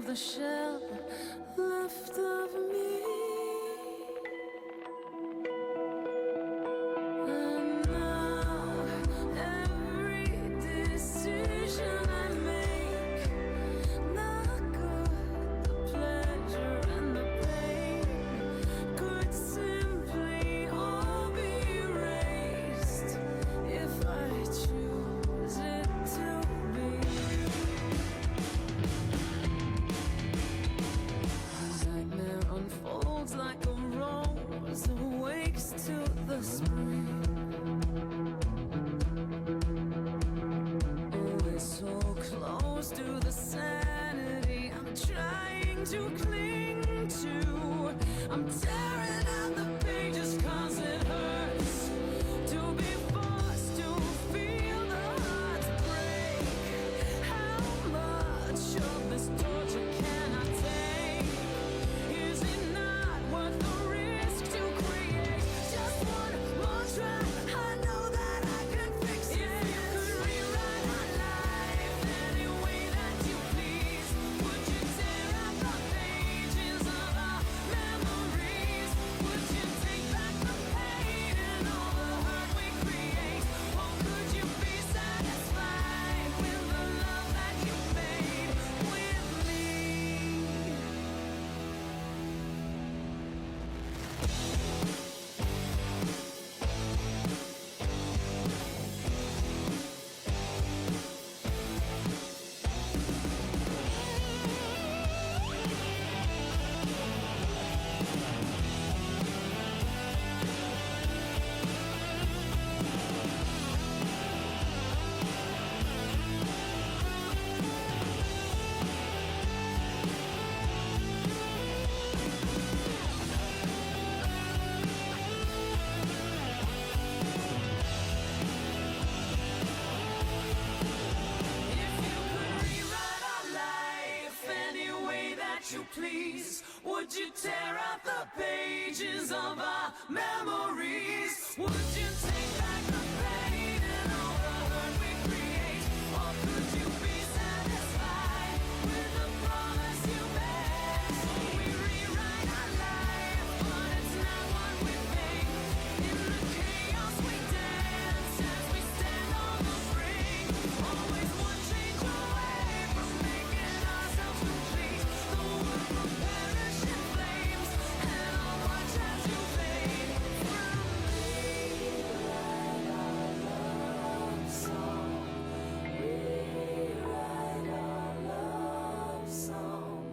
of the shell left of me. And now every decision I make, the good, the pleasure, and the pain, could simply all be erased if I choose it to be. The nightmare unfolds like a rose awakes to the spring. Oh, we're so close to the sanity I'm trying to cling to. I'm tearing out the pages 'cause it hurts to be forced to feel the hearts break. How much of this torture can I take? Is it not worth the risk to create just one more try? I know that I can fix it. If you could rewrite my life any way that you please, would you tear out the pages of our memories? Would you take back the pain and all the hurt we create? Or could you be satisfied with the love that you made with me? If you could rewrite our life any way that you please, would you tear out the pages of our memories? Would you take back the pain and all the hurt we create? Or could you be satisfied with the promise you made? So we rewrite our life, but it's not what we think. In the chaos we dance as we stand on the brink. Always one change away from making ourselves complete. The world will perish in flames, and I'll watch as you fade from me. Rewrite our love song. Rewrite our love song.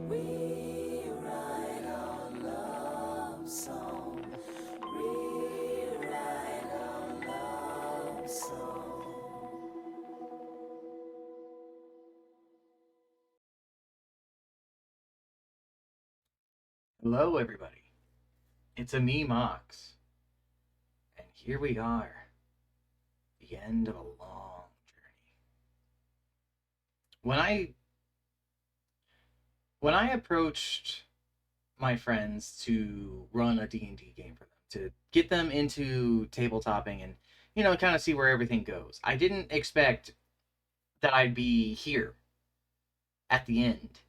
Rewrite our love song. Rewrite our love song. Hello, everybody. It's a me, Mox. And here we are, the end of a long journey. When I approached my friends to run a D&D game for them, to get them into tabletopping and, kind of see where everything goes, I didn't expect that I'd be here at the end.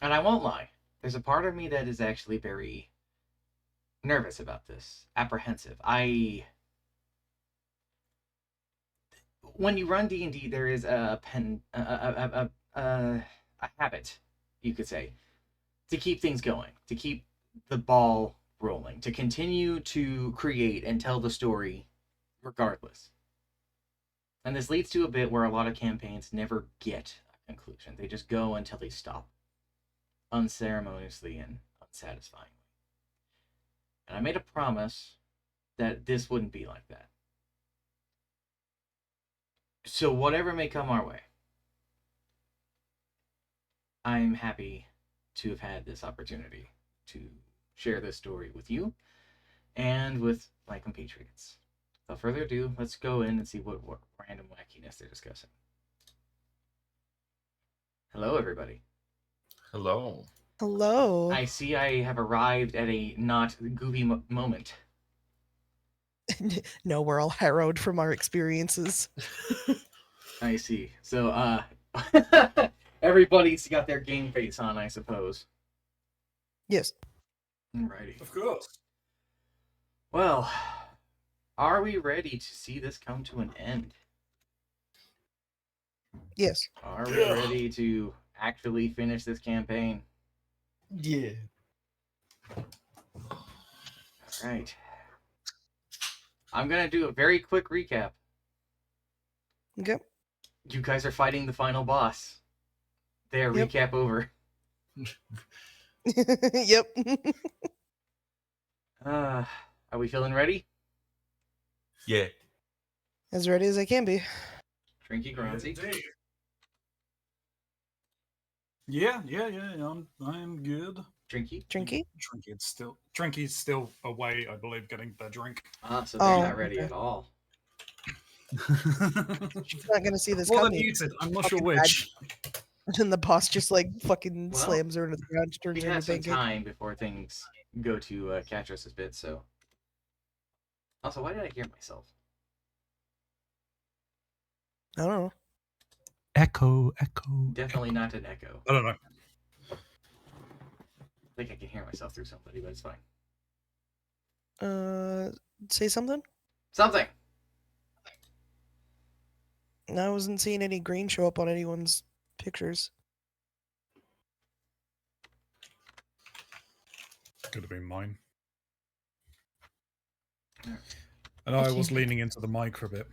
And I won't lie, there's a part of me that is actually very nervous about this, apprehensive. When you run D&D, there is a habit, you could say, to keep things going, to keep the ball rolling, to continue to create and tell the story regardless. And this leads to a bit where a lot of campaigns never get a conclusion. They just go until they stop, unceremoniously and unsatisfyingly. And I made a promise that this wouldn't be like that. So whatever may come our way, I'm happy to have had this opportunity to share this story with you and with my compatriots. Without further ado, let's go in and see what random wackiness they're discussing. Hello, everybody. Hello. Hello. I see I have arrived at a not goofy moment. No, we're all harrowed from our experiences. I see. So, everybody's got their game face on, I suppose. Yes. Alrighty. Of course. Well, are we ready to see this come to an end? Yes. Are we ready to actually finish this campaign? Yeah. All right. I'm going to do a very quick recap. Okay. You guys are fighting the final boss. There, Yep. recap over. Yep. Are we feeling ready? Yeah. As ready as I can be. Trinky Gronzy. Indeed. Yeah. I'm good. Drinky. Drinky? Trinky's still away, I believe, getting their drink. So they're Oh, not ready okay. at all. She's not gonna see this Well, they're coming. muted. I'm not sure Fucking which. And then the boss just like fucking Well, slams her into the ground, turns We her into have some pancake. time before things go to Catrus's bit, so... Also, why did I hear myself? I don't know. Echo. Definitely not an echo. I don't know. I think I can hear myself through somebody, but it's fine. Say something? Something! I wasn't seeing any green show up on anyone's pictures. Could have been mine. And I was leaning into the mic for a bit.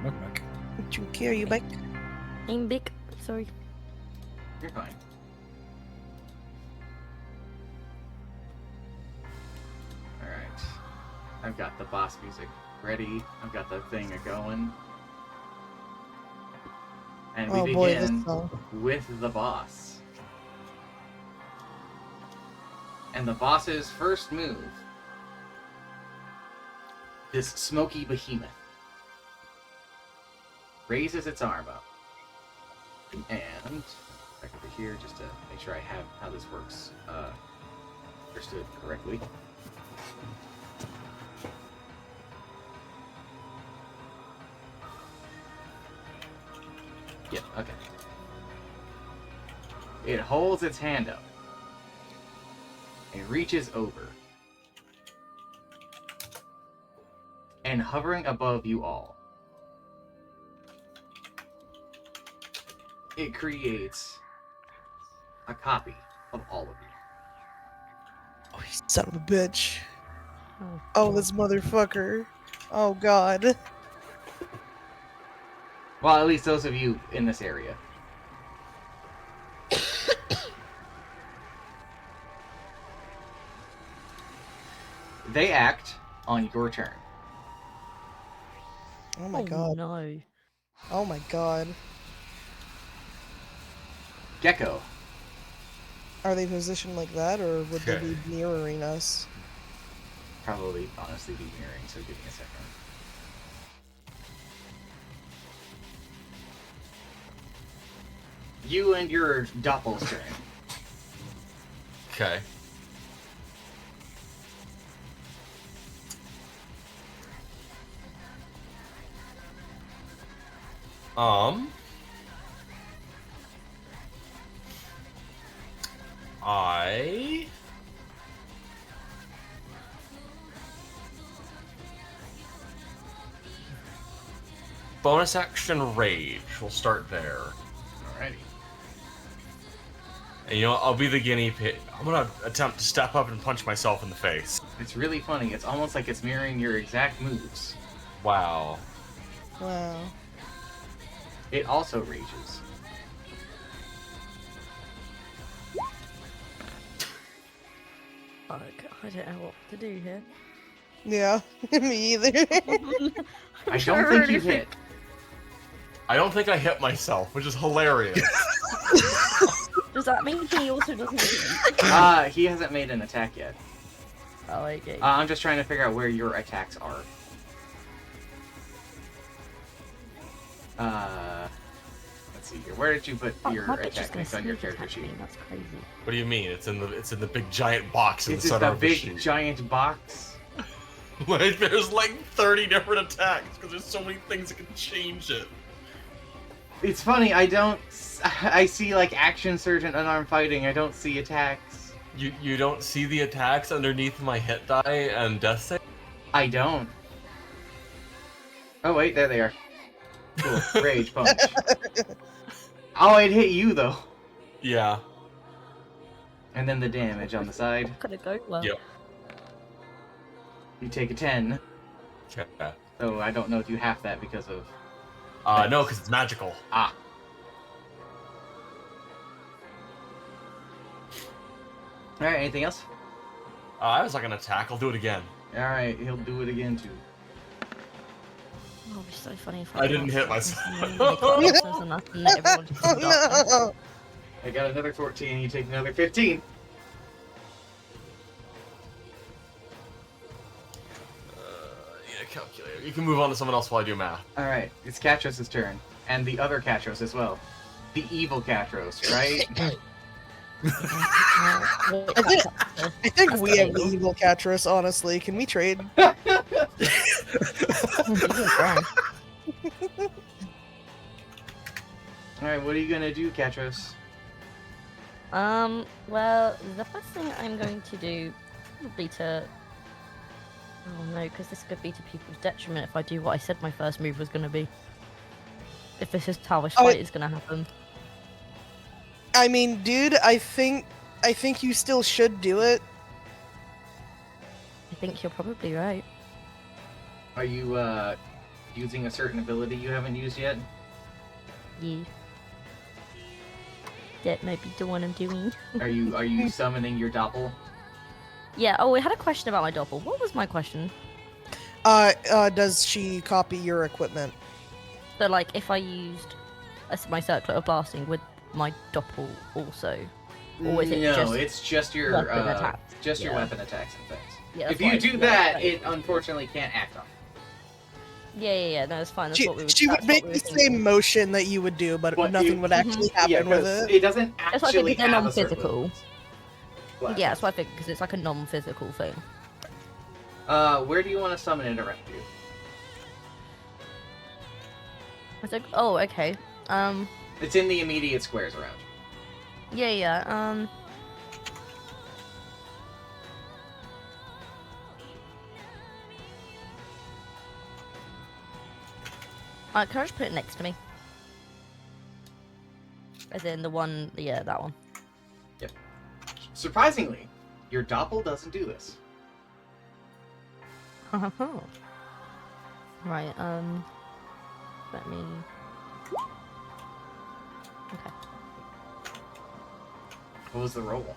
Mic. Drinky, are you back? I'm big. Sorry. You're fine. Alright. I've got the boss music ready. I've got the thing going. And we Oh boy, this begin song. with the boss. And the boss's first move, this smoky behemoth, raises its arm up. And back over here, just to make sure I have how this works understood correctly. Yeah, okay. It holds its hand up and reaches over. And hovering above you all, it creates a copy of all of you. Oh, you son of a bitch. Oh, Oh, this motherfucker. Oh god. Well, at least those of you in this area. They act on your turn. Oh my god. No. Oh my god. Gecko. Are they positioned like that, or would they Okay. be mirroring us? Probably, honestly, be mirroring, so give me a second. You and your doppel's turn. Okay. I bonus action rage. We'll start there. Alrighty. And you know what? I'll be the guinea pig. I'm gonna attempt to step up and punch myself in the face. It's really funny. It's almost like it's mirroring your exact moves. Wow. Wow. It also rages. Fuck. I don't know what to do here. Yeah, me either. I don't think you hit. I don't think I hit myself, which is hilarious. Does that mean he also doesn't hit? He hasn't made an attack yet. Oh, okay. I'm just trying to figure out where your attacks are. Let's see here. Where did you put Oh, your my bitch is attack gonna mix on your sneak character attack sheet? me. That's crazy. What do you mean? It's in the big giant box in It's the just center a of the big sheet. giant box. Like, there's like 30 different attacks because there's so many things that can change it. It's funny, I see like action surge and unarmed fighting, I don't see attacks. You don't see the attacks underneath my hit die and death save? I don't. Oh wait, there they are. Cool. Rage punch. Oh, it hit you though. Yeah. And then the damage on the side. Could it go well? Yep. You take a 10. Okay. So I don't know if you half that because of... No, because it's magical. Ah. Alright, anything else? I was like an attack. I'll do it again. Alright, he'll do it again too. Oh, it'd be so funny if I didn't hit myself. Oh, no. I got another 14, you take another 15. Yeah, calculator. You can move on to someone else while I do math. Alright, it's Katros' turn. And the other Katros as well. The evil Katros, right? I think we have the evil Catras, honestly. Can we trade? Alright, what are you gonna do, Katros? Well, the first thing I'm going to do probably to... Oh no, because this could be to people's detriment if I do what I said my first move was going to be. If this is how this fight is going to happen. I mean, dude, I think you still should do it. I think you're probably right. Are you, using a certain ability you haven't used yet? Yeah. That might be the one I'm doing. Are you summoning your doppel? Yeah, oh, we had a question about my doppel. What was my question? Does she copy your equipment? So, like, if I used my circlet of blasting, would my doppel also? Or is it No, it's just your weapon attacks? just your Yeah. weapon attacks and things. Yeah, If that's you fine. do Yeah, that, that's it fine. unfortunately can't act on. Yeah, no, it's fine. That's She, what we would. she that's would what make we were the thinking. same motion that you would do, but But nothing you- would actually happen Yeah, with 'cause it. it doesn't That's why I actually think they're have a circle. non-physical. Blast. Yeah, that's what I think, because it's like a non-physical thing. Where do you want to summon it around you? I think. Oh, okay. It's in the immediate squares around you. Yeah. Can I just put it next to me? As in the one, yeah, that one. Surprisingly, your doppel doesn't do this. Right, let me... Okay. What was the roll?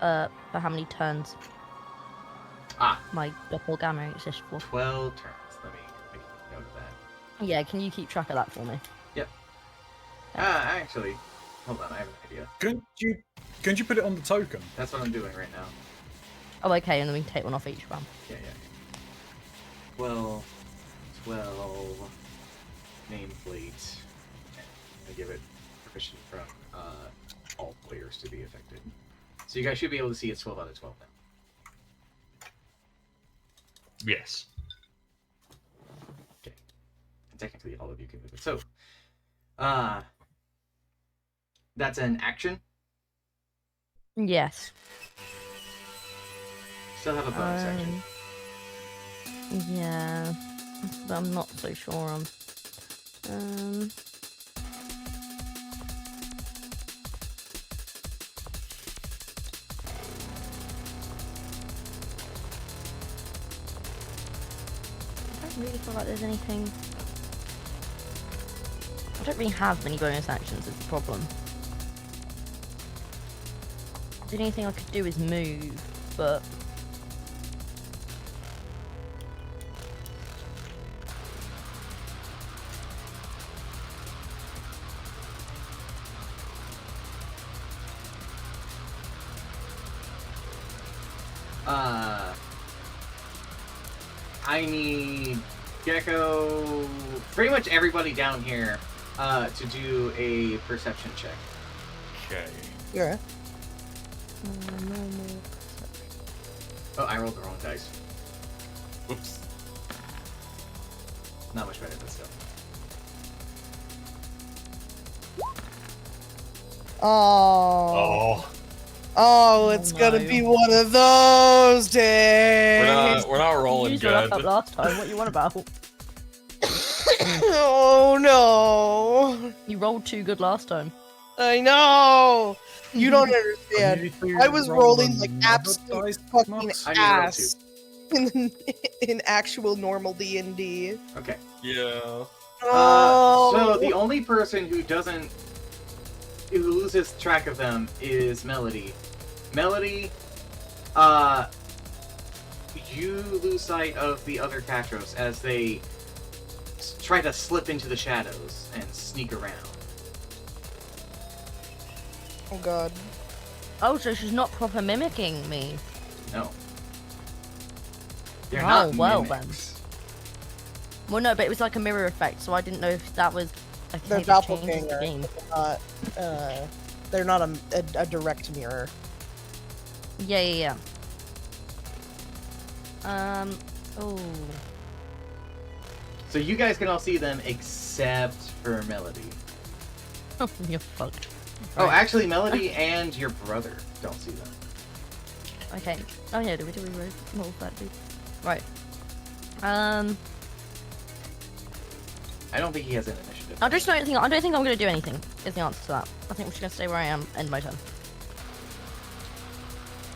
For how many turns Ah, my doppelganger exists for. 12 turns. Let me make a note of that. Yeah, can you keep track of that for me? Actually, hold on, I have an idea. Couldn't you put it on the token? That's what I'm doing right now. Oh, okay, and then we can take one off each one. Yeah. 12 nameplate. I give it proficiency from all players to be affected. So you guys should be able to see it's 12 out of 12 now. Yes. Okay. And technically, all of you can move it. So, that's an action. Yes. Still have a bonus action. Yeah, but I'm not so sure on. I don't really feel like there's anything. I don't really have many bonus actions. Is the problem. The only thing I could do is move, but. I need Gecko, pretty much everybody down here, to do a perception check. Okay. Yeah. Normal. Oh, I rolled the wrong dice. Whoops. Not much better, but still. Oh. Oh, Oh, it's gonna no. be one of those days. we're not You rolling used your luck up good. last time. What you want about? Oh no. You rolled too good last time. I know. You don't I understand. need to I was roll rolling like another absolute dice, fucking Knox. I need to roll ass in actual normal D&D. Okay. Yeah. Oh. So the only person who loses track of them is Melody. Melody, you lose sight of the other Catros as they try to slip into the shadows and sneak around. Oh god. Oh, so she's not proper mimicking me. No. They're Oh, not well mimics. Well, no, but it was like a mirror effect, so I didn't know if that was a They're thing that changes the doppelganger. game. They're not a direct mirror. Yeah. Oh. So you guys can all see them except for Melody. You're fucked. Oh, Right. actually, Melody and your brother don't see them. Okay. Oh yeah, do we roll that, dude? Right. I don't think he has an initiative. I don't think I'm gonna do anything. Is the answer to that? I think we're just gonna stay where I am. End my turn.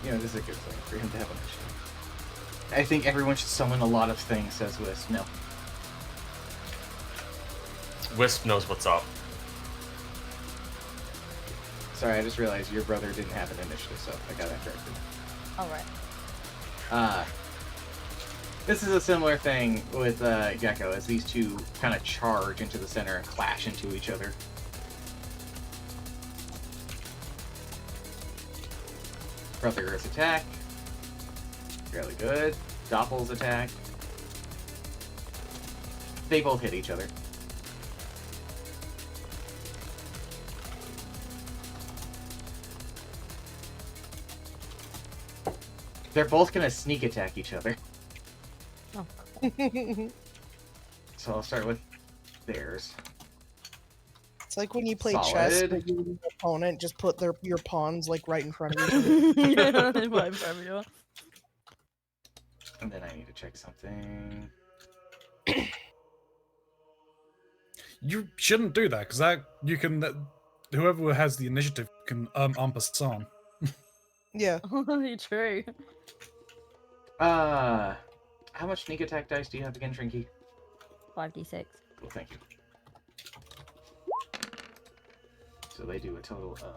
You know, this is a good thing for him to have initiative. I think everyone should summon a lot of things, says Wisp. No. Wisp knows what's up. Sorry, I just realized your brother didn't have an initiative, so I got that corrected. All right. This is a similar thing with Gecko, as these two kind of charge into the center and clash into each other. Brother's attack. Fairly good. Doppel's attack. They both hit each other. They're both gonna sneak attack each other. Oh. So I'll start with theirs. It's like when you play chess, Solid. but you and your opponent just put your pawns like right in front of you. Yeah, that's what I'm trying to do. And then I need to check something. You shouldn't do that because that you can. Whoever has the initiative can en passant. Yeah. True. How much sneak attack dice do you have again, Trinky? 5d6. Cool, thank you. So they do a total of...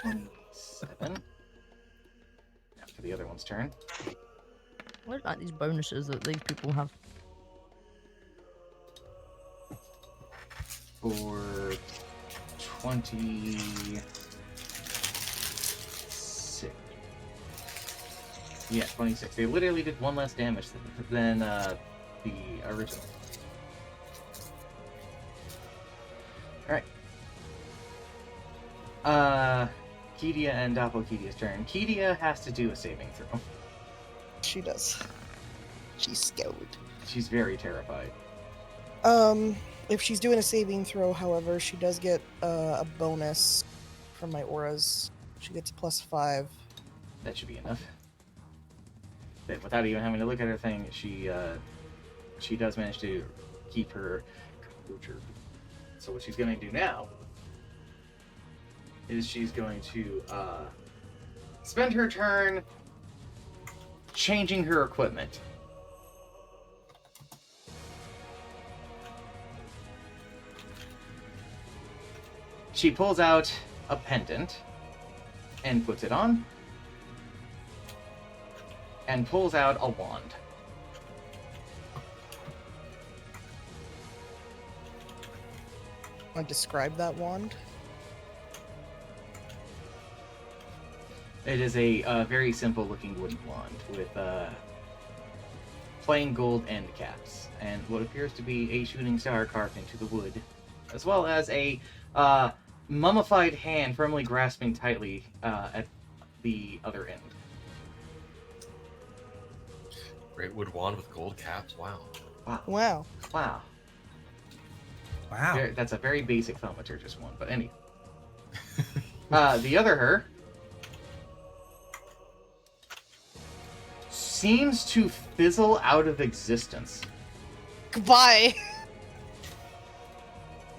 27. Now for the other one's turn. What are like these bonuses that these people have? For 26. Yeah, 26. They literally did one less damage than the original. Alright. Kedia and Doppelkedia's turn. Kedia has to do a saving throw. She does. She's scared. She's very terrified. If she's doing a saving throw, however, she does get a bonus from my auras. She gets a +5. That should be enough. But without even having to look at her thing, she does manage to keep her composure. So what she's going to do now is she's going to spend her turn changing her equipment. She pulls out a pendant and puts it on, and pulls out a wand. Want to describe that wand? It is a very simple looking wooden wand with plain gold end caps and what appears to be a shooting star carved into the wood as well as a mummified hand firmly grasping tightly at the other end. Great wood wand with gold caps. Wow. Wow. Wow. Wow. Wow. That's a very basic thaumaturgist one, but anyway. The other her seems to fizzle out of existence. Goodbye.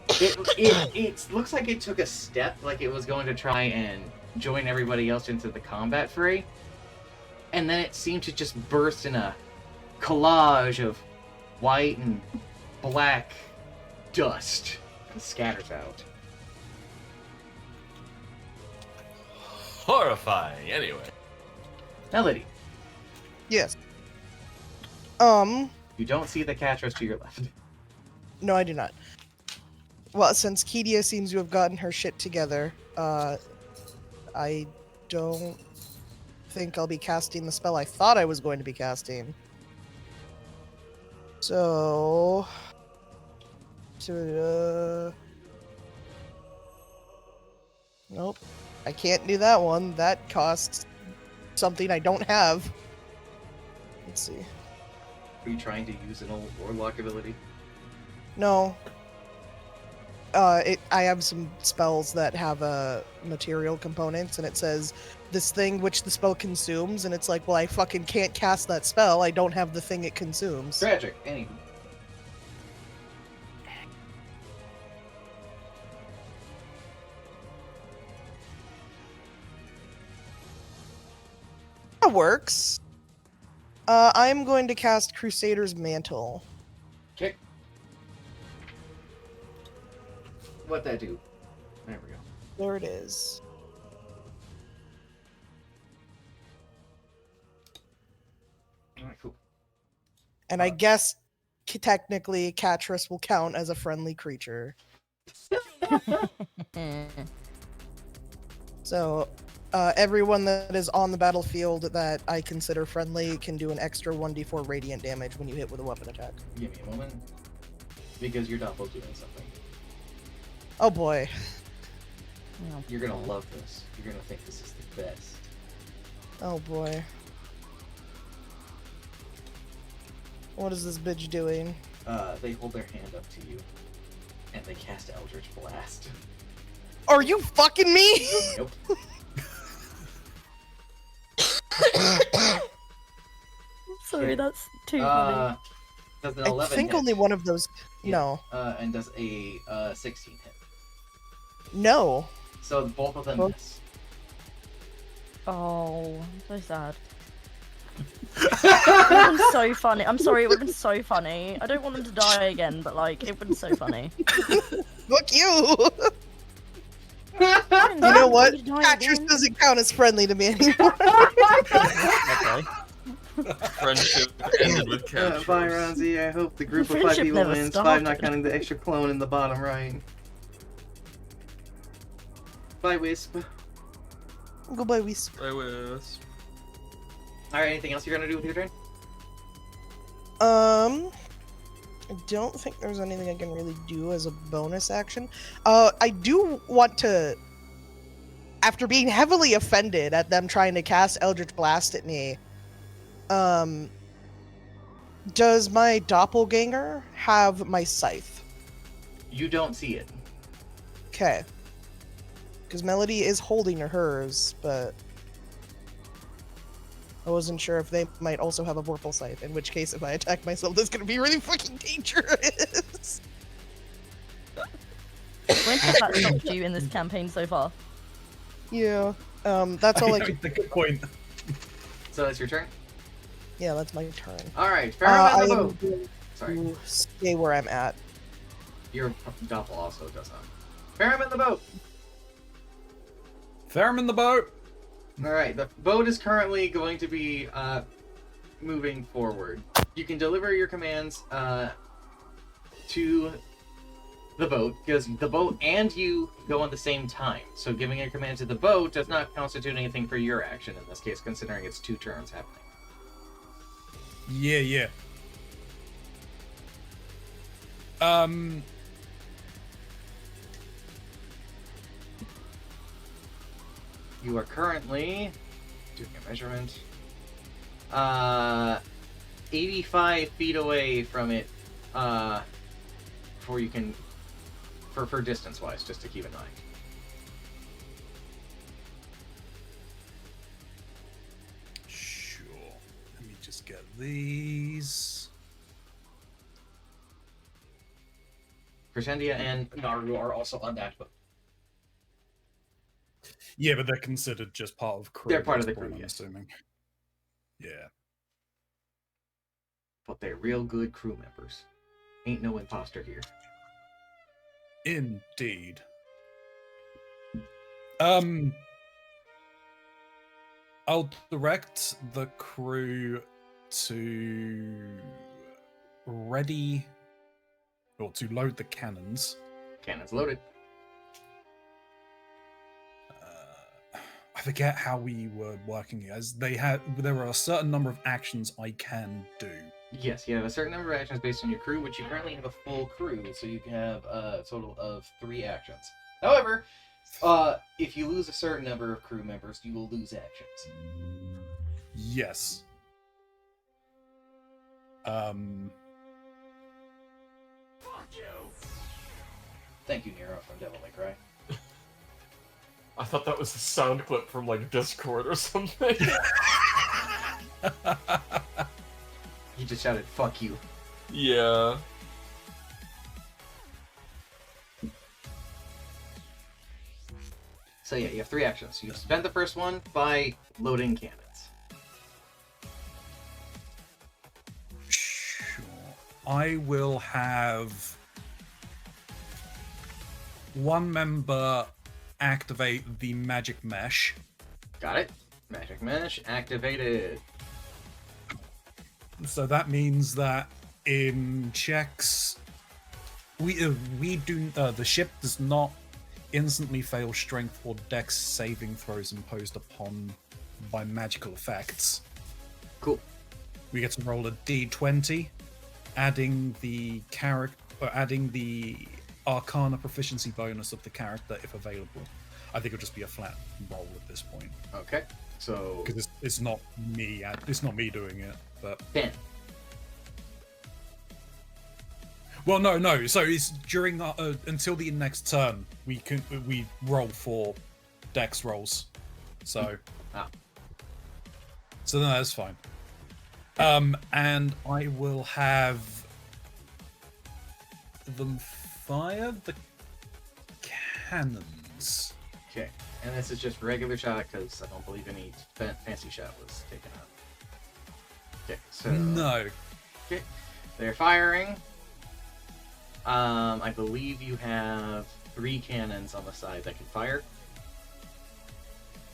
It looks like it took a step, like it was going to try and join everybody else into the combat fray, and then it seemed to just burst in a collage of white and black dust and scatters out. Horrifying. Anyway. Melody, Yes. you don't see the Catros to your left. No, I do not. Well, since Kedia seems to have gotten her shit together, I don't think I'll be casting the spell I thought I was going to be casting. So... Nope. I can't do that one. That costs something I don't have. Let's see. Are you trying to use an old warlock ability? No. I have some spells that have material components, and it says this thing which the spell consumes, and it's like, well, I fucking can't cast that spell. I don't have the thing it consumes. Tragic. Anyway. That works. I'm going to cast Crusader's Mantle. Okay. What'd that do? There we go. There it is. Alright, cool. And I guess technically Catris will count as a friendly creature. So everyone that is on the battlefield that I consider friendly can do an extra 1d4 radiant damage when you hit with a weapon attack. Give me a moment. Because you're doing something. Oh boy. Oh, You're gonna love this. You're gonna think this is the best. Oh boy. What is this bitch doing? They hold their hand up to you. And they cast Eldritch Blast. Are you fucking me? Nope. sorry, that's too funny. Does an I 11 think hit. only one of those. Yeah. No. And does a 16 hit. No. So both of them Well- miss. Oh, I'm so sad. It would have been so funny. I'm sorry, it would have been so funny. I don't want them to die again, but like, it would have been so funny. Fuck you! I You know what? didn't want them to die Catris again. doesn't count as friendly to me anymore. Okay. Friendship ended with Bye, captures. Ronzi. I hope the group of 5 Friendship people never wins. 5 not started. counting the extra clone in the bottom right. Bye, Wisp. Goodbye, Wisp. I was. Alright, anything else you're gonna do with your turn? I don't think there's anything I can really do as a bonus action. I do want to, after being heavily offended at them trying to cast Eldritch Blast at me, does my doppelganger have my scythe? You don't see it. Okay. Because Melody is holding hers, but I wasn't sure if they might also have a Vorpal Scythe, in which case if I attack myself, that's gonna be really fucking dangerous. When has that stopped you in this campaign so far? Yeah. That's all I could. The good point. So that's your turn? Yeah, that's my turn. Alright, I Pheromone am the boat. going Sorry, to stay where I'm at. your doppel also does not. Pheromone the boat! Theremin the boat. Alright, the boat is currently going to be moving forward. You can deliver your commands to the boat, because the boat and you go at the same time. So giving a command to the boat does not constitute anything for your action in this case, considering it's 2 turns happening. Yeah, yeah. You are currently doing a measurement. 85 feet away from it. Before you can, for distance wise, just to keep in mind. Sure. Let me just get these. Crescendia and Naru are also on that boat. Yeah, but they're considered just part of crew. They're at part of this the crew, point, I'm yes. assuming. Yeah. But they're real good crew members. Ain't no imposter here. Indeed. I'll direct the crew to ready or to load the cannons. Cannons loaded. I forget how we were working it, as there are a certain number of actions I can do. Yes, you have a certain number of actions based on your crew, but you currently have a full crew, so you can have a total of 3 actions. However, if you lose a certain number of crew members, you will lose actions. Yes. Thank you, Nero, from Devil May Cry. I thought that was a sound clip from like Discord or something. He just shouted, "Fuck you." Yeah. So yeah, you have 3 actions. You spend the first one by loading cannons. Sure. I will have one member activate the magic mesh. Got it. Magic Mesh activated. So that means that in checks, we do the ship does not instantly fail strength or dex saving throws imposed upon by magical effects. Cool. We get to roll a d20, adding the Arcana proficiency bonus of the character if available. I think it'll just be a flat roll at this point Okay. So because it's not me. It's not me doing it, but 10. well, no. So it's during until the next turn we roll 4 dex rolls. So so no, that's fine. And I will have them fire the cannons. Okay. And this is just regular shot because I don't believe any fancy shot was taken out. Okay. So No. Okay. They're firing. I believe you have 3 cannons on the side that can fire.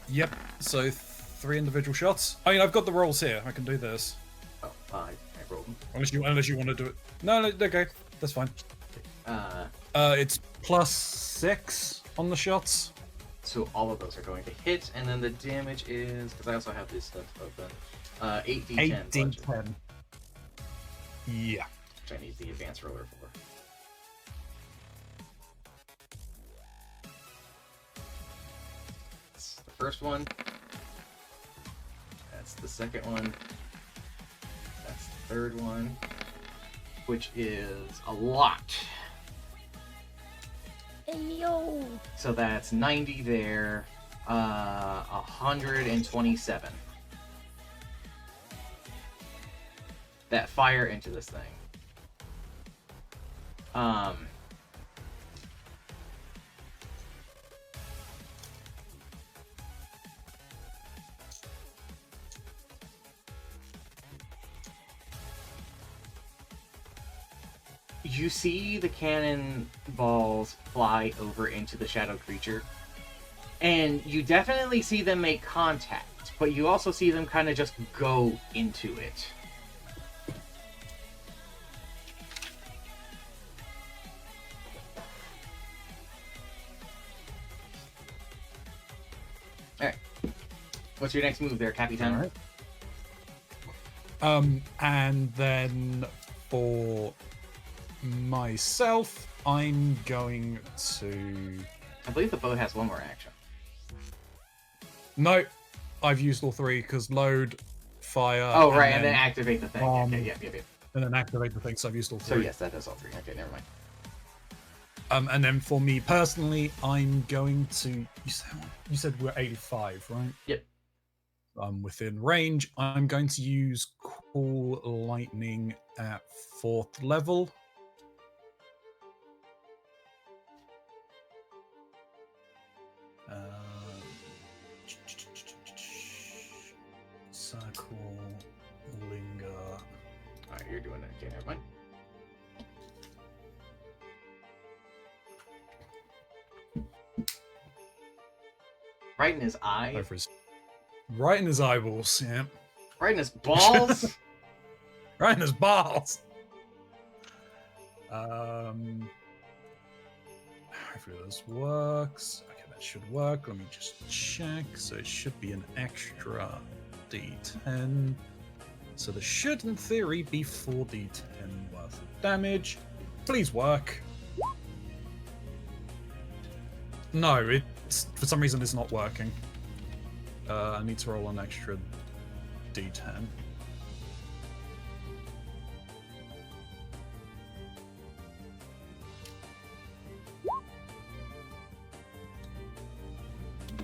Yep. So 3 individual shots. I mean, I've got the rolls here. I can do this. Oh, I rolled them. Unless you want to do it. No, okay, that's fine. It's +6 on the shots. So all of those are going to hit, and then the damage is, because I also have this stuff open, 8d10 bludgeoning, 8d10. Yeah. which I need the advanced roller for. That's the first one. That's the second one. That's the third one, which is a lot. Hey, yo! So that's 90 there, 127. That fire into this thing. You see the cannon balls fly over into the shadow creature, and you definitely see them make contact, but you also see them kind of just go into it. Alright. What's your next move there, Capitan? Alright. And then for myself, I'm going to. I believe the boat has one more action. No, I've used all three because load, fire. Oh, right, and then activate the thing. um, Okay, yep. and then activate the thing. So I've used all So three. yes, that does all three. Okay, never mind. And then for me personally, I'm going to. You said we're 85, right? Yep. Within range. I'm going to use Cool Lightning at 4th level. Circle, linger. Alright, you're doing it. Okay, never mind. Right in his eye. Over his, right in his eyeballs. Yeah. Right in his balls. Right in his balls. Hopefully this works. Okay, that should work. Let me just check. So it should be an extra D10. So there should, in theory, be 4d10 worth of damage. Please work. No, it's for some reason it's not working. I need to roll an extra d10.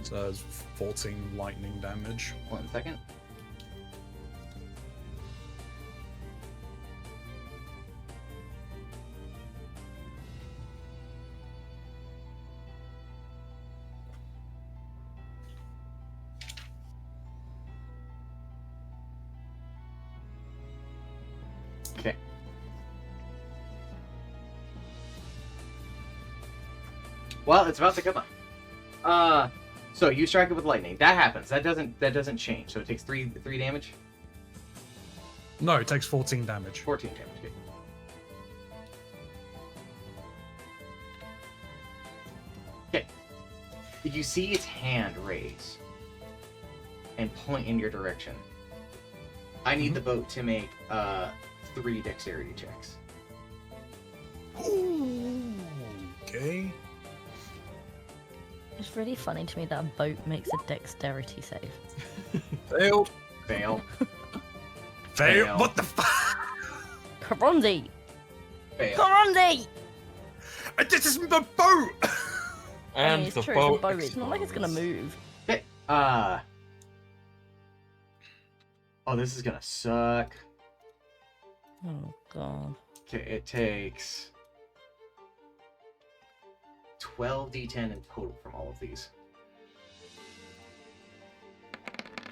So it's 14 lightning damage. 1 second. Okay. Well, it's about to come up. So you strike it with lightning. That happens. That doesn't change. So it takes three damage. No, it takes 14 damage. 14 damage. Okay. Okay. You see its hand raise and point in your direction. I need the boat to make 3 dexterity checks. Okay. It's really funny to me that a boat makes a dexterity save. Failed. Fail. Fail. Fail. What the fuck? Karonzi! Fail. Karonzi! This is the boat! I mean, And it's the true, boat. it's a boat. It's not like it's gonna move. Okay. Oh, this is gonna suck. Oh god. Okay, it takes 12 d10 in total from all of these.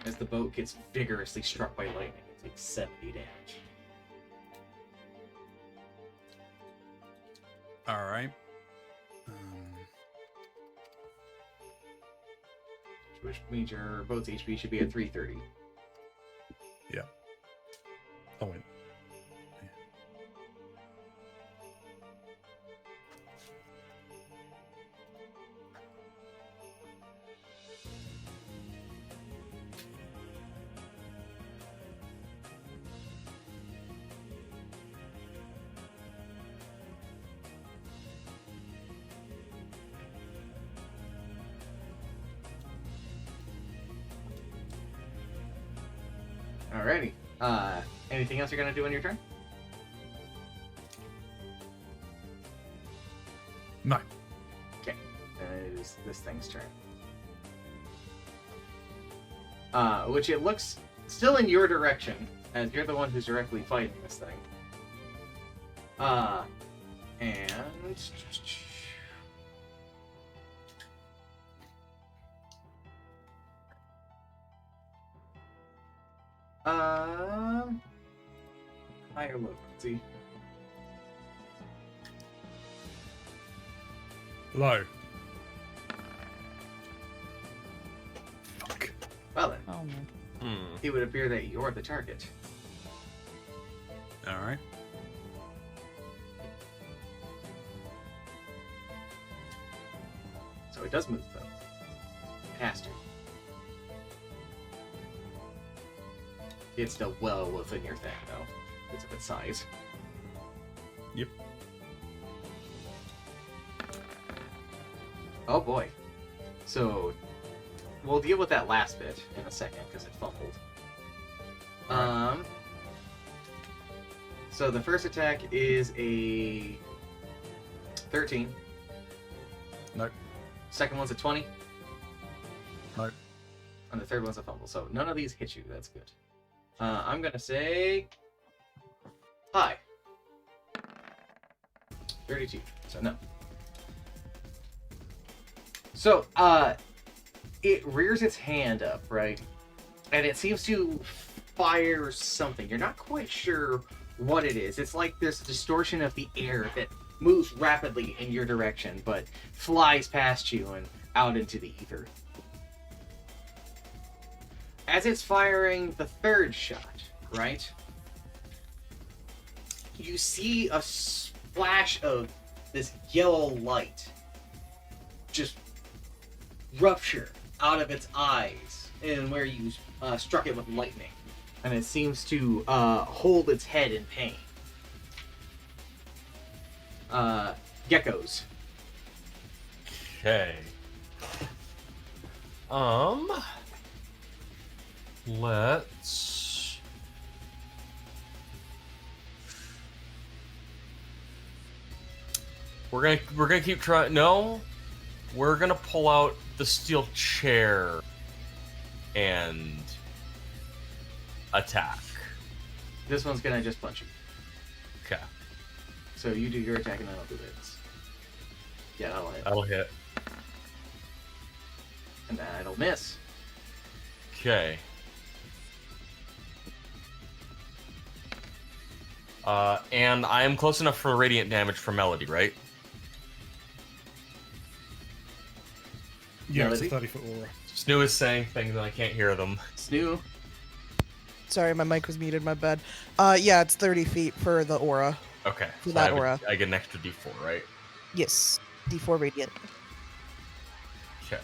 As the boat gets vigorously struck by lightning, it takes 70 damage. Alright. Which means your boat's HP should be at 330. Yeah. Oh, wait. Alrighty. Anything else you're gonna do on your turn? No. Okay. Then it is this thing's turn. Which it looks still in your direction, as you're the one who's directly fighting this thing. And high or low? Let's see. Low. Fuck. Well then, Oh man. it would appear that you're the target. Alright. So it does move though. It has to. It's still well within your thing though, because of its size. Yep. Oh boy. So we'll deal with that last bit in a second because it fumbled. So the first attack is a 13. Nope. Second one's a 20. Nope. And the third one's a fumble. So none of these hit you. That's good. I'm gonna say hi. 32. So no. So it rears its hand up, right? And it seems to fire something. You're not quite sure what it is. It's like this distortion of the air that moves rapidly in your direction, but flies past you and out into the ether. As it's firing the third shot, right? You see a splash of this yellow light just rupture out of its eyes and where you struck it with lightning. And it seems to hold its head in pain. Geckos. Okay. Let's. We're gonna keep trying. No, we're gonna pull out the steel chair and attack. This one's gonna just punch you. Okay, So you do your attack and then I'll do this. Yeah, that'll hit. that'll hit. And that'll miss. Okay. And I am close enough for radiant damage for Melody, right? Yeah, it's a Melody? 30-foot aura. Snoo is saying things and I can't hear them. Snoo. Sorry, my mic was muted. My bad. Yeah, it's 30 feet for the aura. Okay. For So that I, have aura. I get an extra D4, right? Yes, D4 radiant. Okay.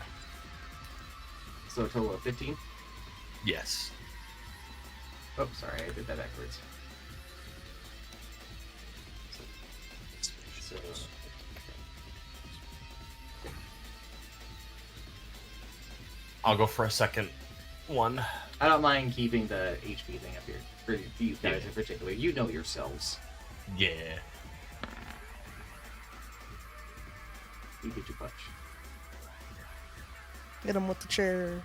So a total of 15. Yes. Oh, sorry, I did that backwards. So I'll go for a second one. I don't mind keeping the HP thing up here for these guys Yeah. in particular. You know yourselves. Yeah. You get your punch. Hit him with the chair.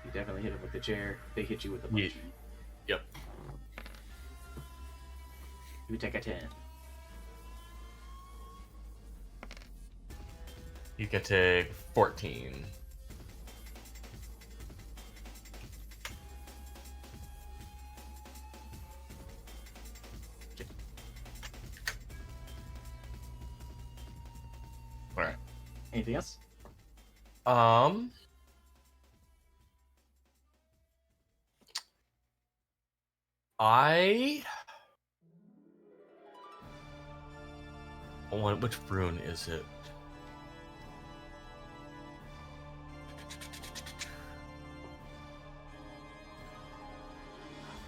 You definitely hit him with the chair. They hit you with the punch. Yeah. Yep. You take a 10. You can take 14. Alright. Anything else? Which rune is it?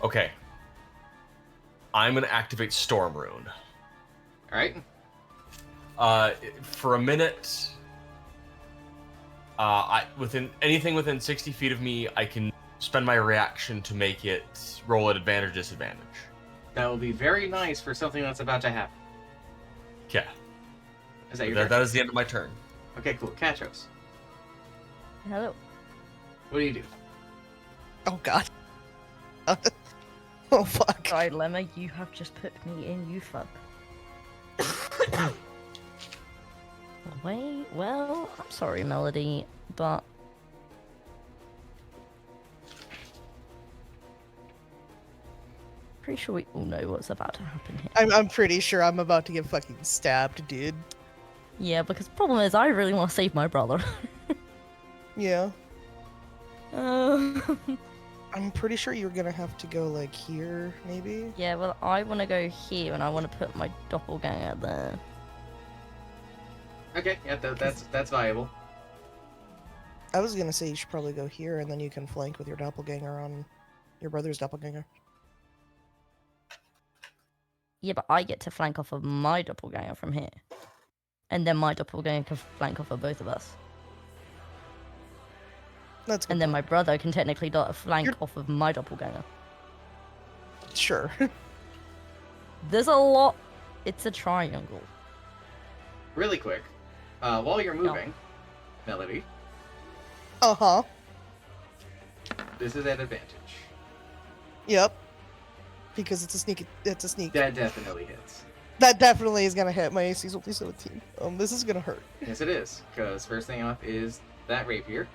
Okay. I'm gonna activate Storm Rune. Alright. For a minute, anything within 60 feet of me, I can spend my reaction to make it roll at advantage or disadvantage. That will be very nice for something that's about to happen. Okay. Is that your That turn? is the end of my turn. Okay, cool. Katros. Hello. What do you do? Oh god. Oh fuck. Right, Lemma, you have just put me in, you fuck. Wait, well, I'm sorry, Melody, but... Pretty sure we all know what's about to happen here. I'm pretty sure I'm about to get fucking stabbed, dude. Yeah, because the problem is I really want to save my brother. Yeah. Uh, I'm pretty sure you're gonna have to go like here, maybe. yeah, well, I want to go here and I want to put my doppelganger there. Okay, yeah, that's viable. I was gonna say you should probably go here, and then you can flank with your doppelganger on your brother's doppelganger. Yeah, but I get to flank off of my doppelganger from here. and then my doppelganger can flank off of both of us. That's good. And then my brother can technically flank You're- off of my doppelganger. Sure. There's a lot. It's a triangle. Really quick, while you're moving, Melody, Uh-huh. this is at advantage. Yep. Because it's a sneak. It's a sneak. That definitely hits. That definitely is gonna hit. My AC is only 17. This is gonna hurt. Yes, it is. Because first thing off is that rapier.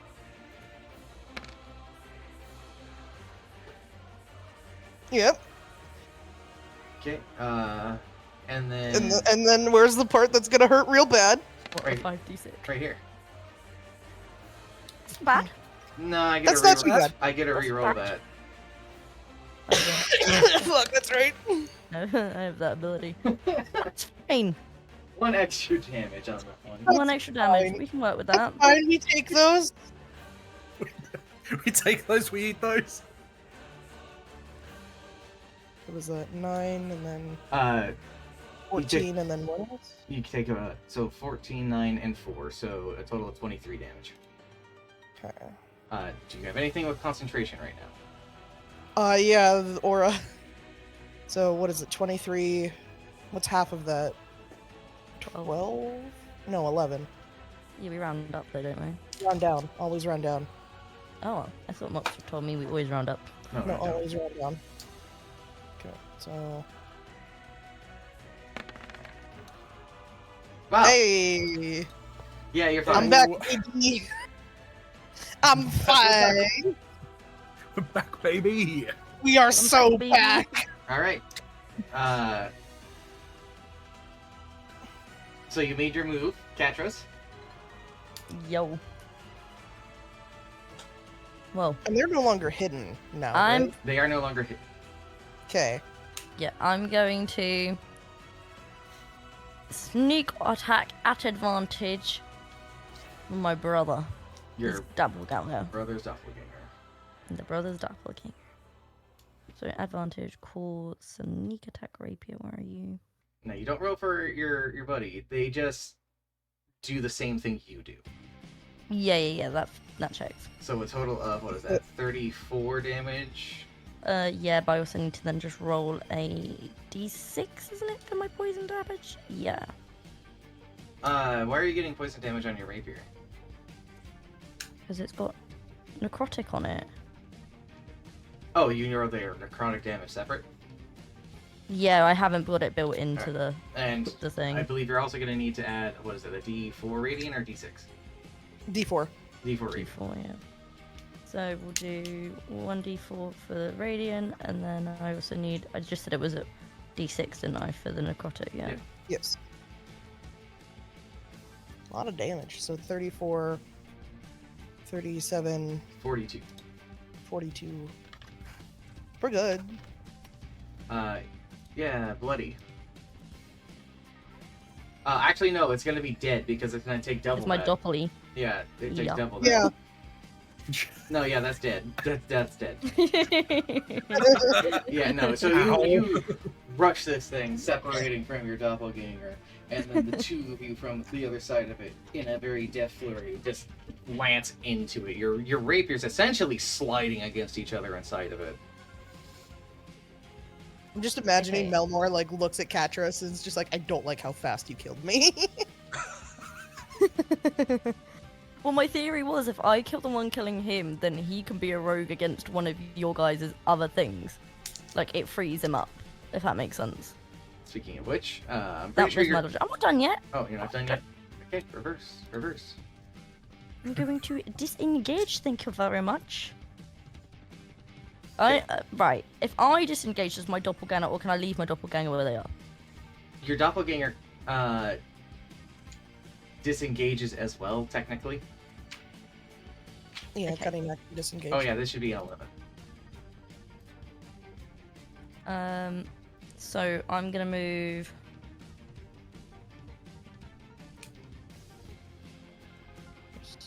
Yep. Okay. And then And then where's the part that's gonna hurt real bad? What, Right. a 5d6? right here. It's bad. No, I get That's to not too reroll. bad. I get to That's reroll bad. that. Fuck, that's right. I have that ability. That's fine. One extra damage on the one. One extra damage. fine. We can work with that. Fine, we take those. We take those, we eat those. It was a 9 and then You 14 and then what else? You can take so 14, 9, and 4, so a total of 23 damage. Okay. Do you have anything with concentration right now? Yeah, the aura. So what is it? 23. What's half of that? 12? No, 11. Yeah, we round up though, don't we? Round down. Always round down. Oh, I thought Mox told me we always round up. No, No, I don't. always round down. Okay, so. Wow. Hey! Yeah, you're fine. I'm back, baby! I'm fine! We're back, baby. We are I'm so back, baby. back! All right. So you made your move, Katros. Yo. Well, And they're no longer hidden now. I'm Right? They are no longer hit. Okay. yeah, I'm going to sneak attack at advantage with my brother. Your His doppelganger. brother's doppelganger. The brother's doppelganger. So advantage, cool, sneak attack rapier, where are you? No, you don't roll for your buddy. They just do the same thing you do. Yeah, that checks. So a total of what is that? 34 damage. Yeah, but I also need to then just roll a d6, isn't it, for my poison damage? Yeah. Why are you getting poison damage on your rapier? Because it's got necrotic on it. Oh, you rolled their necrotic damage separate. Yeah, I haven't got it built into the And thing. I believe you're also going to need to add, what is it, a D4 radiant or D6? D4. D4 radiant. D4, yeah. So we'll do 1d4 for the radiant, and then I also need. I just said it was a d6, didn't I, for the necrotic? Yeah. Yeah. Yes. A lot of damage. So 34, 37, 42. 42. We're good. Yeah, bloody. Actually, no, it's going to be dead because it's going to take double It's my that. doppely. Yeah, it takes Yeah. double that. Yeah. No, yeah, that's dead. That's dead. Yeah, no. So you rush this thing, separating from your doppelganger, and then the two of you from the other side of it, in a very deft flurry, just lance into it. Your rapiers essentially sliding against each other inside of it. I'm just imagining Okay. Melmore like looks at Katros and is just like, I don't like how fast you killed me. Well, my theory was if I kill the one killing him, then he can be a rogue against one of your guys' other things. Like, it frees him up, if that makes sense. Speaking of which, I'm That pretty was sure my you're. logic. I'm not done yet. Oh, you're not done yet. Okay, reverse. I'm going to disengage, thank you very much. Right, if I disengage, does my doppelganger, or can I leave my doppelganger where they are? Your doppelganger disengages as well, technically. Yeah, Okay. cutting neck and disengage. Oh yeah, this should be an 11. So I'm gonna move.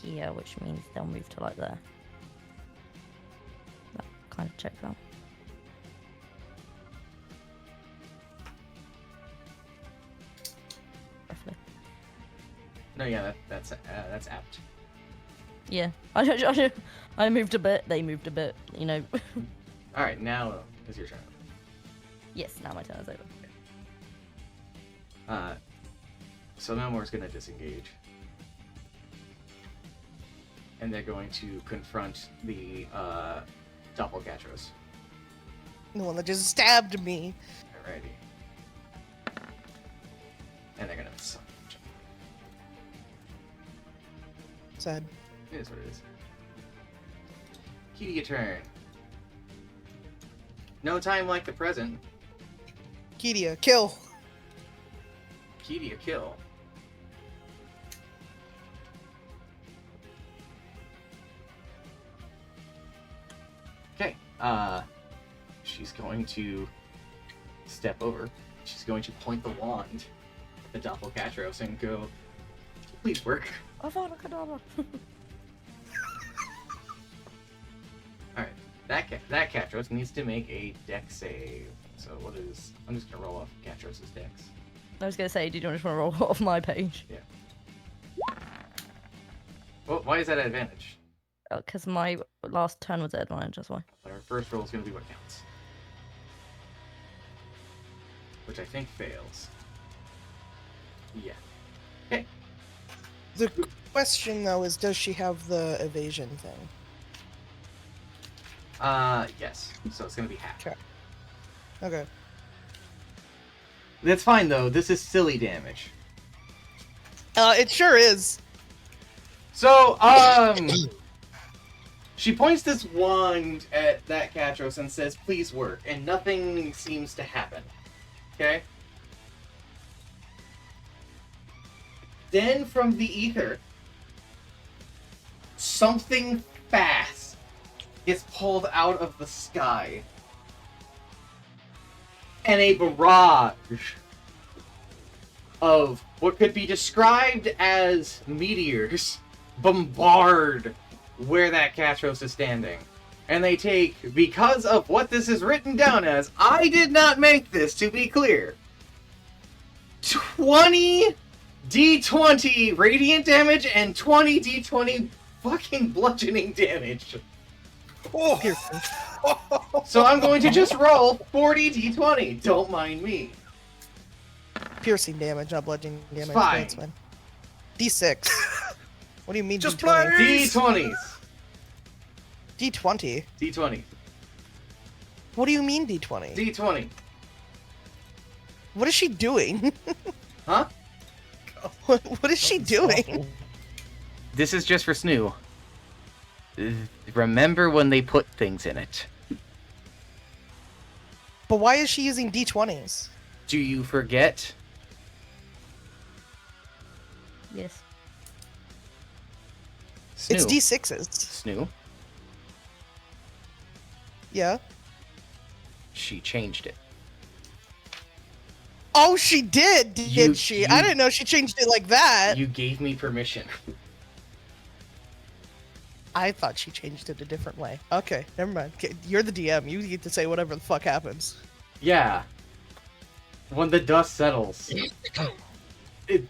Here, which means they'll move to like there. That kind of checks out. Roughly. No, yeah, that's apt. Yeah. I moved a bit. They moved a bit. You know. All right, now is your turn. Yes. Now my turn is over. So Melmor's gonna disengage, and they're going to confront the Doppelgatros. The one that just stabbed me. Alrighty. And they're gonna miss. Sad. It is what it is. Kitty, your turn. No time like the present. Kidia, kill. Kitty, a kill. Okay. She's going to step over. She's going to point the wand at the Doppelgatros and go, "Please work." Avada Kedavra. Alright, that Catros needs to make a dex save. So what is... I'm just gonna roll off Catros' dex. I was gonna say, did you just want to roll off my page? Well, why is that an advantage? Because my last turn was at advantage, that's why. But our first roll is gonna be what counts. Which I think fails. Yeah. Okay. The question though is, does she have the evasion thing? Yes. So it's gonna be half. Okay. Okay. That's fine though. This is silly damage. It sure is. So, she points this wand at that Catros and says, "Please work," and nothing seems to happen. Okay? Then from the ether, something fast gets pulled out of the sky. And a barrage of what could be described as meteors bombard where that Catros is standing. And they take, because of what this is written down as, I did not make this, to be clear, 20 D20 radiant damage and 20 D20 fucking bludgeoning damage. Piercing. So I'm going to just roll 40 D20. Don't mind me. Piercing damage, not bludgeoning damage. fine. That's fine. D6. What do you mean Just D20? play. D20s. D20? D20. What do you mean D20? D20. What is she doing? Huh? What is she doing? This is just for Snoo. Remember when they put things in it. But why is she using D20s? Do you forget? Yes. Snoo. It's D6s. Snoo. Yeah. She changed it. Oh, she did, she? I you- didn't know she changed it like that. You gave me permission. I thought she changed it a different way. Okay, never mind. Okay, you're the DM. You get to say whatever the fuck happens. Yeah. When the dust settles,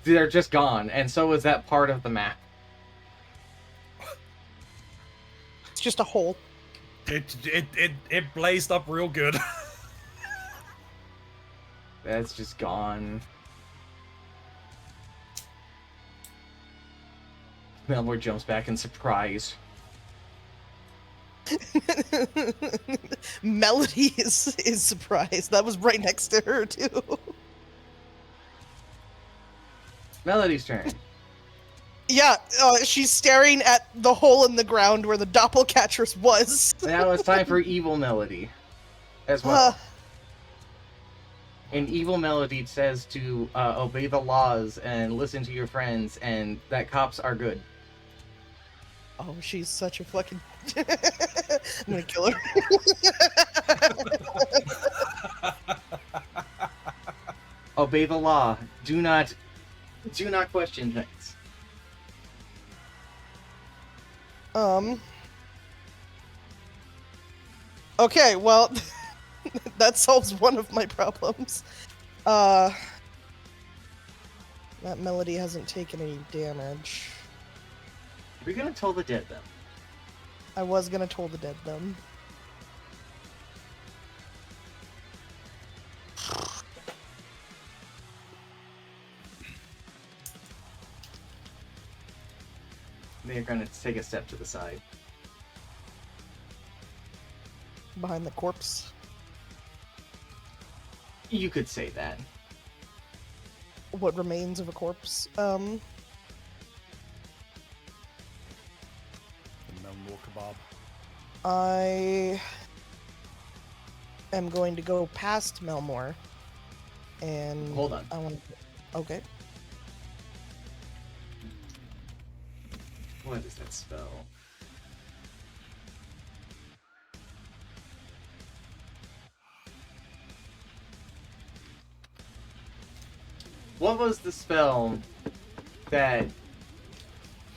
they're just gone, and so is that part of the map. It's just a hole. It blazed up real good. That's just gone. Melmore jumps back in surprise. Melody is surprised. That was right next to her too. Melody's turn. Yeah, she's staring at the hole in the ground where the Doppelcatcher's was. Now it's time for Evil Melody as well. And Evil Melody says to obey the laws and listen to your friends, and that cops are good. Oh, she's such a fucking... I'm gonna kill her. Obey the law. Do not question things. Okay, well, that solves one of my problems. That Melody hasn't taken any damage. We're gonna toll the dead then. I was gonna toll the dead them. They're gonna take a step to the side. Behind the corpse. You could say that. What remains of a corpse? The Melmore kebab. I am going to go past Melmore. And Hold on. I want. Okay. What is that spell? What was the spell that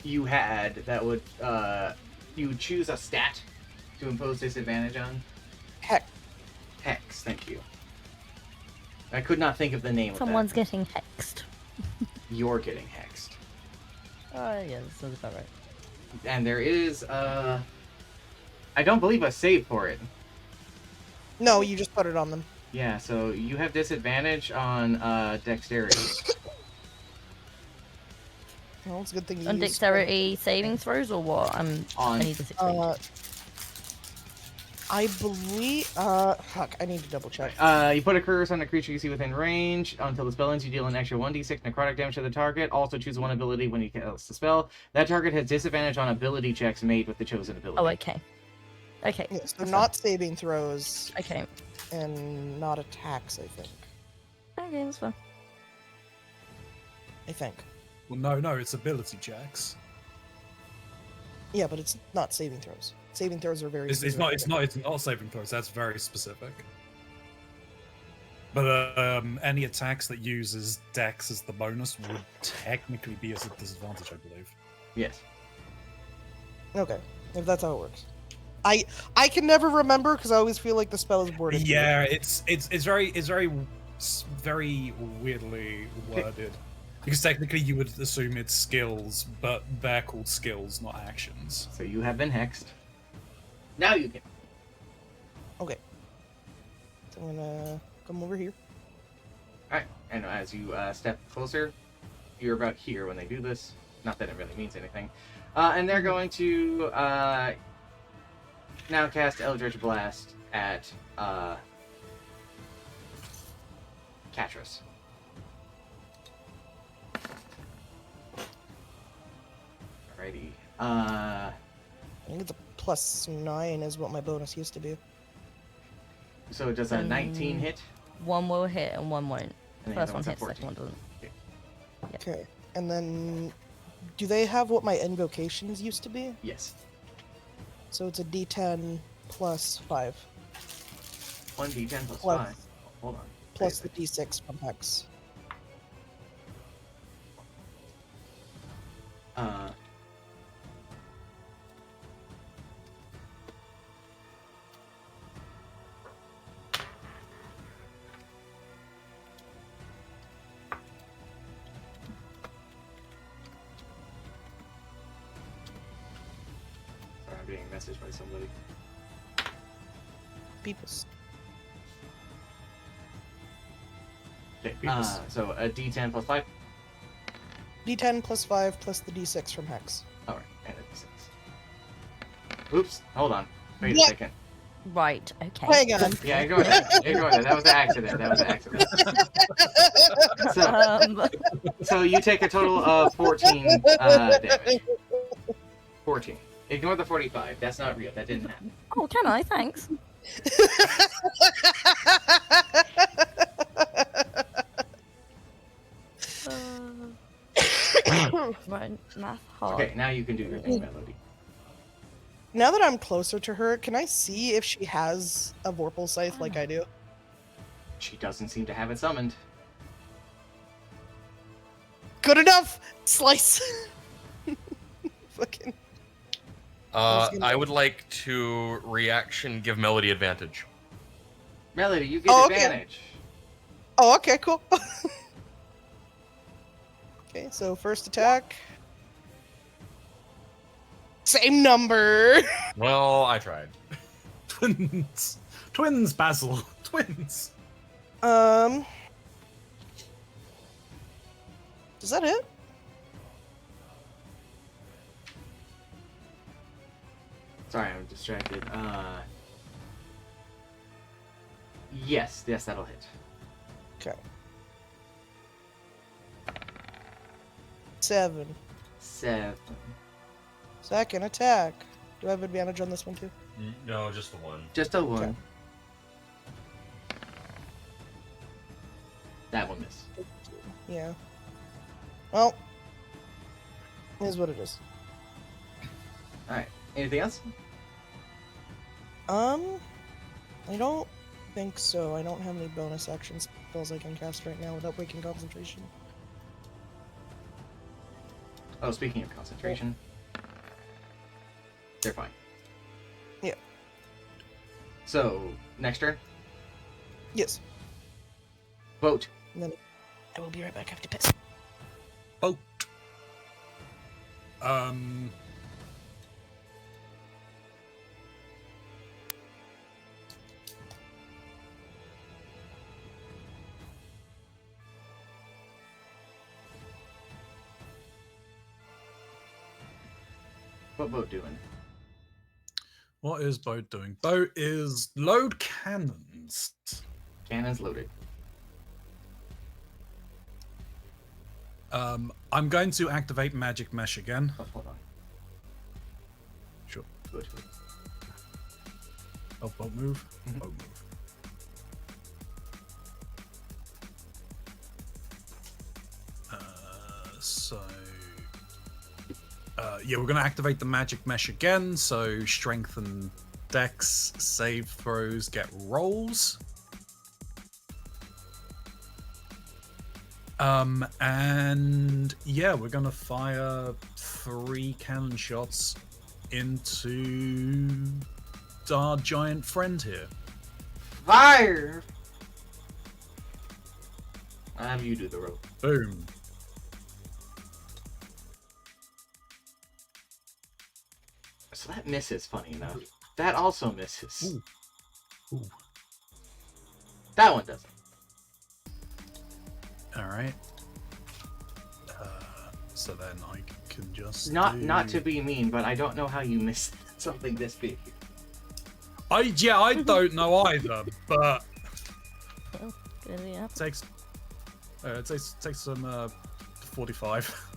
you had that would you would choose a stat to impose disadvantage on? Heck. Hex, thank you. I could not think of the name Someone's of that. getting hexed. You're getting hexed. Oh, yeah, that sounds about right. And there is I don't believe a save for it. No, you just put it on them. Yeah, so you have disadvantage on dexterity. Well, it's a good thing you On used dexterity saving throws or what? I need the 16. I believe. Fuck, I need to double check. You put a curse on a creature you see within range. Until the spell ends, you deal an extra 1d6 necrotic damage to the target. Also choose one ability when you cast the spell. That target has disadvantage on ability checks made with the chosen ability. Oh, okay. Okay. Yes, they're that's not saving throws fine. Okay. and not attacks, I think. Okay, that's fine. I think. Well, no, it's ability checks. Yeah, but it's not saving throws. Saving throws are very It's not specific. saving throws. That's very specific. But any attacks that uses Dex as the bonus would technically be as a disadvantage, I believe. Yes. Okay, if that's how it works. I can never remember because I always feel like the spell is worded. Yeah, it's very weirdly worded. Because technically you would assume it's skills, but they're called skills, not actions. So you have been hexed. Now you can. Okay. So I'm gonna come over here. Alright, and as you step closer, you're about here when they do this. Not that it really means anything. And they're going to now cast Eldritch Blast at Catras. Alrighty. I think it's a +9 is what my bonus used to be. So it does a 19 hit. One will hit and one won't. And the First other one one's a hits, second 14. one doesn't. Okay. And then, do they have what my invocations used to be? Yes. So it's a D10 plus 5. 1d10 plus Plus- 5. Hold on. Plus Wait the D6 from Hex. Sorry, I'm being messaged by somebody. Peoples. Okay, Peoples. so a d10 plus 5. D10 plus 5 plus the D6 from Hex. Alright, and a d6. Oops, hold on. Wait What? a second. Right, okay. Hang on. Yeah, ignore that. Ignore that. That was an accident. That was an accident. So, so you take a total of 14 damage. 14. Ignore the 45. That's not real. That didn't happen. Oh, can I? Thanks. Right, math hard. Okay, now you can do your thing, Melody. Now that I'm closer to her, can I see if she has a Vorpal Scythe like I do? She doesn't seem to have it summoned. Good enough! Slice! Fucking. I would like to reaction give Melody advantage. Melody, you get Oh, okay. advantage. Oh, okay, cool. Okay, so first attack. Same number. Well, I tried. Twins. Twins, Basil. Twins. Does that hit? Sorry, I'm distracted. Yes, that'll hit. Okay. 7. 7. Second attack. Do I have advantage on this one too? No, just the one. Just a 1. Okay. That one missed. Yeah. Well, is what it is. Alright. Anything else? I don't think so. I don't have any bonus action spells I can cast right now without breaking concentration. Oh, speaking of concentration. They're fine. Yeah. So, next turn. Yes. Vote. And then I will be right back after piss. Boat. What vote doing? What is Boat doing? Boat is load cannons. Cannon's loaded. I'm going to activate Magic Mesh again. Oh, hold on. Sure. Good. Oh, boat move. Mhm. Boat move. Yeah, we're going to activate the Magic Mesh again. So strength and dex save throws get rolls. And yeah, we're going to fire 3 cannon shots into our giant friend here. Fire! I'll have you do the rope. Boom. So that misses, funny enough. That also misses. Ooh. Ooh. That one doesn't. All right. So then I can just Not to be mean, but I don't know how you missed something this big. I don't know either, but Well, good, yeah. it takes some 45.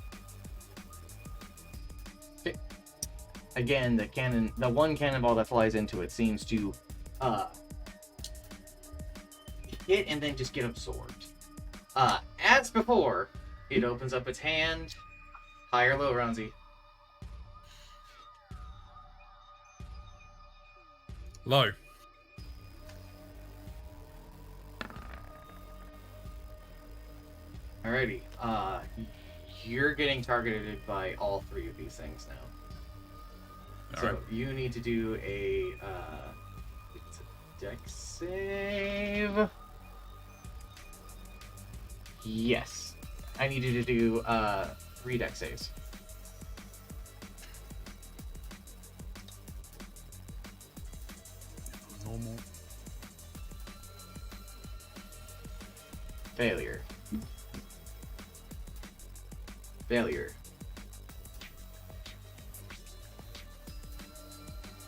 Again, the one cannonball that flies into it seems to hit and then just get absorbed. As before, it opens up its hand. High or low, Ronzi? Low. Alrighty. You're getting targeted by all 3 of these things now. So Alright. you need to do a it's a dex save. Yes. I need you to do 3 dex saves. Normal. Failure. Failure.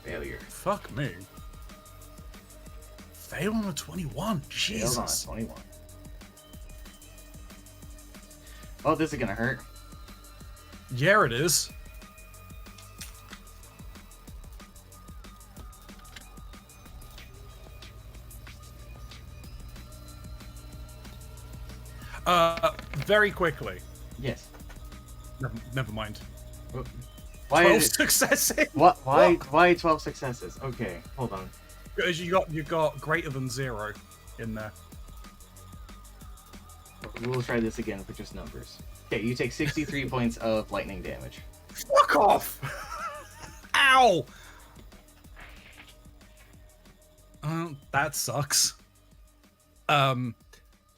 Failure. Fuck me. Fail on a 21. Failed on a Jesus. 21. Oh, this is gonna hurt. Yeah, it is. Very quickly. Yes. Never mind. Why 12 is it, successes. what? Why 12 successes? Okay, hold on. Because you got greater than 0 in there. We'll try this again for just numbers. Okay, you take 63 points of lightning damage. Fuck off! Ow! That sucks.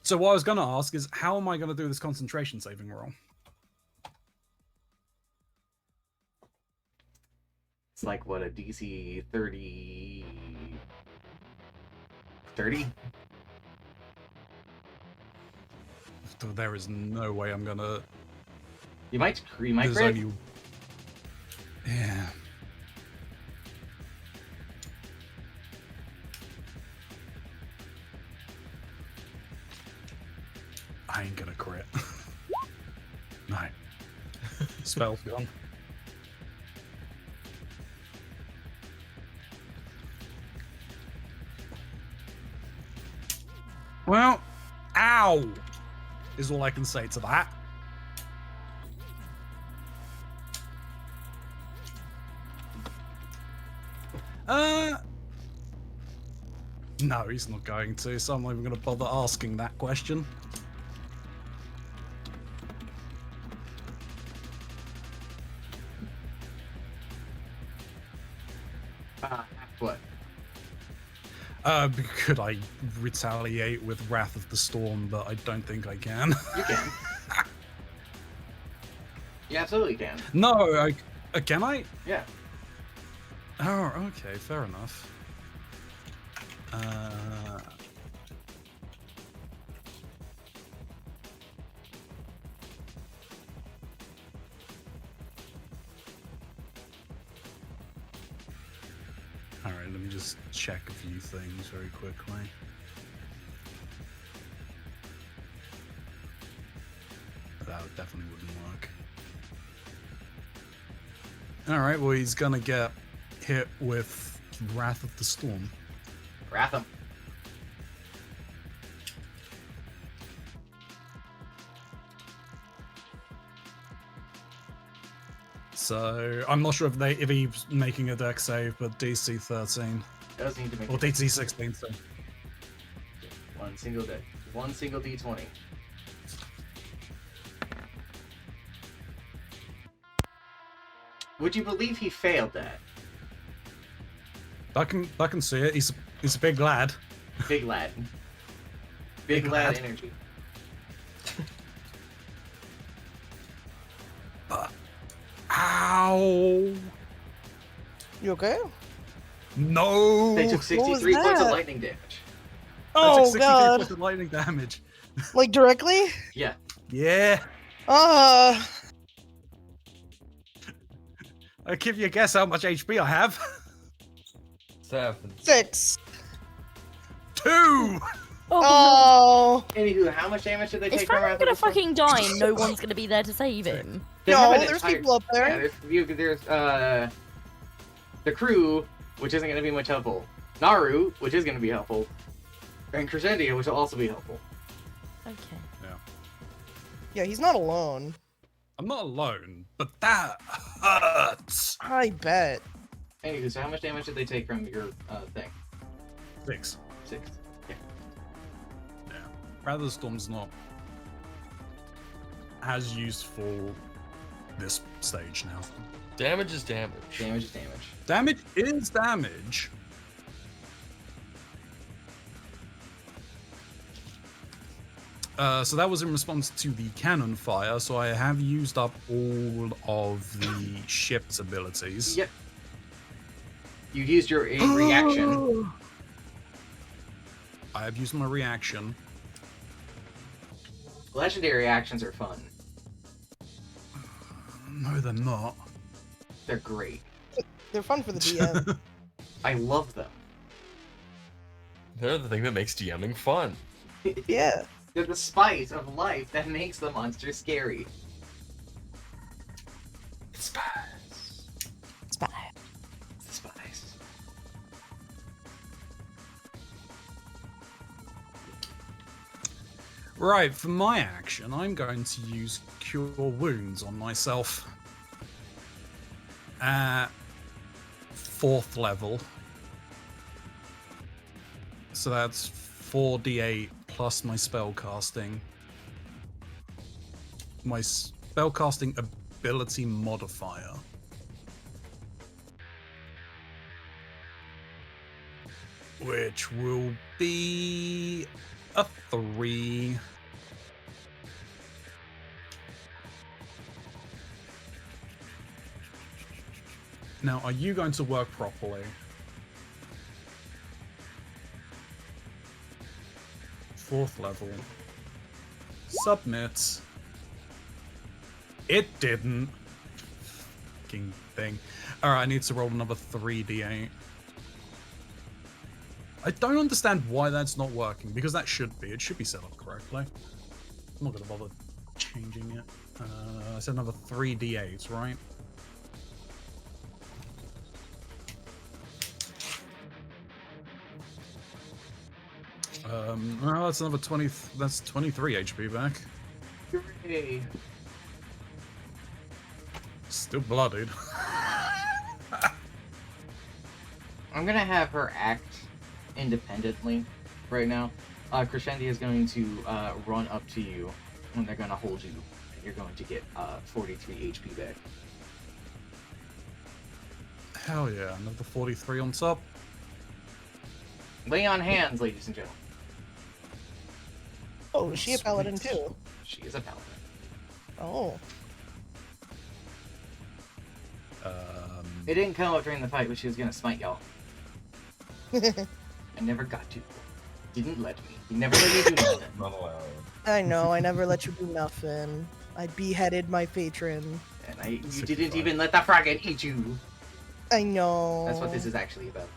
So what I was gonna ask is, how am I gonna do this concentration saving roll? It's like what, a DC 30. 30? There is no way I'm gonna. You might There's crit. only. Yeah. I ain't gonna crit. No. Spell's gone. Well, ow! Is all I can say to that. No, he's not going to, so I'm not even going to bother asking that question. What? Could I retaliate with Wrath of the Storm, but I don't think I can. You can. You absolutely can. No, can I? Yeah. Oh, okay, fair enough. Alright, let me just check a few things very quickly. That definitely wouldn't work. Alright, well, he's gonna get hit with Wrath of the Storm. Wrath him. So I'm not sure if he's making a deck save, but DC 13 Does need to make or DC 16. So one single day. One single D20. Would you believe he failed that? I can see it. He's a big lad. Big lad. Big Big lad lad. energy. But ow! You okay? No! They took was 63 points of that? lightning damage. I Oh took 63 god! points of lightning damage. Like directly? Yeah. Yeah. Uh I'll give you a guess how much HP I have. 7. 6. 2. Oh Anywho, how much damage did they Is take from Frank Wrath of gonna the Storm? fucking die and no one's gonna be there to save him? They have no, an there's entire- people up Yeah, there. there's the crew, which isn't going to be much helpful. Naru, which is going to be helpful. And Crescendia, which will also be helpful. Okay. Yeah, he's not alone. I'm not alone, but that hurts. I bet. Anywho, so how much damage did they take from your thing? 6. 6. Yeah. Yeah. Wrath of the Storm's not as useful this stage now. Damage is damage. Damage is damage. Damage is damage. So that was in response to the cannon fire, so I have used up all of the ship's abilities. Yep. You used your reaction. I have used my reaction. Legendary actions are fun. No, they're not. They're great. They're fun for the DM. I love them. They're the thing that makes DMing fun. Yeah. They're the spice of life that makes the monster scary. Spice. Spy. Spice. Right, for my action, I'm going to use Cure Wounds on myself. At 4th level. So that's 4d8 plus my spellcasting. My spellcasting ability modifier. Which will be a 3. Now, are you going to work properly? Fourth level. Submit. It didn't. Fucking thing. Alright, I need to roll another 3d8. I don't understand why that's not working, because that should be. It should be set up correctly. I'm not going to bother changing it. I said another 3d8s, right? Well, that's another 20. That's 23 HP back. Hooray. Still bloodied. I'm gonna have her act independently right now. Crescendi is going to run up to you, and they're gonna hold you, and you're going to get 43 HP back. Hell yeah, another 43 on top. Lay on hands, ladies and gentlemen. Oh, is she a paladin Sweet. too? She is a paladin. Oh. It didn't come up during the fight, but she was gonna smite y'all. I never got to. Didn't let me. You never let me do nothing. Not allowed. I know, I never let you do nothing. I beheaded my patron. And you 65. didn't even let the frogget eat you. I know. That's what this is actually about.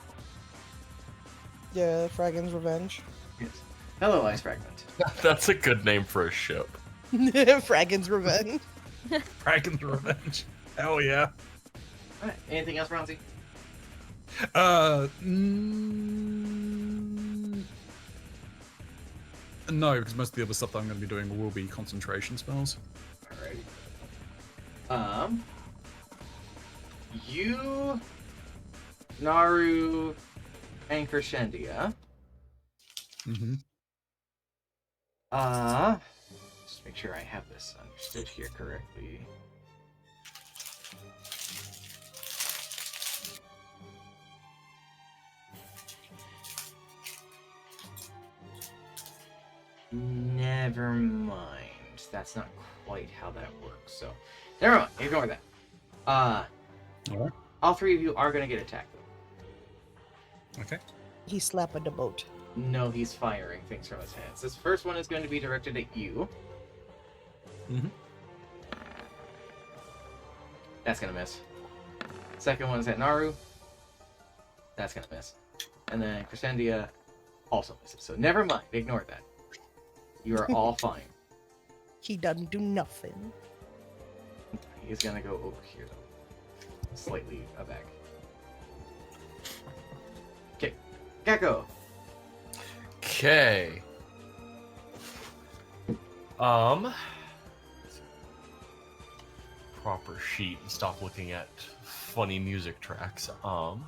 Yeah, Fragon's Revenge. Yes. Hello, Ice Fragment. That's a good name for a ship. Fragon's Revenge. Dragon's Revenge. Hell yeah. Alright, anything else, Ronzi? No, because most of the other stuff that I'm going to be doing will be concentration spells. Alrighty. You, Naru, and Crescendia. Mm-hmm. Just make sure I have this understood here correctly. Never mind. That's not quite how that works. So, never mind. Ignore that. Alright. All three of you are gonna get attacked. Okay. He slapped the boat. No, he's firing things from his hands. This first one is going to be directed at you. Mm-hmm. That's gonna miss. Second one is at Naru. That's gonna miss. And then Crescendia also misses. So never mind. Ignore that. You are all fine. He doesn't do nothing. He is gonna go over here though. Slightly aback. Okay. Gecko. Okay. Proper sheet and stop looking at funny music tracks. Let's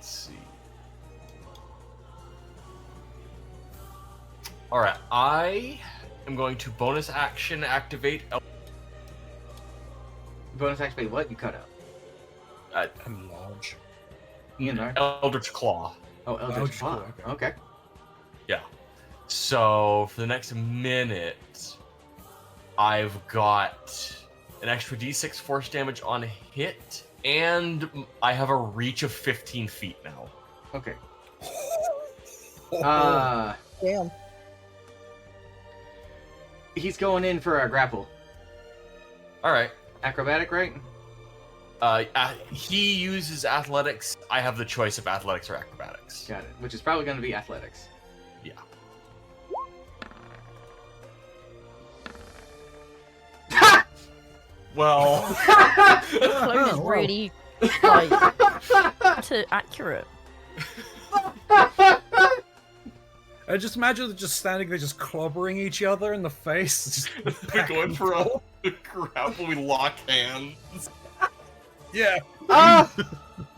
see. All right, I am going to bonus action activate. Bonus activate what? You cut out. Enlarge. Ian, right? Eldritch Claw. Oh, Eldritch Eldritch Claw. Claw, Okay. Yeah. So for the next minute, I've got an extra d6 force damage on hit, and I have a reach of 15 feet now. Okay. Damn. He's going in for a grapple. All right. Acrobatic, right? He uses athletics. I have the choice of athletics or acrobatics. Got it. Which is probably going to be athletics. Yeah. Well, Clone is really like to accurate. I just imagine them just standing there, just clobbering each other in the face. Just we're going for a grapple. We lock hands. yeah. Ah!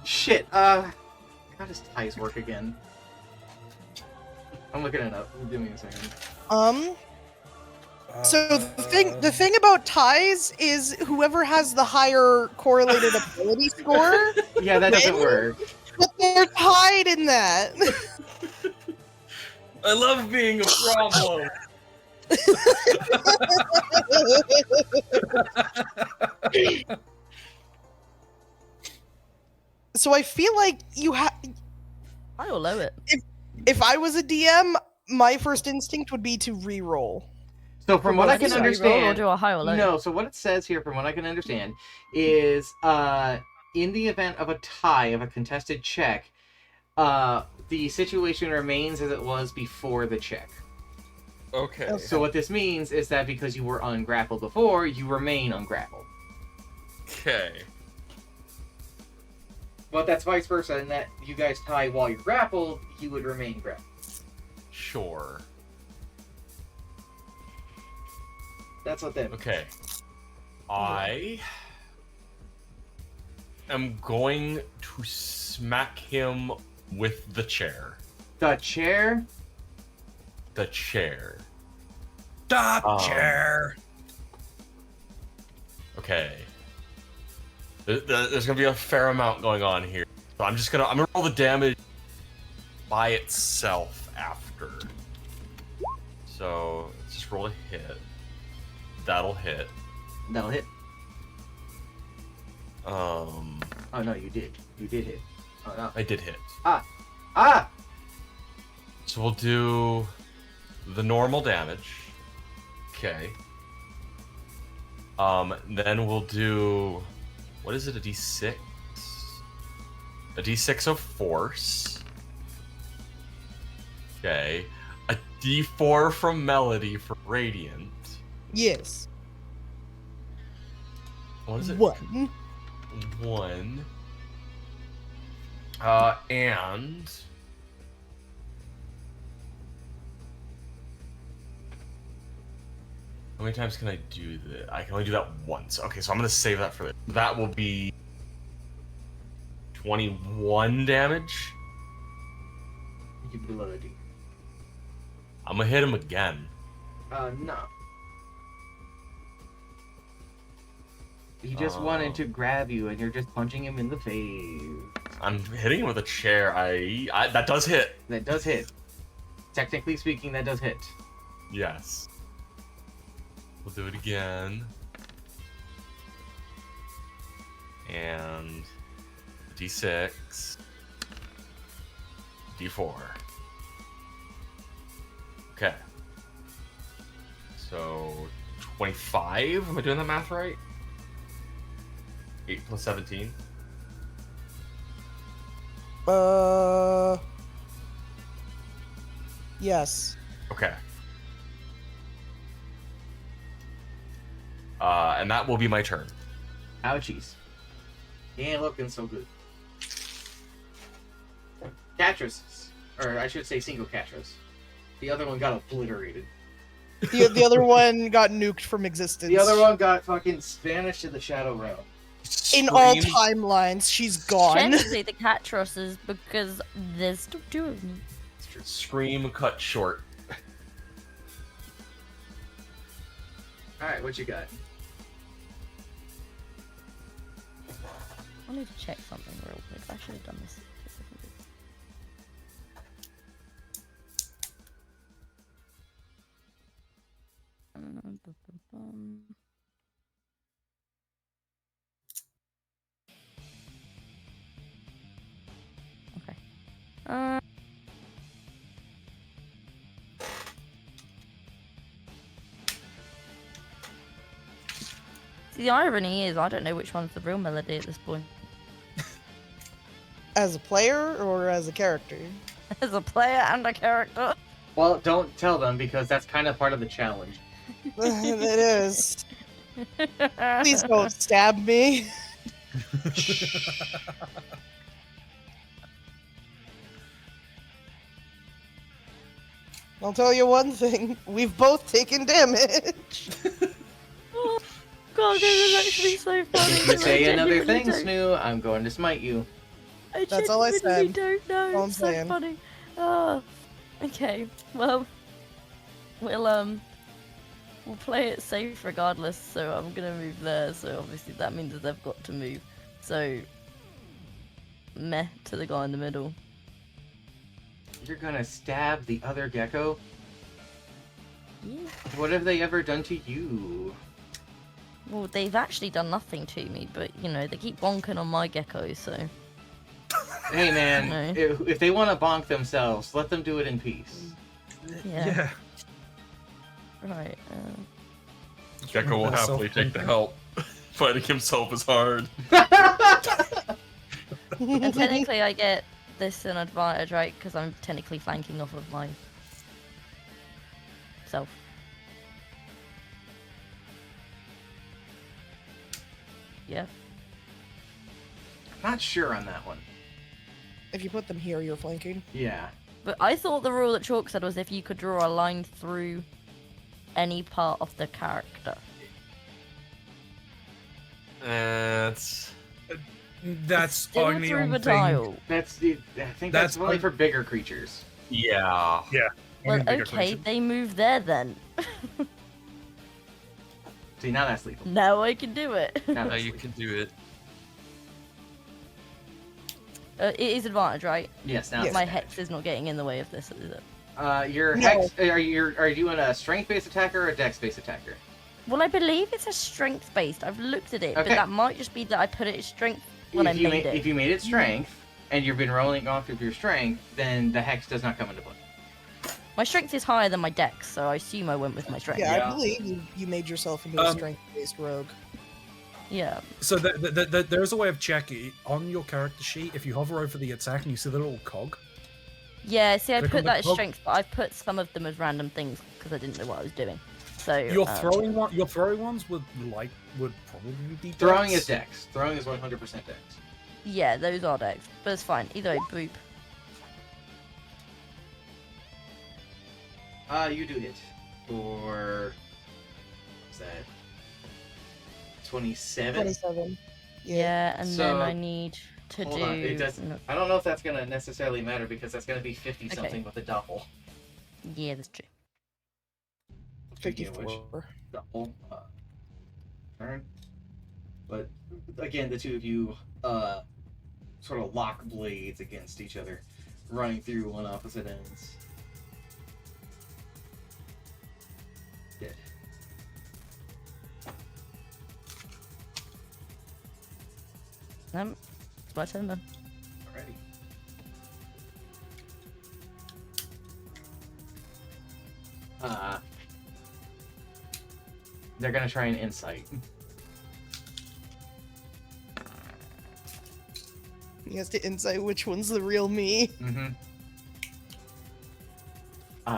Shit. How does ties work again? I'm looking it up. Give me a second. So the thing about ties is whoever has the higher correlated ability score, Yeah, that doesn't When? work. but they're tied in that. I love being a problem. So I feel like you have. I will low it. If I was a DM, my first instinct would be to re-roll. So from what I both can sides. Roll or understand, do a high or low? no. So what it says here, from what I can understand, is in the event of a tie of a contested check, the situation remains as it was before the check. Okay. So what this means is that because you were ungrappled before, you remain ungrappled. Okay. But that's vice versa, in that you guys tie while you're grappled, you would remain grappled. Sure. That's what that means. Okay. I am going to smack him with the chair. The chair. The chair. Chair. Okay. There's gonna be a fair amount going on here. So I'm gonna roll the damage by itself after. So let's just roll a hit. That'll hit. That'll hit. Oh no, you did. You did hit. Oh no. I did hit. Ah! So we'll do the normal damage. Okay. Then we'll do, what is it, a d6? A d6 of force. Okay. A d4 from Melody for Radiant. Yes. What is it? 1. 1. And how many times can I do that? I can only do that once. Okay, so I'm gonna save that for that will be 21 damage. You below the D. I'm gonna hit him again. No. He just wanted to grab you, and you're just punching him in the face. I'm hitting him with a chair. I that does hit. That does hit. Technically speaking, that does hit. Yes. We'll do it again. And D6. D4. Okay. So 25. Am I doing that math right? 8 plus 17. Yes. Okay. And that will be my turn. Ouchies. He ain't looking so good. Catras. Or I should say single Catras. The other one got obliterated. The other one got nuked from existence. The other one got fucking banished to the Shadow Realm. In all Scream- timelines, she's gone. Technically, the Catrosses, because there's still 2 of them. Scream cut short. Alright, what you got? I need to check something real quick. I should have done this. Okay. See, the irony is, I don't know which one's the real Melody at this point. As a player or as a character? As a player and a character. Well, don't tell them because that's kind of part of the challenge. It is. Please don't stab me. I'll tell you one thing. We've both taken damage. Oh, God, this is actually so funny. If you say I another genuinely thing, don't- Snoo, I'm going to smite you. I That's all I genuinely said. don't know. All I'm It's so saying. funny. Oh, okay. Well, we'll play it safe regardless. So I'm gonna move there. So obviously that means that they've got to move. So meh to the guy in the middle. You're gonna stab the other gecko? Yeah. What have they ever done to you? Well, they've actually done nothing to me, but you know they keep bonking on my gecko. So Hey man, No. if they want to bonk themselves, let them do it in peace. Yeah. Right. Gecko will happily take the help. Fighting himself is hard. And technically, I get this an advantage, right? Because I'm technically flanking off of my self. Yeah. Not sure on that one. If you put them here, you're flanking. Yeah. But I thought the rule that Chalk said was if you could draw a line through any part of the character. That's That's Still only through on the thing. tile. I think that's That's only un- for bigger creatures. yeah. Well, only bigger okay, creatures. they move there then. See, now that's lethal. Now I can do it. Now Now that's you lethal. can do it. It is advantage, right? Yes, now Yes. it's My advantage. hex is not getting in the way of this, is it? Your No. hex. Are you doing a strength-based attacker or a dex-based attacker? Well, I believe it's a strength based. I've looked at it, but Okay. that might just be that I put it as strength when I if you made it. If you made it strength, and you've been rolling off of your strength, then the hex does not come into play. My strength is higher than my dex, so I assume I went with my strength. Yeah, Yeah. I believe you made yourself into a Um, strength-based rogue. Yeah. So there's a way of checking on your character sheet. If you hover over the attack and you see the little cog, Yeah, see, I Click on put the that as cog. strength, but I've put some of them as random things because I didn't know what I was doing. So your throwing ones would probably be Throwing dex. is dex. Throwing is 100% dex. Yeah, those are dex, but it's fine. Either way, boop. You do it for. What's that? 27. 27. Yeah, and So, then I need to Hold do. on. It doesn't. no, I don't know if that's gonna necessarily matter because that's gonna be 50 something with a double. Yeah, that's true. Speaking of which, 54. double turn. But again, the two of you sort of lock blades against each other, running through on opposite ends. Dead. It's my turn then. Alrighty. They're gonna try an insight. He has to insight which one's the real me. Mm-hmm.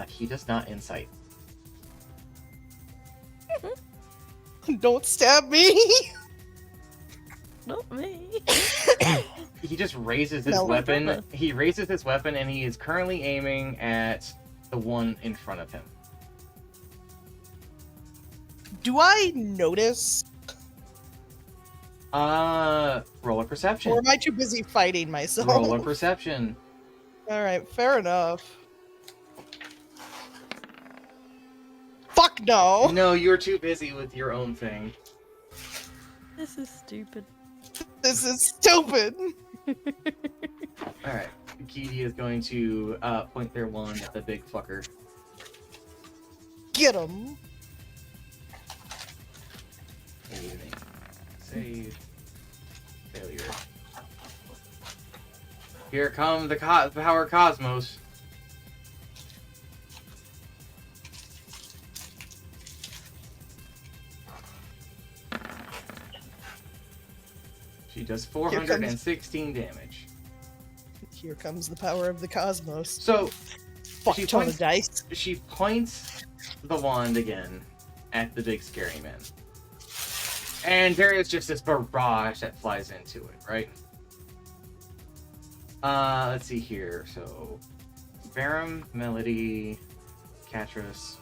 He does not insight. Don't stab me! Not me. He just raises his No, weapon. never. He raises his weapon, and he is currently aiming at the one in front of him. Do I notice? Roll a perception. Or am I too busy fighting myself? Roll a perception. Alright, fair enough. Fuck no! No, you're too busy with your own thing. This is stupid. This is stupid! Alright. Kiki is going to point their wand at the big fucker. Get him! Saving. Save. Failure. Here come the power cosmos. She does 416 damage. Here comes the power of the cosmos. So Fuck She ton points- of dice. she points the wand again at the big scary man. And there is just this barrage that flies into it, right? Let's see here. So, Barum, Melody, Catras,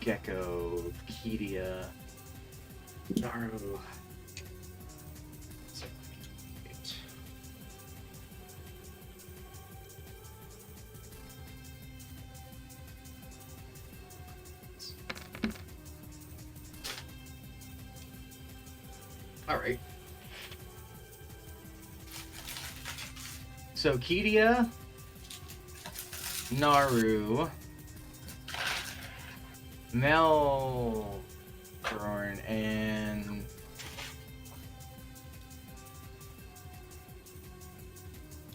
Gecko, Kedia, Naru. So, 8. Alright. So Kedia, Naru, Melthorn, and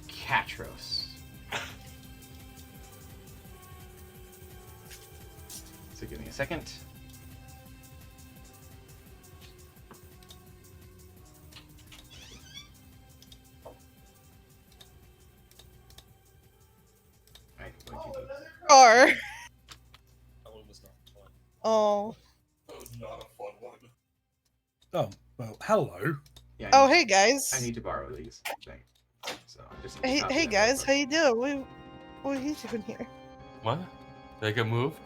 Catras Catros. So give me a second. Alright, what do you do? Car. That one was not fun. Oh. That was not a fun one. Oh, well, hello. Yeah, Oh, I hey need, guys. I need to borrow these things. So I just need to Hey, copy hey them guys, real how you doing? What are you doing here? What? They get moved?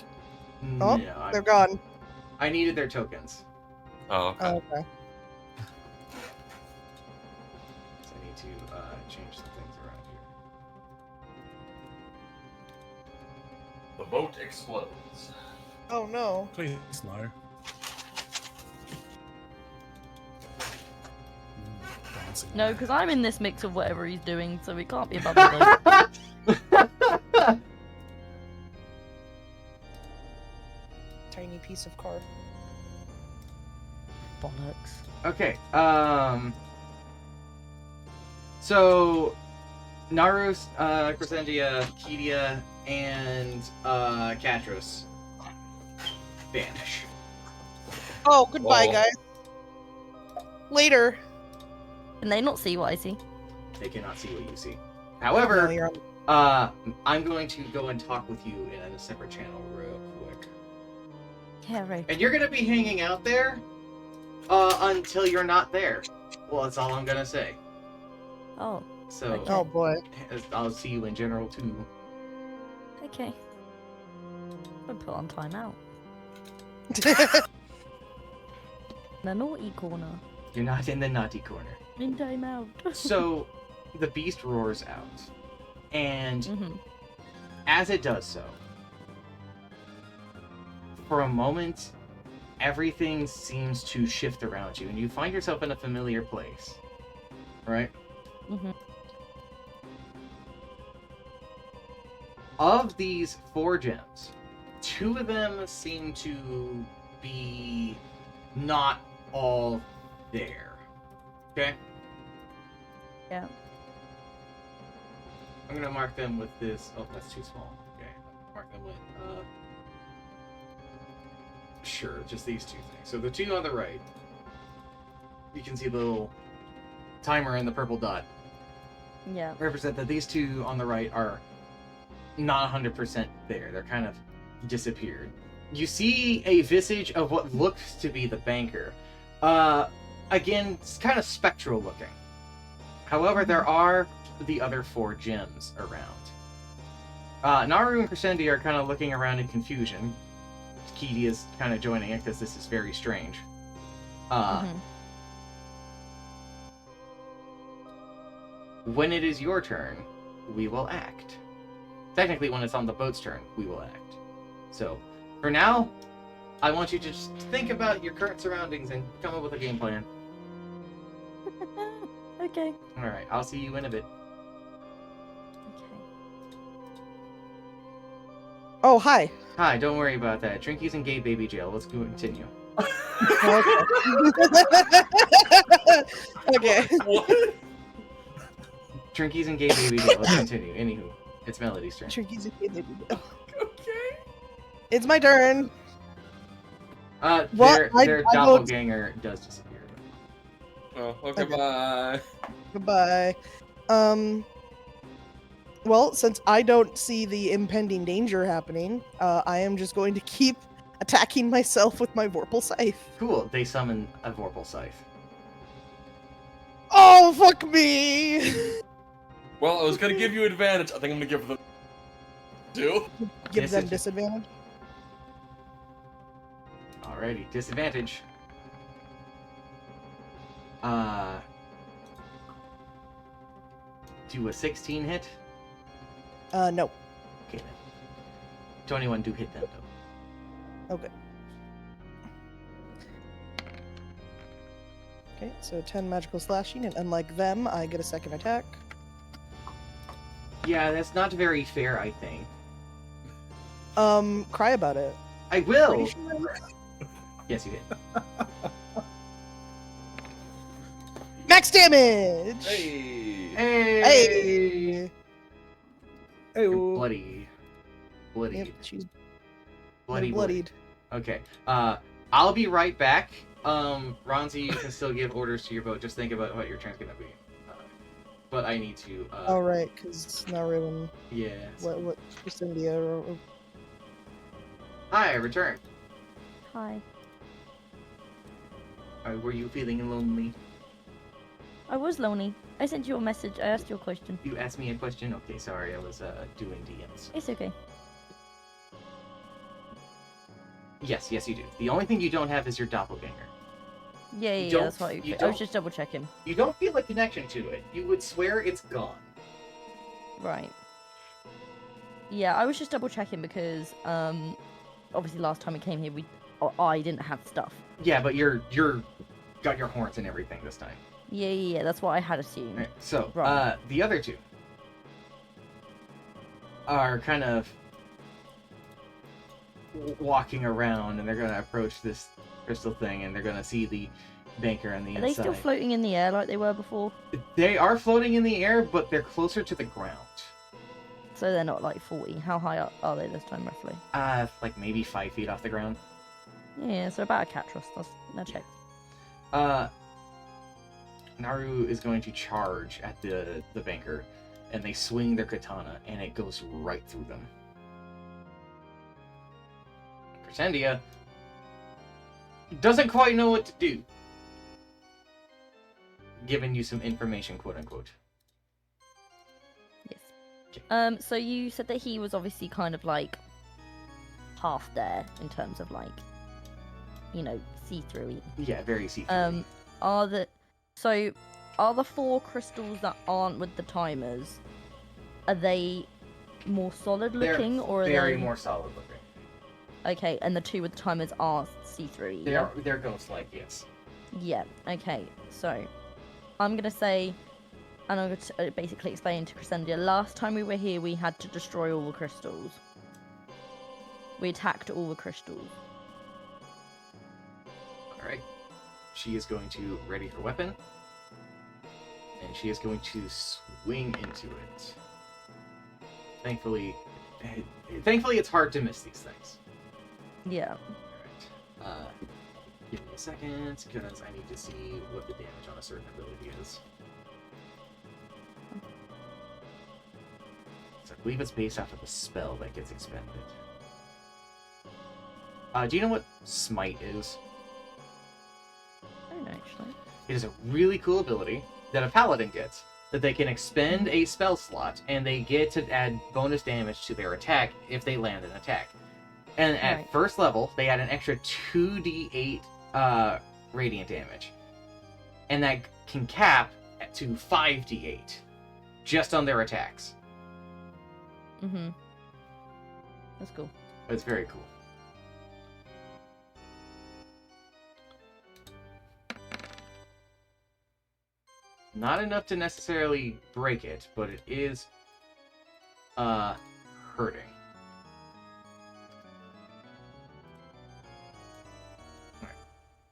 quick. Oh, No, they're gone. I needed their tokens. Oh, okay. Oh, okay. So I need to change some things around here. The boat explodes. Oh no. Please, no. Dancing No, man. because I'm in this mix of whatever he's doing, so it can't be above the boat. Tiny piece of car. Bollocks. Okay. So Narus, Crescendia, Kedia, and Catros vanish. Oh, goodbye, Whoa. guys. Later. Can they not see what I see? They cannot see what you see. No, However, you're on- I'm going to go and talk with you in a separate channel real quick. Yeah, right. And you're gonna be hanging out there until you're not there. Well, that's all I'm gonna say. Oh, So Okay. Oh boy. I'll see you in general too. okay. I'm put on timeout. The naughty corner. You're not in the naughty corner. In timeout. So the beast roars out, and hmm as it does so, for a moment, everything seems to shift around you, and you find yourself in a familiar place. Right? hmm Of these 4 gems, 2 of them seem to be not all there. Okay? Yeah. I'm gonna mark them with this. Oh, that's too small. Okay. Mark them with, sure, just these 2 things. So the 2 on the right, you can see the little timer and the purple dot Yeah. represent that these 2 on the right are not 100% there. They're kind of disappeared. You see a visage of what looks to be the banker. Again, it's kind of spectral looking. However, there are the other 4 gems around. Naru and Crescendi are kind of looking around in confusion. Keedy is kind of joining it because this is very strange. Mhm. When it is your turn, we will act. Technically, when it's on the boat's turn, we will act. So, for now, I want you to just think about your current surroundings and come up with a game plan. Okay. Alright, I'll see you in a bit. Okay. Oh, hi. Hi, don't worry about that. Trinky's in gay baby jail. Let's go continue. Okay. Trinky's in gay baby jail. Let's continue. Anywho, it's Melody's turn. Tricky Zuki, baby. Okay. It's my turn. What? Their I vote- doppelganger does disappear. Oh, okay, bye. Goodbye. Well, since I don't see the impending danger happening, I am just going to keep attacking myself with my Vorpal Scythe. Cool, they summon a Vorpal Scythe. Oh, fuck me! Well, I was gonna give you advantage. I think I'm gonna give them 2. Give them Disadvantage. disadvantage. Alrighty, disadvantage. Do a 16 hit? No. Okay then. 21 do hit them though. Okay. Okay, so 10 magical slashing, and unlike them, I get a second attack. Yeah, that's not very fair, I think. Cry about it. I will! Pretty sure. Yes, you did. Max damage! Hey. Hey! Hey! You're bloody. Yep, she's Bloody. bloodied. Okay. I'll be right back. Ronzi, you can still give orders to your boat. Just think about what your turn's gonna be. But I need to. All right, because Naru and Yeah. what Cynthia or Hi, I returned. Hi. Were you feeling lonely? I was lonely. I sent you a message. I asked you a question. You asked me a question. Okay, sorry, I was doing DMs. It's okay. Yes, you do. The only thing you don't have is your doppelganger. Yeah, don't- that's what you I don't- was just double checking. You don't feel a connection to it. You would swear it's gone. Right. Yeah, I was just double checking because obviously last time we came here I didn't have stuff. Yeah, but you're got your horns and everything this time. Yeah, that's what I had assumed. Alright, so, Right. the other two are kind of walking around, and they're gonna approach this crystal thing, and they're gonna see the banker on the Are they inside. still floating in the air like they were before? They are floating in the air, but they're closer to the ground. So they're not like 40. How high up are they this time roughly? Like maybe 5 feet off the ground. Yeah, so about a cat trust. Now check. Naru is going to charge at the banker, and they swing their katana, and it goes right through them. Crescendia doesn't quite know what to do. Giving you some information, quote unquote. Yes. So you said that he was obviously kind of like half there in terms of like, see-through. Yeah, very see-through. Are the 4 crystals that aren't with the timers, are they more solid looking or are very they more solid looking. Okay, and the 2 with the timers are see-through? They're ghost-like, yes. Yeah, okay. So I'm gonna say, and I'm going to basically explain to Crescendia, last time we were here we had to destroy all the crystals. We attacked all the crystals. Alright. She is going to ready her weapon. And she is going to swing into it. Thankfully it's hard to miss these things. Yeah. Alright. Give me a second, because I need to see what the damage on a certain ability is. So I believe it's based off of the spell that gets expended. Do you know what Smite is? I don't know, actually. It is a really cool ability that a paladin gets, that they can expend a spell slot, and they get to add bonus damage to their attack if they land an attack. And at Right. first level, they add an extra 2d8 radiant damage. And that can cap to 5d8, just on their attacks. Mm-hmm. That's cool. It's very cool. Not enough to necessarily break it, but it is hurting.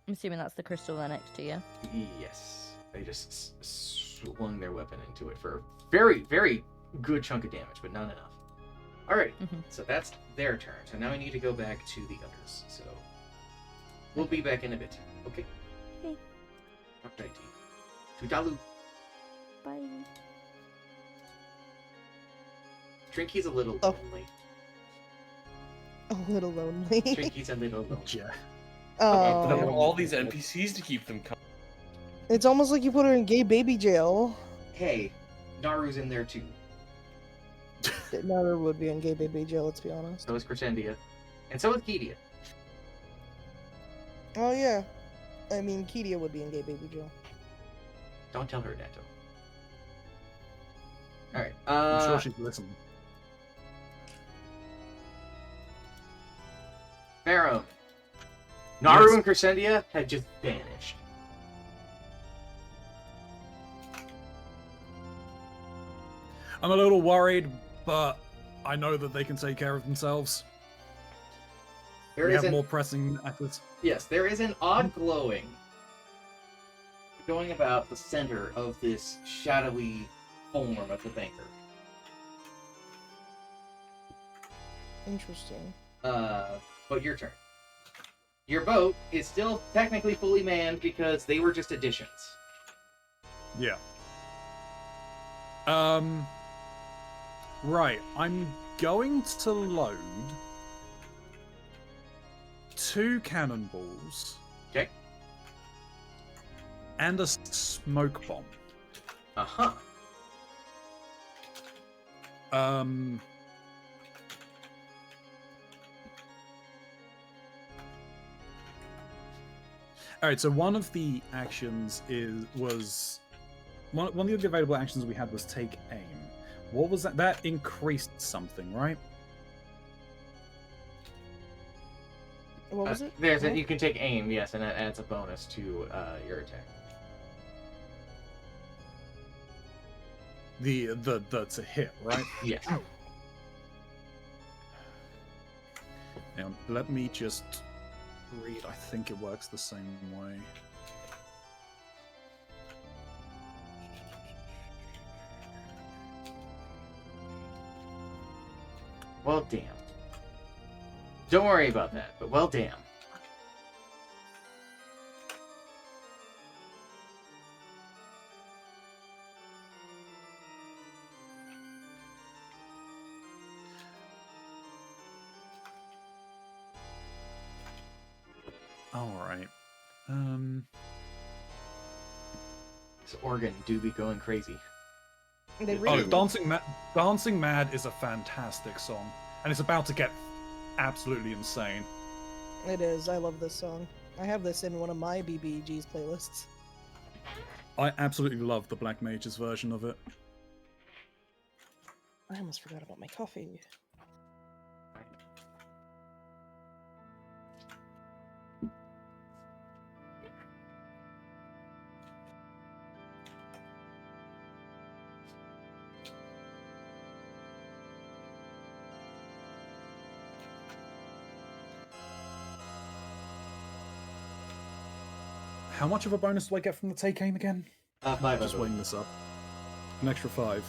I'm assuming that's the crystal there next to you. Yes. They just swung their weapon into it for a very, very good chunk of damage, but not enough. Alright, Mhm. so that's their turn. So now I need to go back to the others. So we'll be back in a bit. Okay? Okay. Alrighty. Tudalu. Bye. Trinky's a little Oh. lonely. a little lonely. Trinky's a little lonely. Yeah. But there were Oh, all these NPCs to keep them coming. it's almost like you put her in gay baby jail. Hey, Naru's in there too. Naru would be in gay baby jail. Let's be honest. So is Crescendia. And so is Kidia. Oh yeah, I mean Kidia would be in gay baby jail. Don't tell her, Dato. Alright, I'm sure she's listening. Pharaoh. Naru Yes. and Crescendia had just vanished. I'm a little worried, but I know that they can take care of themselves. There We is have an, more pressing matters. yes, there is an odd glowing going about the center of this shadowy form of the banker. Interesting. But your turn. Your boat is still technically fully manned because they were just additions. Yeah. Right. I'm going to load 2 cannonballs. Okay. And a smoke bomb. Uh-huh. All right. So one of the actions was one of the available actions we had was take aim. What was that? That increased something, right? What was it? There's What? you can take aim, yes, and that adds a bonus to your attack. The to hit, right? Yes. Now, let me just read. I think it works the same way. Well, damn. Don't worry about that, but well, damn. All right. This organ do be going crazy. They Oh, really Dancing Mad is a fantastic song, and it's about to get absolutely insane. It is. I love this song. I have this in one of my BBG's playlists. I absolutely love the Black Mages version of it. I almost forgot about my coffee. How much of a bonus do I get from the take aim again? 5 I Just believe. weighing this up. An extra 5.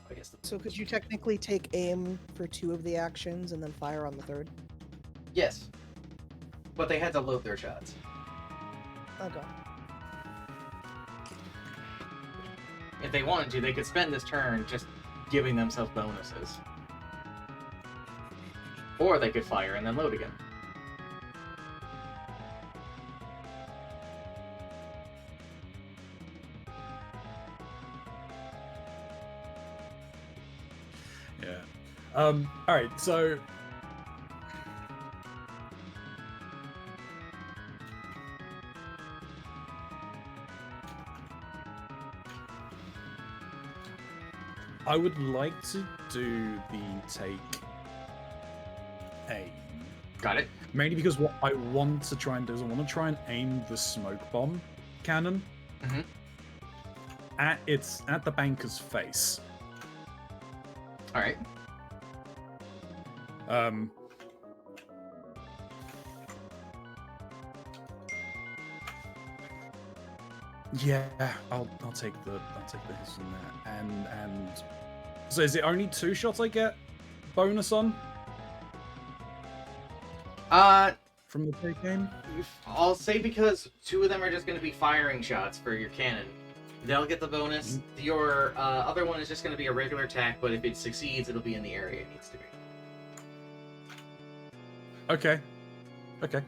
I guess So could you technically take aim for 2 of the actions and then fire on the 3rd? Yes. But they had to load their shots. Okay. If they wanted to, they could spend this turn just giving themselves bonuses. Or they could fire and then load again. Yeah. Alright, so I would like to do the take aim. Got it? Mainly because what I want to try and do is I want to try and aim the smoke bomb cannon Mhm. at the banker's face. Alright. Yeah, I'll take the hits on that. And so is it only 2 shots I get bonus on from the take game? I'll say because 2 of them are just going to be firing shots for your cannon. They'll get the bonus. Your other one is just going to be a regular attack, but if it succeeds, it'll be in the area it needs to be. Okay. Okay.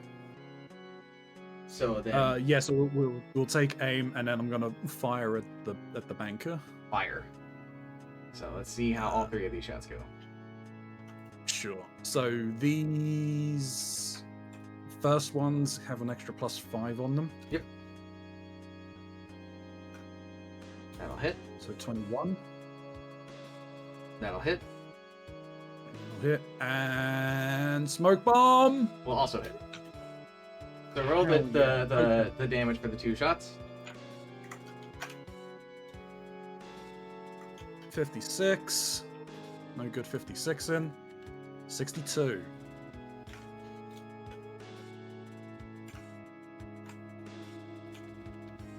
So then, Yeah. So we'll take aim, and then I'm gonna fire at the banker. fire. So let's see how all 3 of these shots go. Sure. So these first ones have an extra +5 on them. Yep. That'll hit. So 21. That'll hit. Hit and smoke bomb. Will also hit. So roll the damage for the 2 shots. 56. No good. 56 in. 62.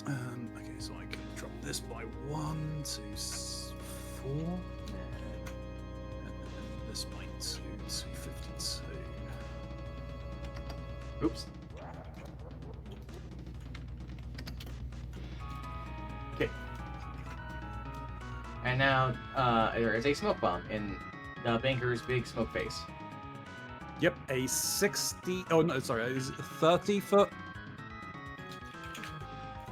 Okay, so I can drop this by 1, 2, 4. And this by 2, 252. Oops. Okay. And now there is a smoke bomb in the banker's big smoke face. Yep, a 60. Oh no, sorry, is it 30 foot?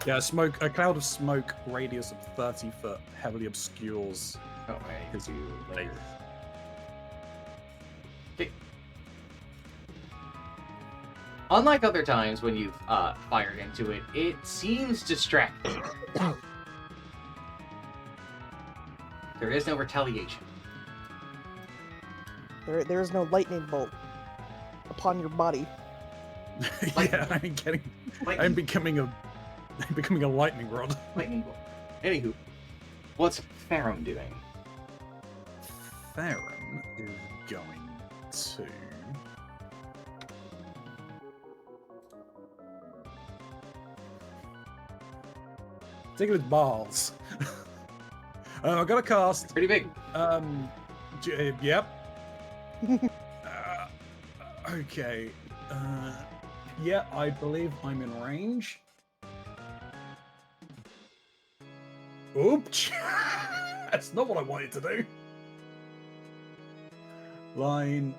Yeah, a cloud of smoke, radius of 30 foot, heavily obscures Oh, right. his layer. Okay. Unlike other times when you've fired into it, it seems distracted. There is no retaliation. There is no lightning bolt upon your body. Yeah, I'm becoming a lightning rod. Lightning bolt. Anywho, what's Farum doing? Farum is going to. Take it with balls. I've got a cast. Pretty big. Yep. Okay. Yeah, I believe I'm in range. Oops. That's not what I wanted to do. Line.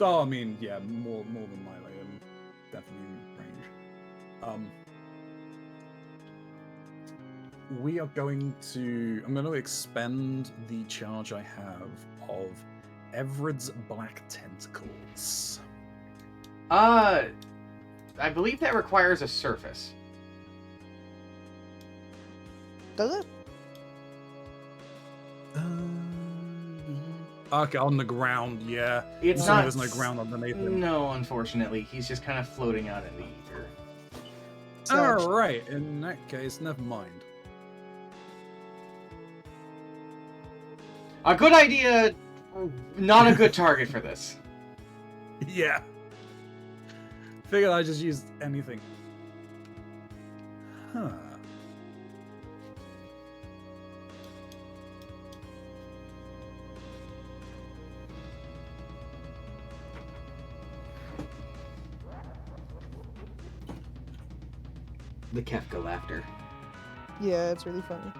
Oh, I mean, yeah, more than Miley. I'm definitely in range. We are going to. I'm going to expend the charge I have of Everett's Black Tentacles. I believe that requires a surface. Does it? Okay, on the ground, yeah. It's So not. there's no ground underneath him. No, unfortunately, he's just kind of floating out in the ether. Sag. Alright, in that case, never mind. A good idea, not a good target for this. Yeah. Figured I just used anything. Huh. The Kefka laughter. Yeah, it's really funny.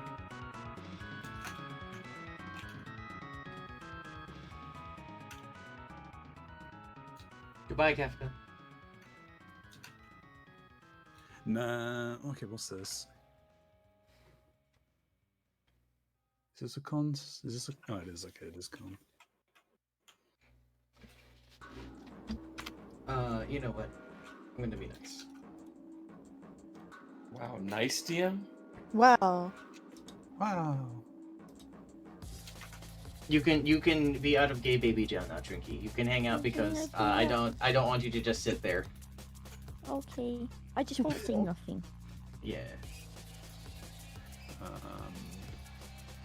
Goodbye, Kefka. Nah. Okay, what's this? Is this a con? Is this a? Oh, it is. Okay, it is con. You know what? I'm gonna be nice. Wow, nice DM. Wow. Wow. You can be out of gay baby jail now, Trinky. You can hang out Okay, because I I don't want you to just sit there. Okay. I just won't say nothing. Yeah.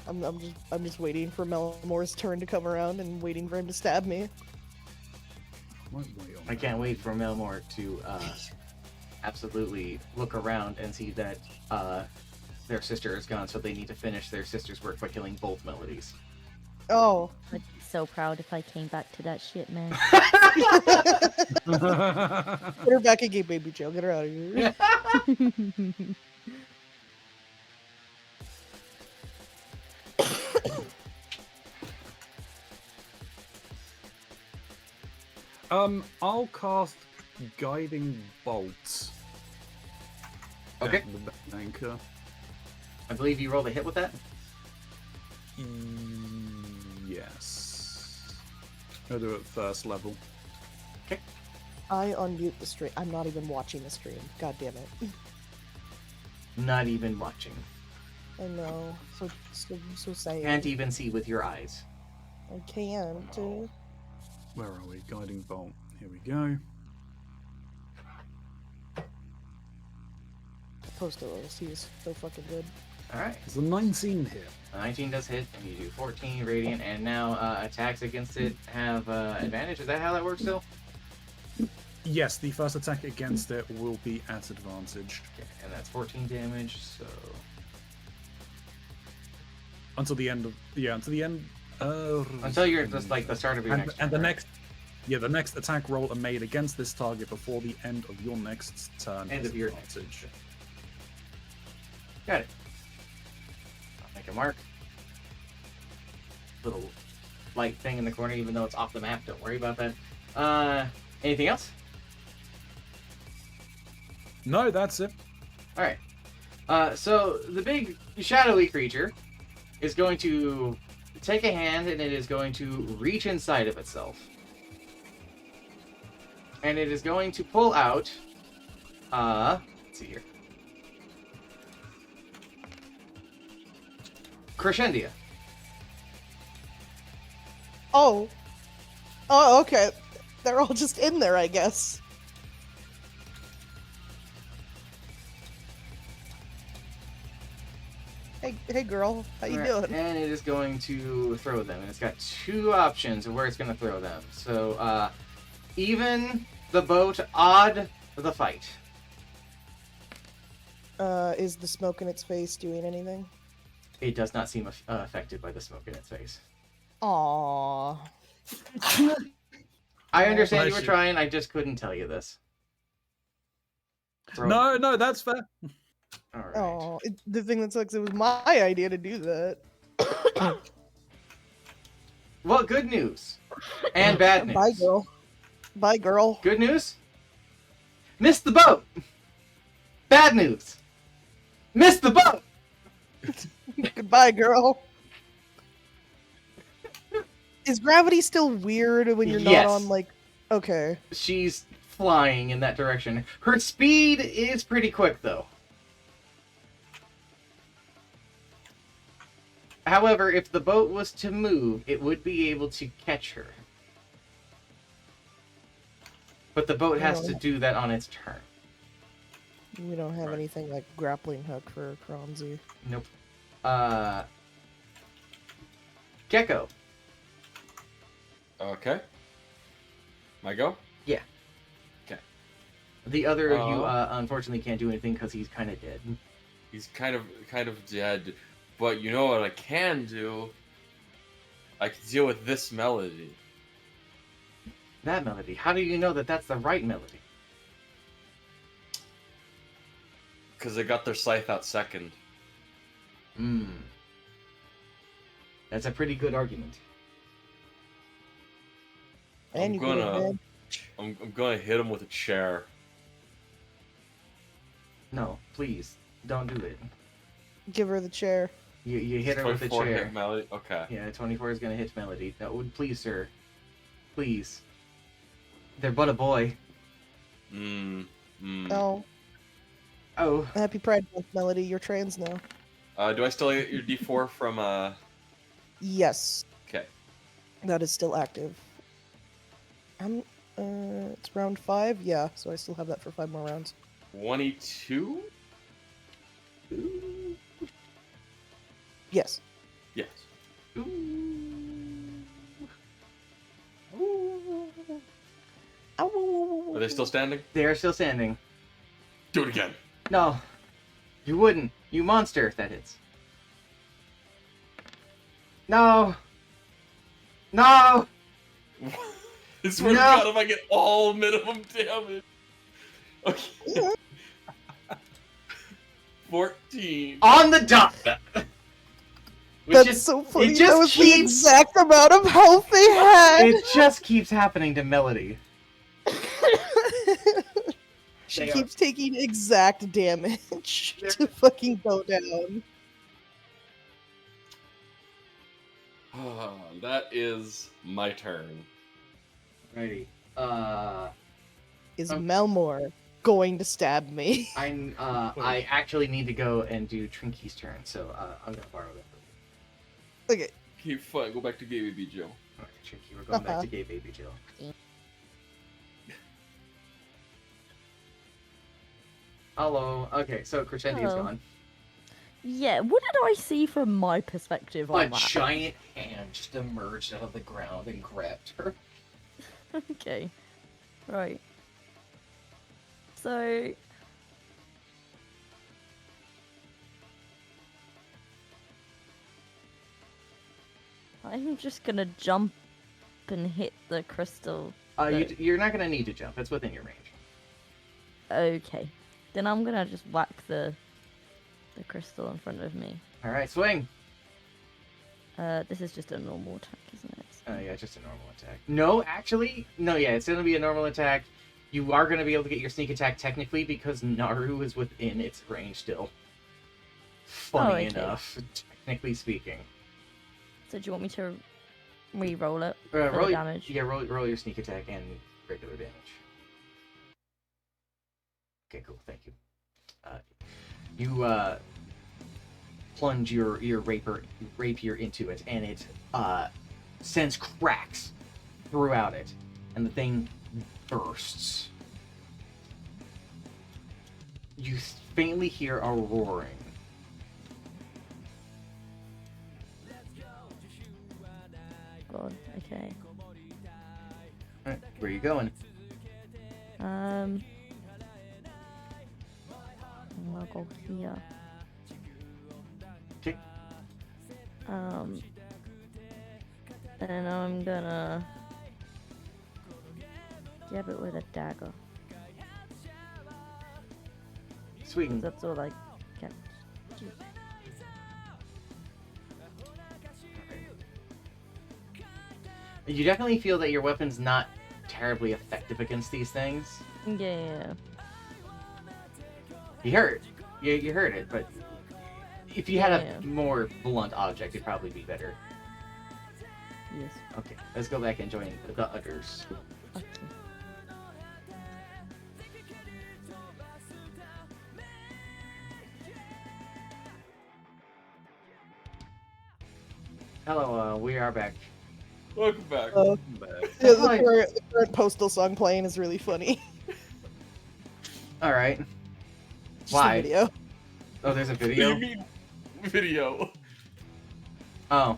I'm just waiting for Melmore's turn to come around and waiting for him to stab me. Might wait on I can't wait for Melmore to absolutely look around and see that their sister is gone, so they need to finish their sister's work by killing both melodies. Oh. I'd be so proud if I came back to that shit, man. that. Put her back in gay baby jail. Get her out of here. I'll cast Guiding Bolt. Okay. at the anchor. I believe you rolled a hit with that. Yes. I'll do it first level. I unmute the stream. I'm not even watching the stream. God damn it. Not even watching. I know. So sad. Can't even see with your eyes. I can't. Where are we? Guiding Bolt. Here we go. Post OST is so fucking good. Alright. There's a 19 here. 19 does hit, and you do 14 radiant, and now attacks against it have advantage. Is that how that works still? Yes, the first attack against it will be at advantage Okay, and that's 14 damage, so... until the end of until the end. Until you're just like the start of your and, next and turn, the right? next, yeah, the next attack roll are made against this target before the end of your next turn. End is of your next advantage. Got it. I'll make a mark. Little light thing in the corner, even though it's off the map. Don't worry about that. Anything else? No, that's it. All right. So the big shadowy creature is going to take a hand, and it is going to reach inside of itself, and it is going to pull out. Let's see here. Crescendia. Oh. Oh, okay. They're all just in there, I guess. Hey, girl. How you Alright, doing? and it is going to throw them, and it's got two options of where it's going to throw them. So, even the boat, odd the fight. Is the smoke in its face doing anything? It does not seem affected by the smoke in its face. Aww. I understand you bless were you. trying, I just couldn't tell you this. Throw- No, that's fair. Alright. Oh, the thing that sucks, it was my idea to do that. Well, good news. And bad news. Bye, girl. Bye, girl. Good news? Missed the boat! Bad news! Missed the boat! Goodbye, girl. Is gravity still weird when you're Yes. not on, like... Okay. She's flying in that direction. Her speed is pretty quick, though. However, if the boat was to move, it would be able to catch her. But the boat has to No. do that on its turn. We don't have Right. anything like grappling hook for Kronzi. Nope. Gecko. Okay. My go? The other of you, unfortunately, can't do anything because he's kind of dead. He's kind of dead, but you know what I can do? I can deal with this melody. That melody. How do you know that that's the right melody? Because they got their scythe out second. Hmm. That's a pretty good argument. And I'm you could have gonna- had- I'm gonna hit him with a chair. No, please, don't do it. give her the chair. You hit her with a 24 chair. hit melody. Okay. Yeah, 24 is gonna hit Melody. That would please, sir. Please. They're but a boy. Oh, Oh, happy Pride Month, Melody. You're trans now. Do I still get your D4 from Yes, Okay. that is still active. It's round 5. Yeah, so I still have that for 5 more rounds. 22? Yes. Yes. Are they still standing? they are still standing. Do it again. No, you wouldn't. You monster. That hits. No. No. I swear to No. God, if I get all minimum damage. Okay. 14. On the dot. Which That's is, so funny. just That was the keeps- exact amount of health they had. it just keeps happening to Melody. She They are- keeps taking exact damage They're- to fucking go down. That is my turn. Righty. Is Okay. Melmore going to stab me? I actually need to go and do Trinky's turn, so I'm gonna borrow that. Okay. Okay, fine. Go back to Gay Baby Joe. Alright, Trinky, we're going back to Gay Baby Jill. Hello. Okay, so Crescendia's Hello. gone. Yeah, what did I see from my perspective A on that? giant hand just emerged out of the ground and grabbed her. Okay. Right. So I'm just gonna jump and hit the crystal. You're not gonna need to jump. It's within your range. Okay. Then I'm gonna just whack the crystal in front of me. All right, swing. This is just a normal attack, isn't it? Oh yeah, just a normal attack. No, actually, no. Yeah, it's gonna be a normal attack. You are gonna be able to get your sneak attack technically because Naru is within its range still. Funny okay. enough, technically speaking. So do you want me to re-roll it for Roll the damage? Yeah, roll your sneak attack and regular damage. Okay, cool. Thank you. You plunge your rapier into it, and it sends cracks throughout it, and the thing bursts. You faintly hear a roaring. God, okay. Alright, where are you going? I'll go here. Okay. And I'm gonna jab it with a dagger. Sweet. 'Cause that's all I can do. You definitely feel that your weapon's not terribly effective against these things. Yeah. You heard. You heard it, but if you had Yeah. a more blunt object, it'd probably be better. Yes. Okay, let's go back and join the others. Okay. Hello, we are back. Welcome back. Yeah, the current Postal song playing is really funny. All right. Just a Why? video. Oh, there's a What do video. you mean video? Oh,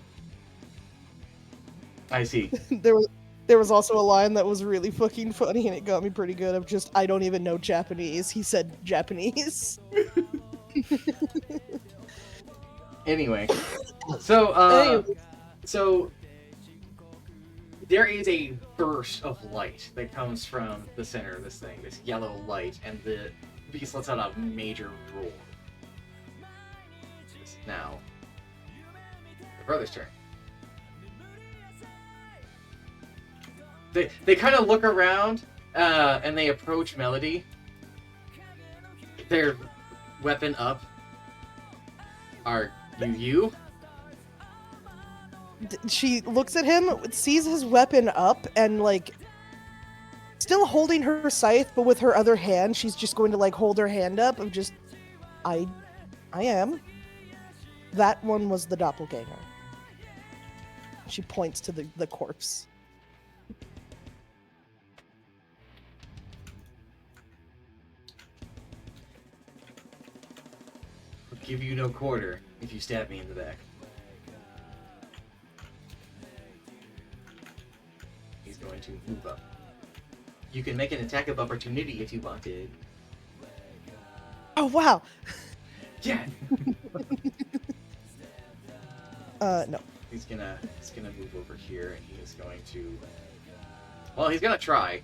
I see. There was also a line that was really fucking funny, and it got me pretty good. Of just, I don't even know Japanese. He said Japanese. Anyway, so Anyway. so there is a burst of light that comes from the center of this thing, this yellow light, and the beast lets out a major roar. It's now the brother's turn. They kind of look around and they approach Melody. Their weapon up. Are you? She looks at him, sees his weapon up, and like still holding her scythe, but with her other hand, she's just going to like hold her hand up of just, I am. That one was the doppelganger. She points to the corpse. I'll give you no quarter if you stab me in the back. He's going to move up. You can make an attack of opportunity if you wanted. Oh wow. Yeah. No. He's gonna move over here and he is going to. Well, he's gonna try.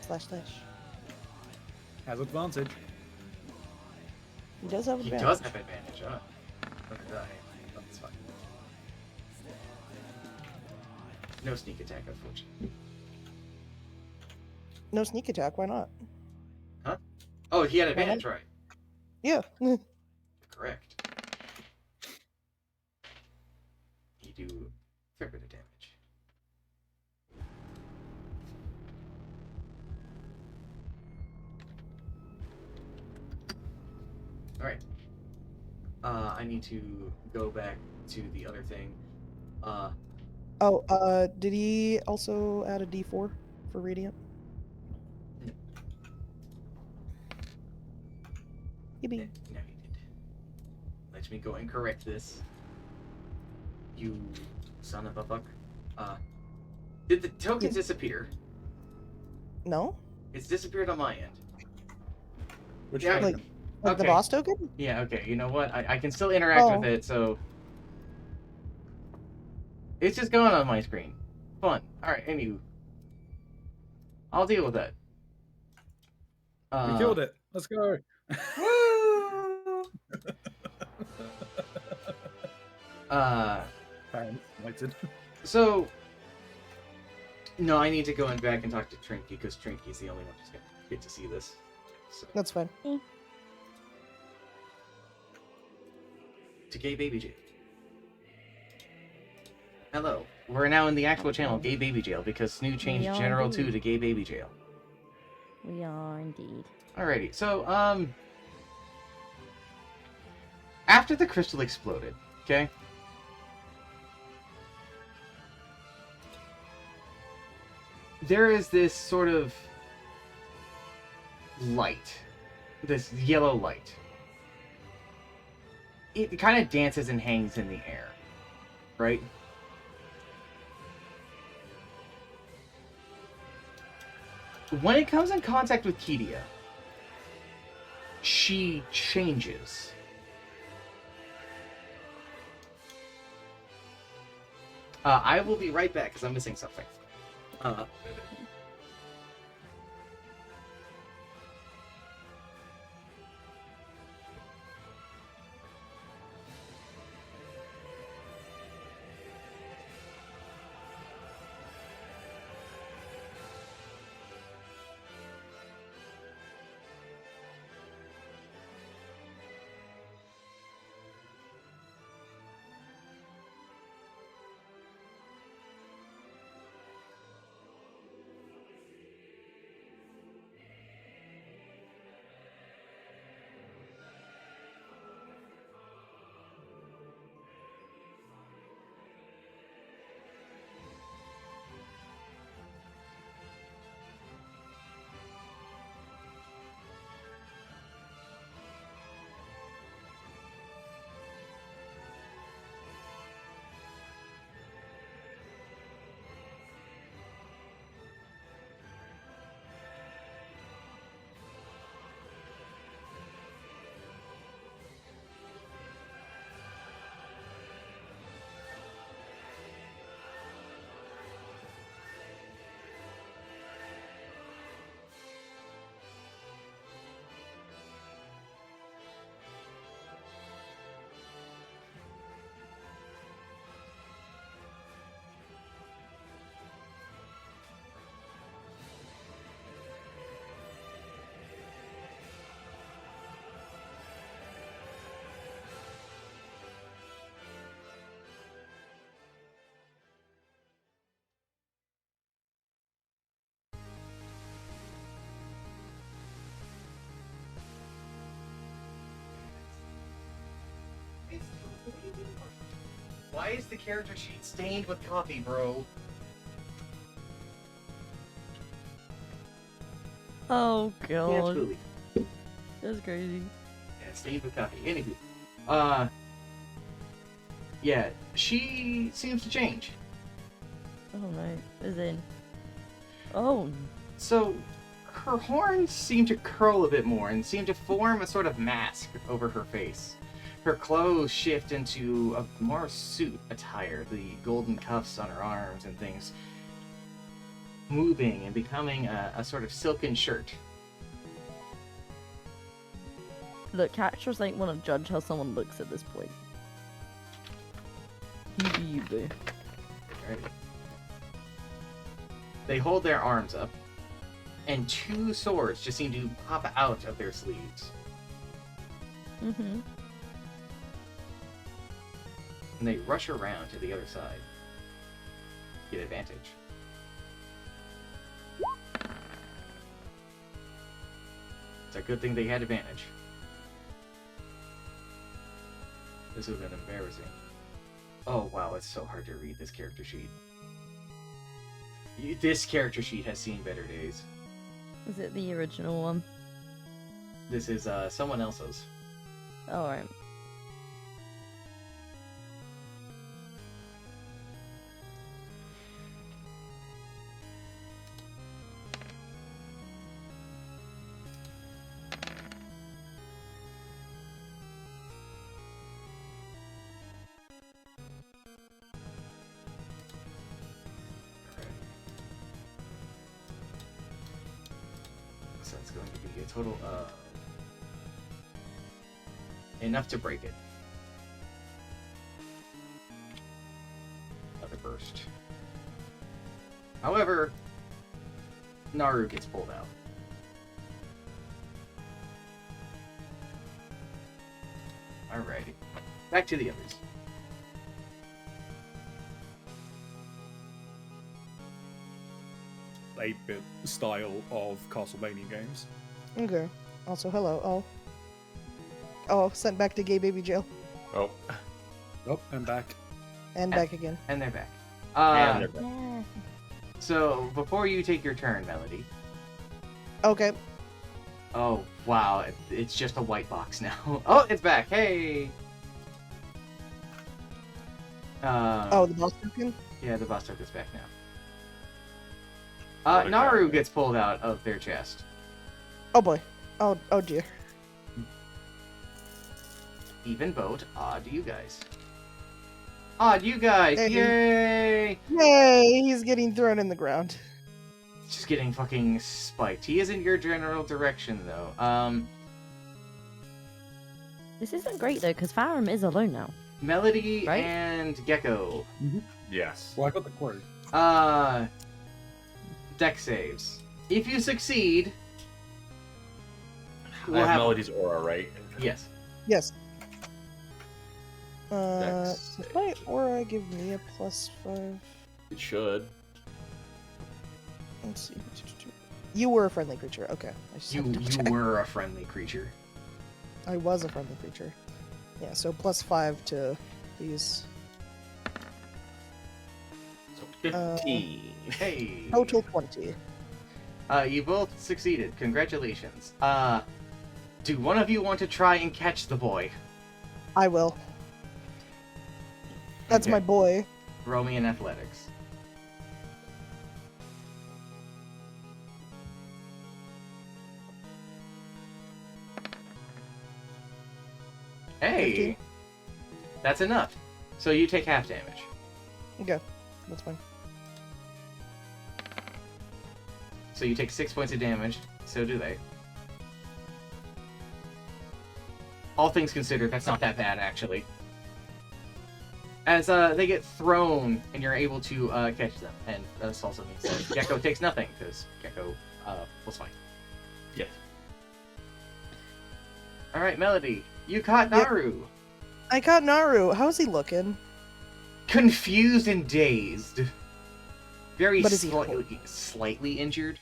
// Has advantage. He does have He advantage. does have advantage, huh? Look at that. Oh, that's fine. No sneak attack, unfortunately. No sneak attack. Why not? Oh, he had advantage, right? Yeah. Correct. You do 3 bit of damage. Alright. I need to go back to the other thing. Did he also add a D4 for Radiant? No. Yippee. No, he did. Let me go and correct this. You son of a fuck. Did the tokens disappear? No? It's disappeared on my end. Which Yeah, Like, token? like the Okay. boss token? Yeah, okay, you know what? I can still interact with Oh. it, so... It's just gone on my screen. Fun. Alright, anywho. I'll deal with that. We killed it. Let's go. Woo! Parents lighted. So... No, I need to go back and talk to Trinky, because Trinky's the only one who's gonna get to see this. So, That's fine. to Gay Baby Jail. Hello. We're now in the actual channel, Gay Baby Jail, because Snoo changed are General 2 indeed. to Gay Baby Jail. We are indeed. Alrighty, so, after the crystal exploded, okay? There is this sort of light. This yellow light. It kind of dances and hangs in the air, right? When it comes in contact with Kidia, she changes. I will be right back because I'm missing something. Why is the character sheet stained with coffee, bro? Oh Yeah, god, absolutely. that's crazy. Yeah, it's stained with coffee. Anywho, yeah, she seems to change. Oh no, as in. Oh, So, her horns seem to curl a bit more and seem to form a sort of mask over her face. Her clothes shift into a more suit attire, the golden cuffs on her arms and things moving and becoming a sort of silken shirt. look, characters ain't want to judge how someone looks at this point. You do you, boo. Right? They hold their arms up, and two swords just seem to pop out of their sleeves. Mm-hmm. And they rush around to the other side. Get advantage. It's a good thing they had advantage. This would have been embarrassing. Oh wow, it's so hard to read this character sheet. This character sheet has seen better days. Is it the original one? This is someone else's. Alright. So it's going to be a total of enough to break it. Another burst. However, Naru gets pulled out. Alrighty. Back to the others. 8-bit style of Castlevania games. Okay. Also, hello. Oh. Oh, sent back to gay baby jail. Oh. Oh, I'm back. And back again. And they're back. And they're back. Yeah. So, before you take your turn, Melody. Okay. Oh, wow. It's just a white box now. Oh, it's back. Hey! Oh, the boss token? Yeah, the boss token's back now. What a Naru guy. gets pulled out of their chest. Oh boy. Oh dear. Even boat. Odd you guys. Odd you guys! Hey. Yay! Yay! He's getting thrown in the ground. Just getting fucking spiked. He isn't your general direction, though. This isn't great though, because Farum is alone now. Melody Right? and Gecko. Yes. Well, I got the quote. Deck saves. If you succeed, I have Melody's aura, right? Yes. Yes. Dex Does my aura give me a +5? It should. Let's see. You were a friendly creature. Okay. I just You had to double check. were a friendly creature. I was a friendly creature. Yeah, so +5 to these. So 15. Hey. Total 20. You both succeeded. Congratulations. Do one of you want to try and catch the boy? I will. That's Okay. my boy. Roll me in athletics. Hey! 15. That's enough. So you take half damage. Okay. That's fine. So you take 6 points of damage. So do they. All things considered, that's not that bad, actually. As they get thrown, and you're able to catch them. And this also means that Gecko takes nothing, because Gecko was fine. Yes. Alright, Melody. You caught Yep. Naru. I got Naru. How's he looking? Confused and dazed. Very But is he slightly injured.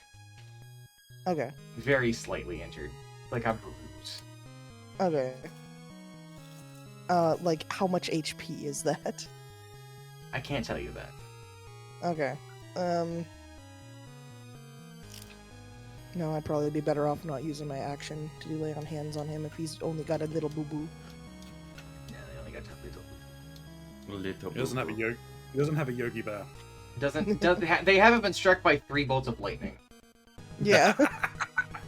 Okay. Very slightly injured. Like a bruise. Okay. Like, how much HP is that? I can't tell you that. Okay. No, I'd probably be better off not using my action to do lay on hands on him if he's only got a little boo-boo. Yeah, they only got little. Little He doesn't have a yogi. He doesn't have a yogi bear. They haven't been struck by 3 bolts of lightning. Yeah.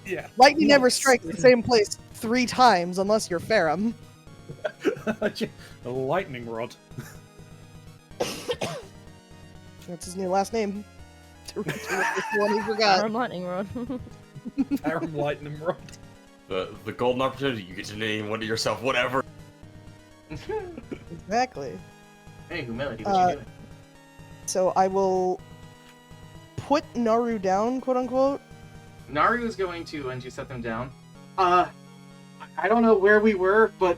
Yeah. Lightning never Nice. strikes the same place 3 times unless you're Farum. The lightning rod. That's his new last name. This one he forgot. Farum Lightning Rod. Aram lightning rod. The golden opportunity. You get to name one to yourself, whatever. Exactly. Hey, Melody, what you doing? So I will put Naru down, quote unquote. Naru is going to, and you set them down. I don't know where we were, but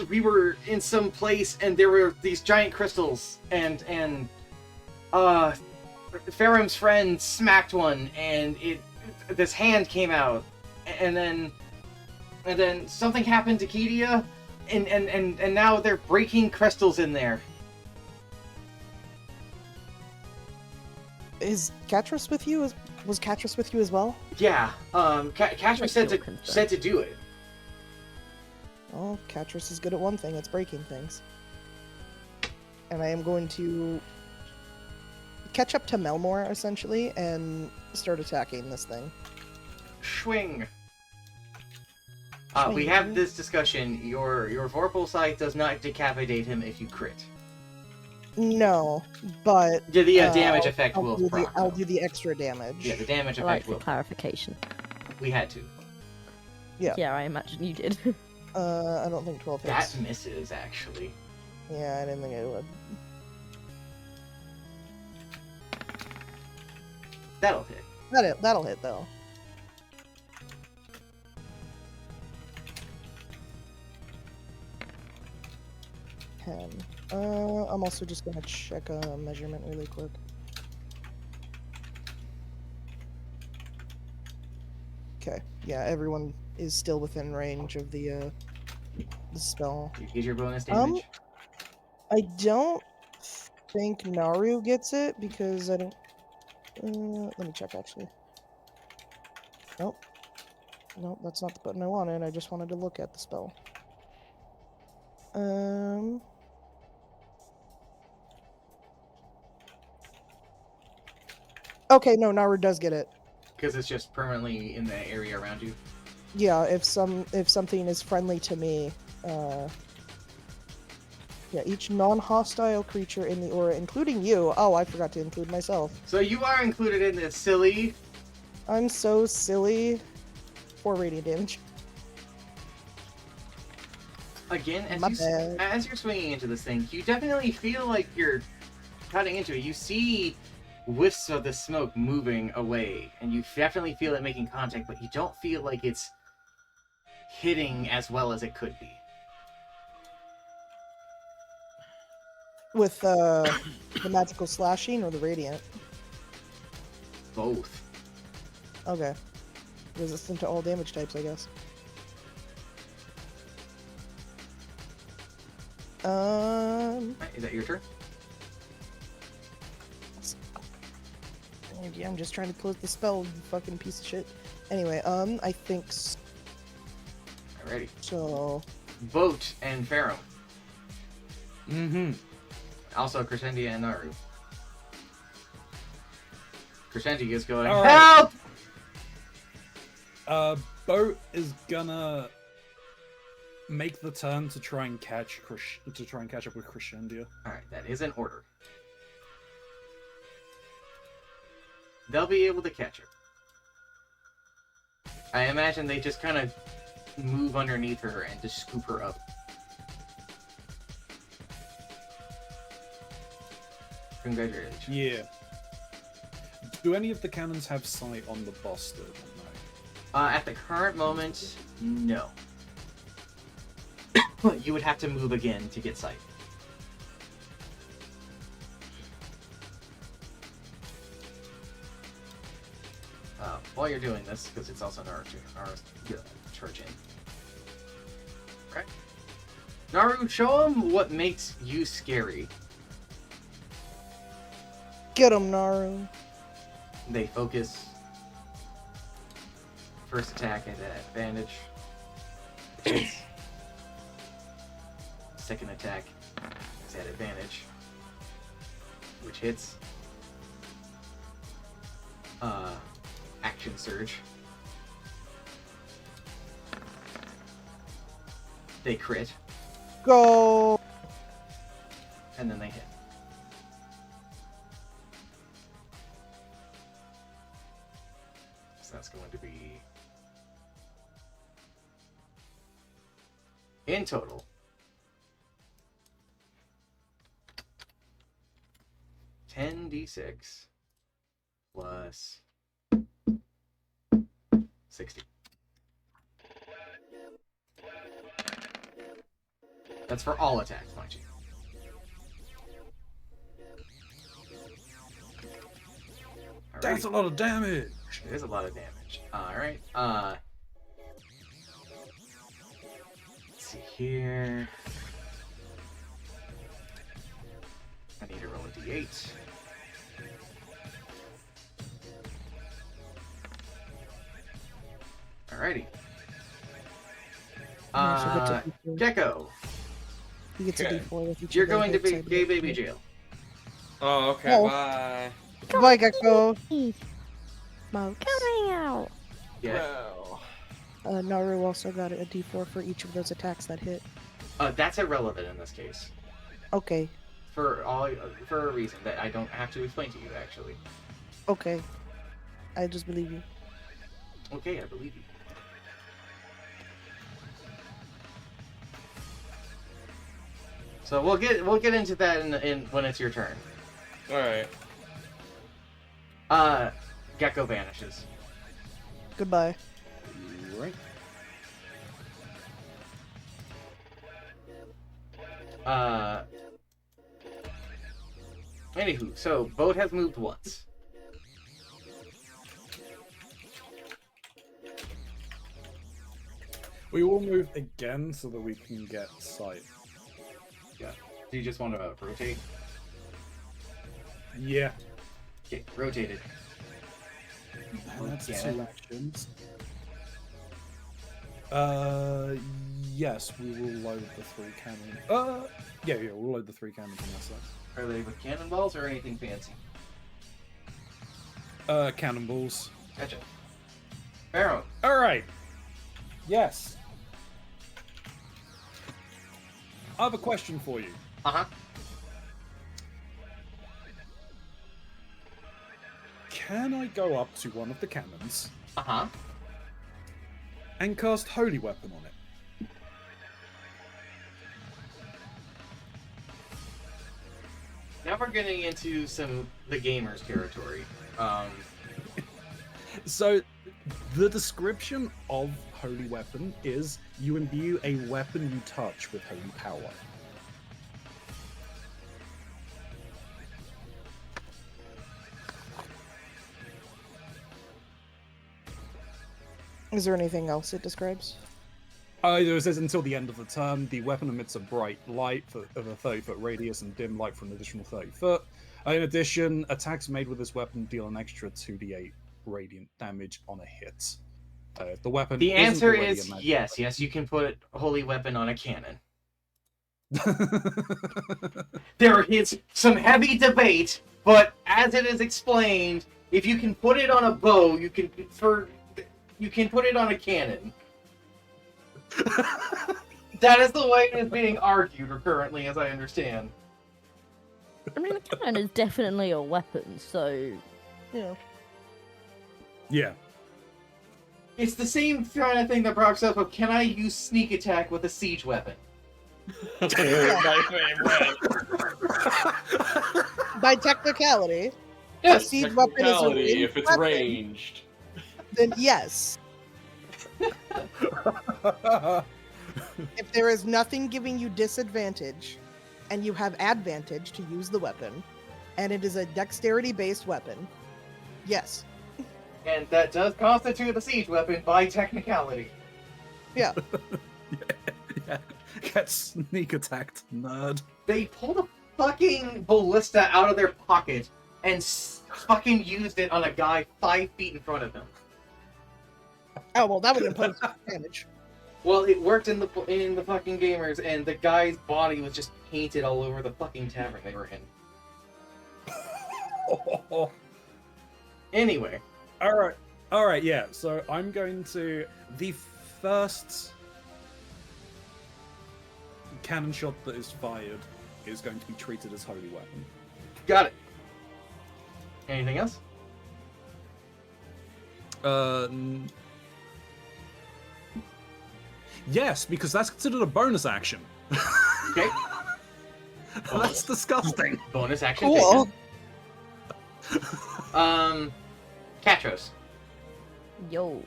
we were in some place, and there were these giant crystals, and Farum's friend smacked one, and this hand came out, and then something happened to Kedia, and now they're breaking crystals in there. Is Catras with you? Was Catras with you as well? Yeah, Kashmir What's said your to concern? do it. Oh, Catras is good at one thing, it's breaking things. And I am going to catch up to Melmore, essentially, and start attacking this thing. Schwing. We have this discussion. Your Vorpal Sight does not decapitate him if you crit. No, but Yeah, the damage effect will I'll proc, do though. the extra damage. Yeah, the damage I like effect the will. clarification. We had to. Yeah, I imagine you did. I don't think 12 hits. That misses, actually. Yeah, I didn't think it would. That'll hit. That'll hit though. I'm also just gonna check a measurement really quick. Okay, yeah, everyone is still within range of the spell. You get your bonus damage. I don't think Naru gets it because I don't. Let me check actually. Nope. Nope, that's not the button I wanted. I just wanted to look at the spell. Okay, no, Naru does get it. Because it's just permanently in the area around you. Yeah, if something is friendly to me, yeah, each non-hostile creature in the aura, including you. Oh, I forgot to include myself. So you are included in this, silly. I'm so silly. 4 radiant damage. Again, My bad. as you're swinging into this thing, you definitely feel like you're cutting into it. You see wisps of the smoke moving away, and you definitely feel it making contact, but you don't feel like it's hitting as well as it could be. With the magical slashing or the radiant? Both. Okay. Resistant to all damage types, I guess. Is that your turn? Yeah, I'm just trying to close the spell, you fucking piece of shit. Anyway, I think Alrighty. so. Boat and Pharaoh. Mm-hmm. Also, Crescendia and Naru. Crescendia is going, All right. HELP! Boat is gonna make the turn to try and catch up with Crescendia. Alright, that is in order. They'll be able to catch her. I imagine they just kind of move underneath her and just scoop her up. Congratulations. Yeah. Do any of the cannons have sight on the bastard? No. At the current moment, no. You would have to move again to get sight. While you're doing this, because it's also our church in. Okay. Naru, show them what makes you scary. Get him, Naru. They focus. First attack at advantage. Hits. Second attack is at advantage, which hits. Action surge. They crit, Go. and then they hit. So that's going to be in total 10d6 plus 60. That's for all attacks, mind you. That's a lot of damage! It is a lot of damage. Alright, let's see here. I need to roll a d8. Alrighty. Gecko, He gets Okay. a D4 with each. you're of the going to hits, be I gay believe. baby jail. Oh, okay. Oh. Bye. Bye, Gecko. Smoke coming out. Yeah. Well, Naru also got a D4 for each of those attacks that hit. That's irrelevant in this case. Okay. For a reason that I don't have to explain to you, actually. Okay. I just believe you. Okay, I believe you. So we'll get into that in when it's your turn. All right. Gecko vanishes. Goodbye. Right. Anywho, so boat has moved once. We will move again so that we can get sight. Yeah. Do you just want to rotate? Yeah. Okay, rotated. And that's Yeah. 2 actions. Yes, we will load the 3 cannon. Yeah, we'll load the 3 cannons on that side. Are they with cannonballs or anything fancy? Cannonballs. Gotcha. Pharaoh. Alright. Yes. I have a question for you. Uh-huh. Can I go up to one of the cannons Uh-huh. and cast Holy Weapon on it? Now we're getting into the gamers territory. So, the description of Holy Weapon is you imbue a weapon you touch with holy power. Is there anything else it describes? It says until the end of the turn, the weapon emits a bright light of a 30-foot radius and dim light for an additional 30 foot. In addition, attacks made with this weapon deal an extra 2d8 radiant damage on a hit. The weapon. The isn't answer already is a magic yes. Yes, you can put Holy Weapon on a cannon. weapon. There is some heavy debate, but as it is explained, if you can put it on a bow, you can put it on a cannon. That is the way it is being argued currently, as I understand. I mean, a cannon is definitely a weapon, so Yeah. Yeah. It's the same kind of thing that Brock's up of, can I use sneak attack with a siege weapon? My favorite. By technicality, a Yes. siege weapon is a Technicality, ranged if it's weapon, ranged. then yes. If there is nothing giving you disadvantage, and you have advantage to use the weapon, and it is a dexterity-based weapon, yes. And that does constitute a siege weapon by technicality. Yeah. Yeah. Get sneak attacked, nerd. They pulled a fucking ballista out of their pocket and fucking used it on a guy 5 feet in front of them. Oh, well, that would impose damage. Well, it worked in the fucking gamers, and the guy's body was just painted all over the fucking tavern they were in. Anyway, All right, yeah. So I'm going to the first cannon shot that is fired is going to be treated as holy weapon. got it. Anything else? Yes, because that's considered a bonus action. Okay. That's disgusting. Bonus action Cool. taken. Katros. yo.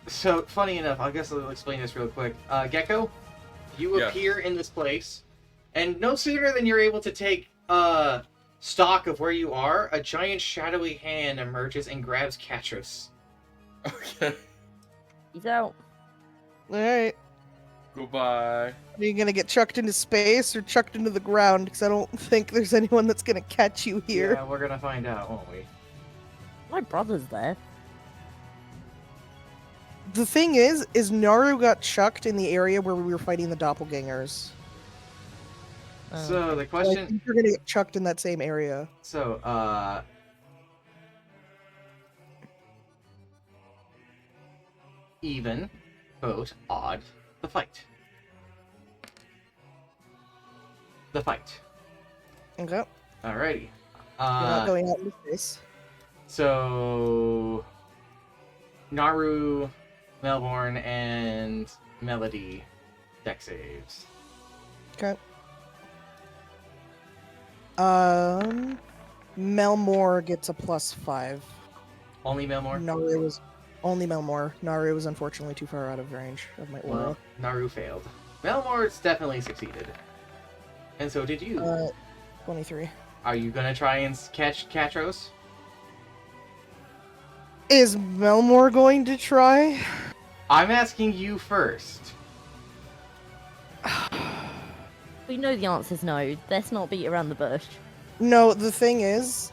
So, funny enough, I guess I'll explain this real quick. Gecko, you Yeah. appear in this place, and no sooner than you're able to take stock of where you are, a giant shadowy hand emerges and grabs Katros. Okay. He's out. Alright. Goodbye. Are you gonna get chucked into space or chucked into the ground? Because I don't think there's anyone that's gonna catch you here. Yeah, we're gonna find out, won't we? My brother's there. The thing is Naru got chucked in the area where we were fighting the doppelgangers. Oh. So the So I question, think you're gonna get chucked in that same area. so even, vote, odd, the fight. The fight. Okay. Alrighty. You're not going out into space. So Naru, Melbourne, and Melody deck saves. Okay. Melmore gets a +5. Only Melmore? Naru was only Melmore. Naru was unfortunately too far out of range of my aura. Well, Naru failed. Melmore's definitely succeeded. And so did you. 23. Are you gonna try and catch Katros? Is Melmore going to try? I'm asking you first. We know the answer's no. Let's not beat around the bush. No, the thing is,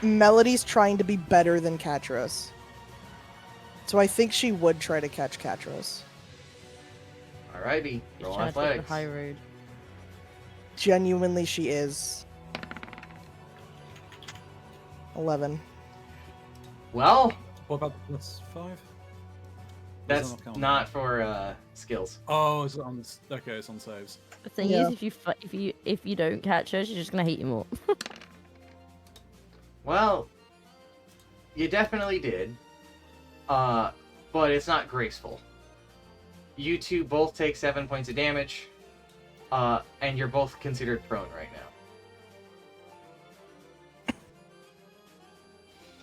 Melody's trying to be better than Katros. So I think she would try to catch Katros. Alrighty, She's roll trying to take the athletics. high road. Genuinely, she is. 11. Well, What about plus 5? that's not counting? not for skills. Oh, it's on. Okay, it's on saves. The thing Yeah. is, if you don't catch her, she's just gonna hate you more. Well, you definitely did. But it's not graceful. You two both take 7 points of damage. And you're both considered prone right now.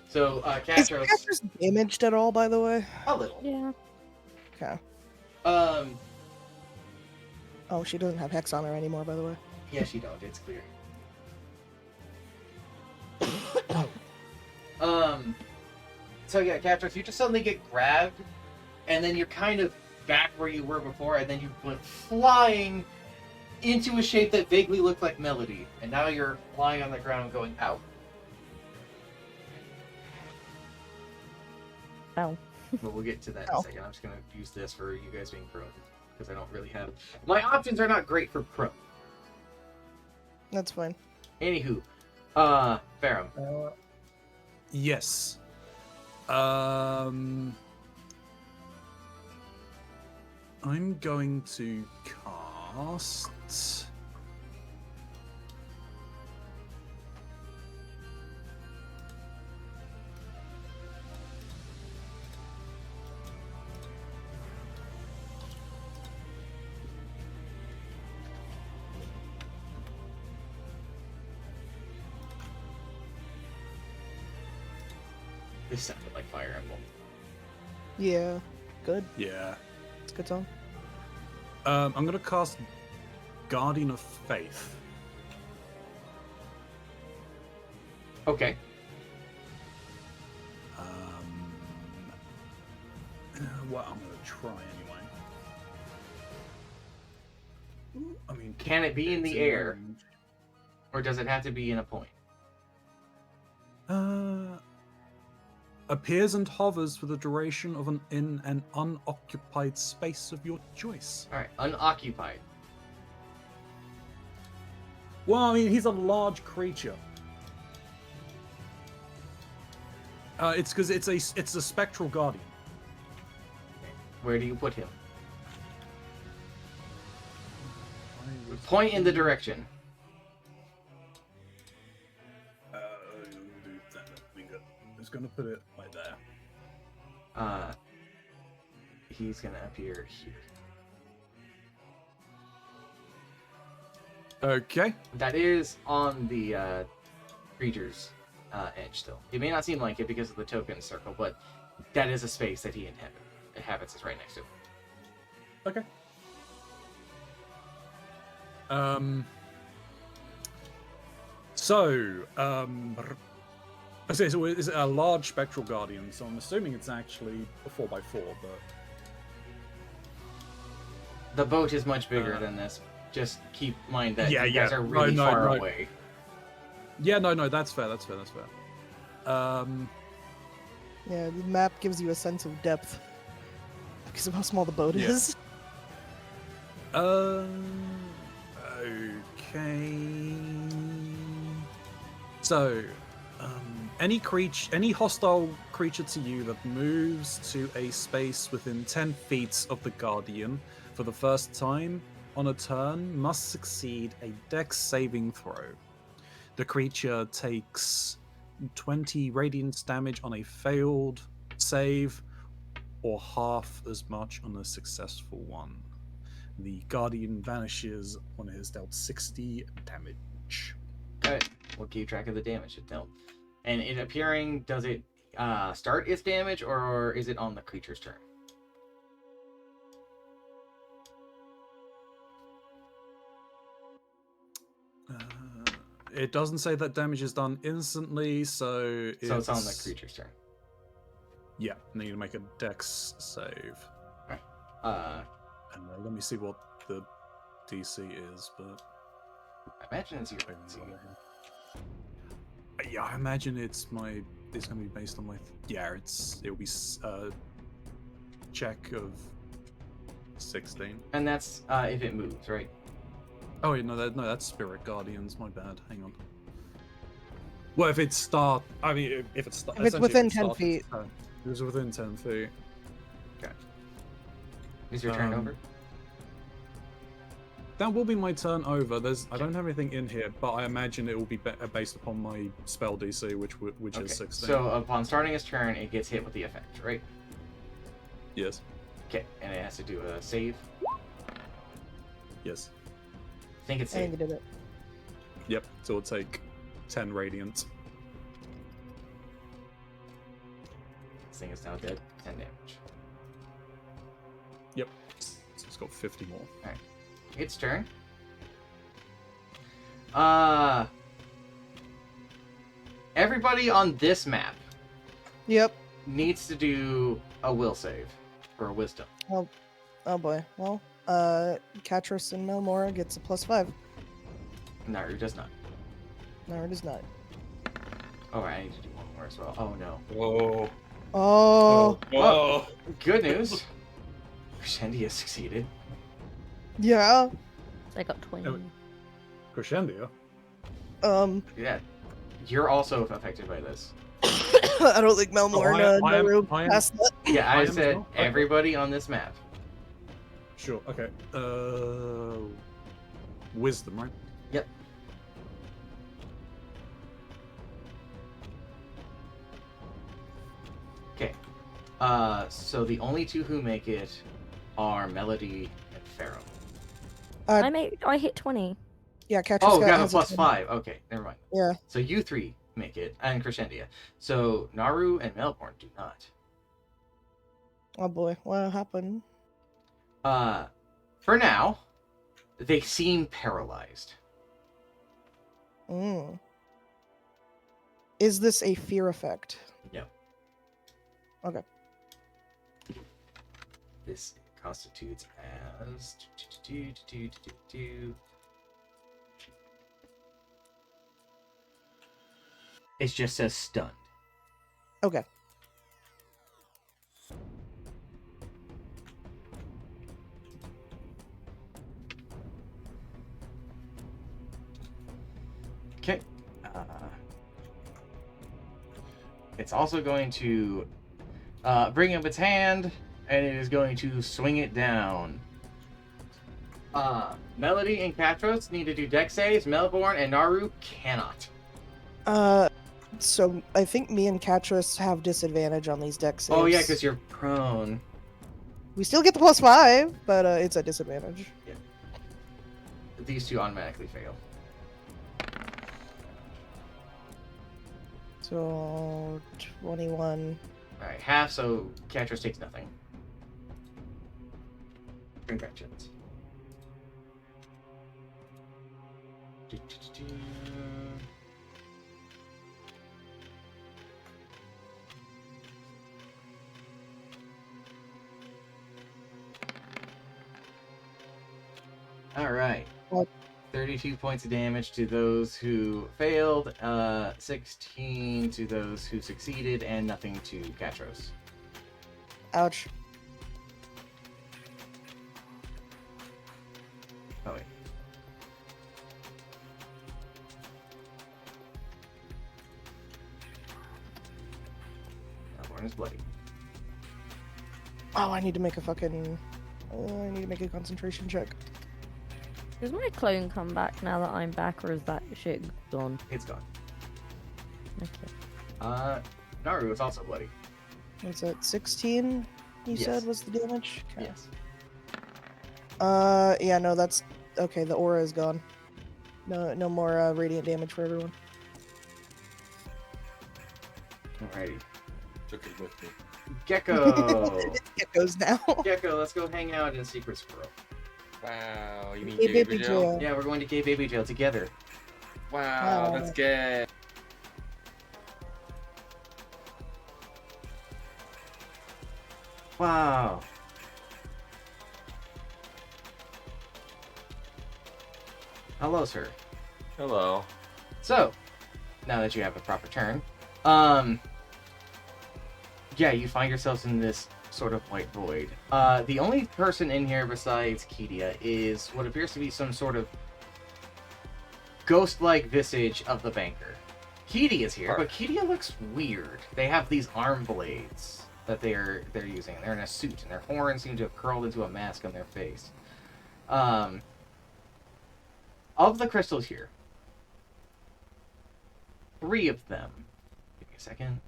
So, Is Katros, Katros damaged at all, by the way? a little. Yeah. Okay. Oh, she doesn't have Hex on her anymore, by the way. Yes, you don't. It's clear. So yeah, Katros, you just suddenly get grabbed, and then you're kind of back where you were before, and then you went flying into a shape that vaguely looked like Melody, and now you're lying on the ground going, ow. Ow. But we'll get to that in a Ow. second. I'm just gonna use this for you guys being prone, because I don't really have... My options are not great for prone. That's fine. Anywho, Farum. Yes. I'm going to cast. This sounded like Fire Emblem. Yeah. Good. Yeah. It's a good song. I'm gonna cast Guardian of Faith. Okay. Well, I'm gonna try anyway. I mean, Can it be in the it's air? range. Or does it have to be in a point? Appears and hovers for the duration of in an unoccupied space of your choice. Alright, unoccupied. Well, I mean, he's a large creature. It's because it's a spectral guardian. Where do you put him? Point in the direction. It's gonna put it right there. He's gonna appear here. Okay. That is on the creature's edge still. It may not seem like it because of the token circle, but that is a space that he inhabits is right next to it. Okay. Okay, so it's a large spectral guardian, so I'm assuming it's actually a 4x4, but The boat is much bigger than this. Just keep in mind that Yeah, you guys yeah. are really No, far no. away. yeah, no, that's fair. Yeah, the map gives you a sense of depth because of how small the boat Yeah. is. Okay. So, any hostile creature to you that moves to a space within 10 feet of the Guardian for the first time on a turn must succeed a Dex saving throw. The creature takes 20 radiant damage on a failed save, or half as much on a successful one. The Guardian vanishes when it has dealt 60 damage. Alright, we'll keep track of the damage it dealt. And it appearing, does it start its damage, or is it on the creature's turn? It doesn't say that damage is done instantly, so So it's on the creature's turn. Yeah, need to make a dex save. Uh, And let me see what the DC is, but I imagine it's your DC. Yeah, I imagine it's gonna be based on my it'll be check of 16. And that's if it moves, right? Oh wait, no, that's Spirit Guardians. My bad. Hang on. Well, if it's start, I mean, if it's If it's within 10 feet. It was within 10 feet. Is your turn over? That will be my turn over. I don't have anything in here, but I imagine it will be based upon my spell DC, which is 16. So upon starting its turn, it gets hit with the effect, right? Yes. Okay, and it has to do a save. Yes. I think it's I think saved. it did it. Yep. So it'll take 10 radiant. This thing is now dead. 10 damage. Yep. So it's got 50 more. Alright. Its turn. Everybody on this map Yep. needs to do a will save or a wisdom. Oh boy. Well, Catris and Melmora gets a +5. Naru does not. No, it is not. Oh, I need to do one more as well. Oh no. Whoa. Oh. Well, good news. Crescendia succeeded. Yeah. So I got 20. Oh. Crescendia? Yeah. You're also affected by this. I don't think Melmora I am- Naru I am- passed that. Yeah, I I am as said well. everybody on this map. Sure, okay. Wisdom, right? Yep. Okay. So the only two who make it are Melody and Pharaoh. I hit 20. Yeah, Catris Oh, got a has plus 10. 5. Okay, never mind. Yeah. So you three make it, and Crescendia. So Naru and Melbourne do not. Oh boy, what happened? For now, they seem paralyzed. Mm. Is this a fear effect? Yep. Okay. This constitutes as It just says stunned. Okay. Okay. It's also going to bring up its hand, and it is going to swing it down. Melody and Katros need to do dex saves. Melbourne and Naru cannot. So I think me and Catris have disadvantage on these dex saves. Oh yeah, because you're prone. we still get the +5, but it's a disadvantage. These two automatically fail. So 21. Alright, half, so Katros takes nothing. Congratulations. Alright. Well- 32 points of damage to those who failed, 16 to those who succeeded, and nothing to Katros. Ouch. Oh wait. Melbourne is bloody. Oh, I need to make a fucking. I need to make a concentration check. Does my clone come back now that I'm back, or is that shit gone? It's gone. Okay. Naru is also bloody. What's that? 16. You Yes. said was the damage. Okay. Yes. Yeah, no, that's okay. The aura is gone. No more radiant damage for everyone. Alrighty. Took it with me. Gecko. It goes now. Gecko, let's go hang out in Secret Squirrel. Wow, you mean Hey, Baby baby Joe? Joe. Yeah, we're going to Gay Baby Jail together. Wow, Wow. that's good. Wow. Hello, sir. Hello. So, now that you have a proper turn, yeah, you find yourselves in this sort of white void. The only person in here besides Kedia is what appears to be some sort of ghost-like visage of the banker. Kedia is here, but Kedia looks weird. They have these arm blades that they're using. They're in a suit, and their horns seem to have curled into a mask on their face. Of the crystals here, 3 of them, give me a second,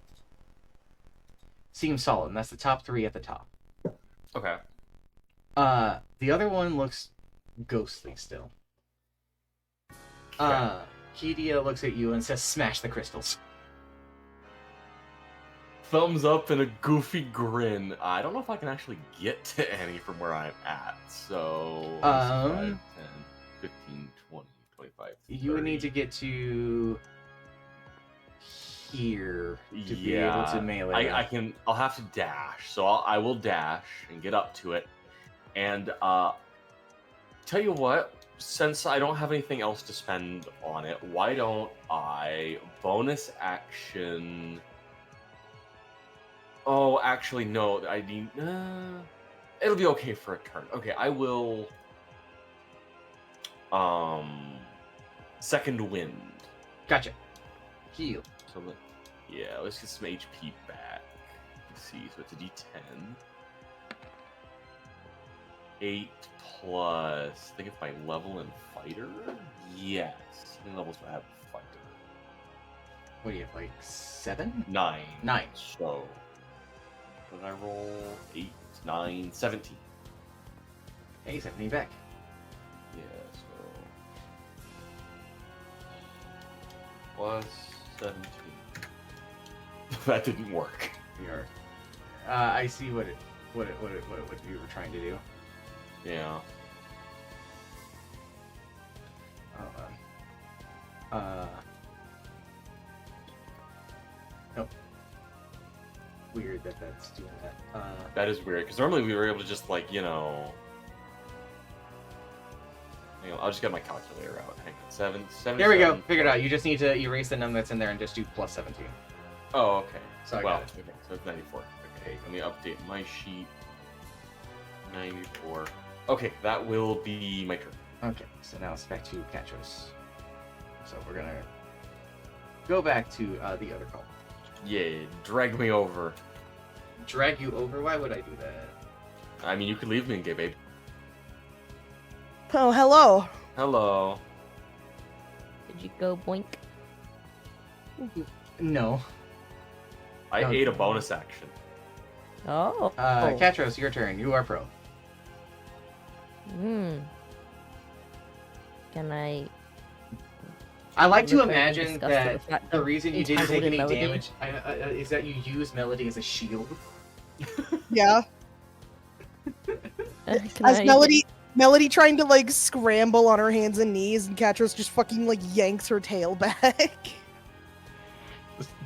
seem solid, and that's the top 3 at the top. Okay. The other one looks ghostly still. Kedia looks at you and says, "Smash the crystals." Thumbs up and a goofy grin. I don't know if I can actually get to any from where I'm at. So 5, 10, 15, 20, 25. You would need to 30. get to here to be able to melee. I can. I'll have to dash. So I will dash and get up to it. And tell you what, since I don't have anything else to spend on it, why don't I bonus action? Oh, actually, no. I need. It'll be okay for a turn. Okay, I will. Second wind. Gotcha. Heal. So yeah, let's get some HP back. Let's see, so it's a D10. 8 plus. I think it's my level in fighter. Yes, how many levels do I have in fighter? What do you have, like 7? 9. 9. So, what did I roll? 8, 9, 17. Hey, 70 back. Yeah, so plus 17. That didn't work. We are. I see what you were trying to do. Yeah. Hold on. Nope. Weird that that's doing that. That is weird, because normally we were able to just, like, you know... Hang on, I'll just get my calculator out. Hang on. 7, There we go. Figured out. You just need to erase the number that's in there and just do plus 17. Oh, okay. So I well, got it. okay, so it's 94. Okay, let me update my sheet. 94. Okay, that will be my turn. Okay, so now it's back to Katros. So we're gonna go back to the other call. Yeah, drag me over. Drag you over? Why would I do that? I mean, you could leave me in, gay babe. Oh, hello. Hello. Did you go boink? No. I No. ate a bonus action. Oh. Katros, your turn. You are pro. Hmm. Can I? I like to Look very imagine disgusted that with that the reason you didn't take entangled in any Melody. damage is that you use Melody as a shield. Yeah. Can As I- Melody trying to like scramble on her hands and knees, and Katros just fucking like yanks her tail back.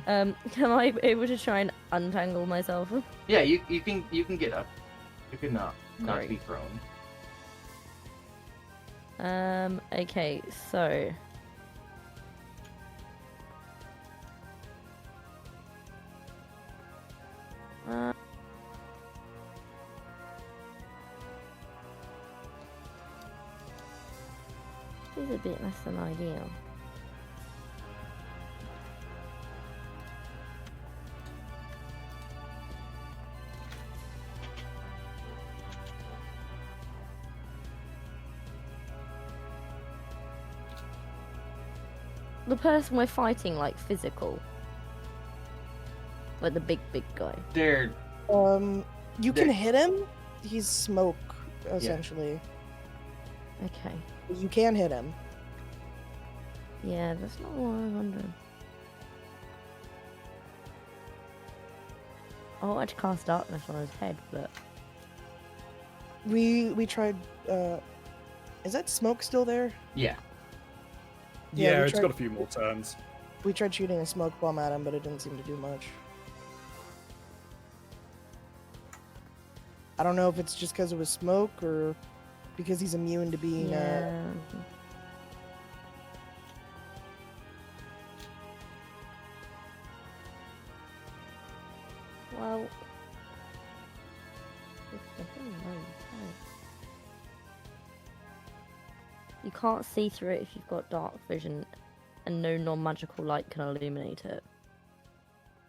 Can I be able to try and untangle myself? Yeah, you can get up. You can not Great. be prone. Okay, so. This is a bit less than ideal. The person we're fighting, like, physical. Like the big guy. They're You can hit him. He's smoke, essentially. Okay. You can hit him. Yeah, that's not what I was wondering. I wanted to cast darkness on his head, but We tried. Is that smoke still there? yeah. Yeah, Yeah, we it's tried- got a few more turns. We tried shooting a smoke bomb at him, but it didn't seem to do much. I don't know if it's just because it was smoke or because he's immune to being. yeah. Well, you can't see through it if you've got dark vision, and no non-magical light can illuminate it.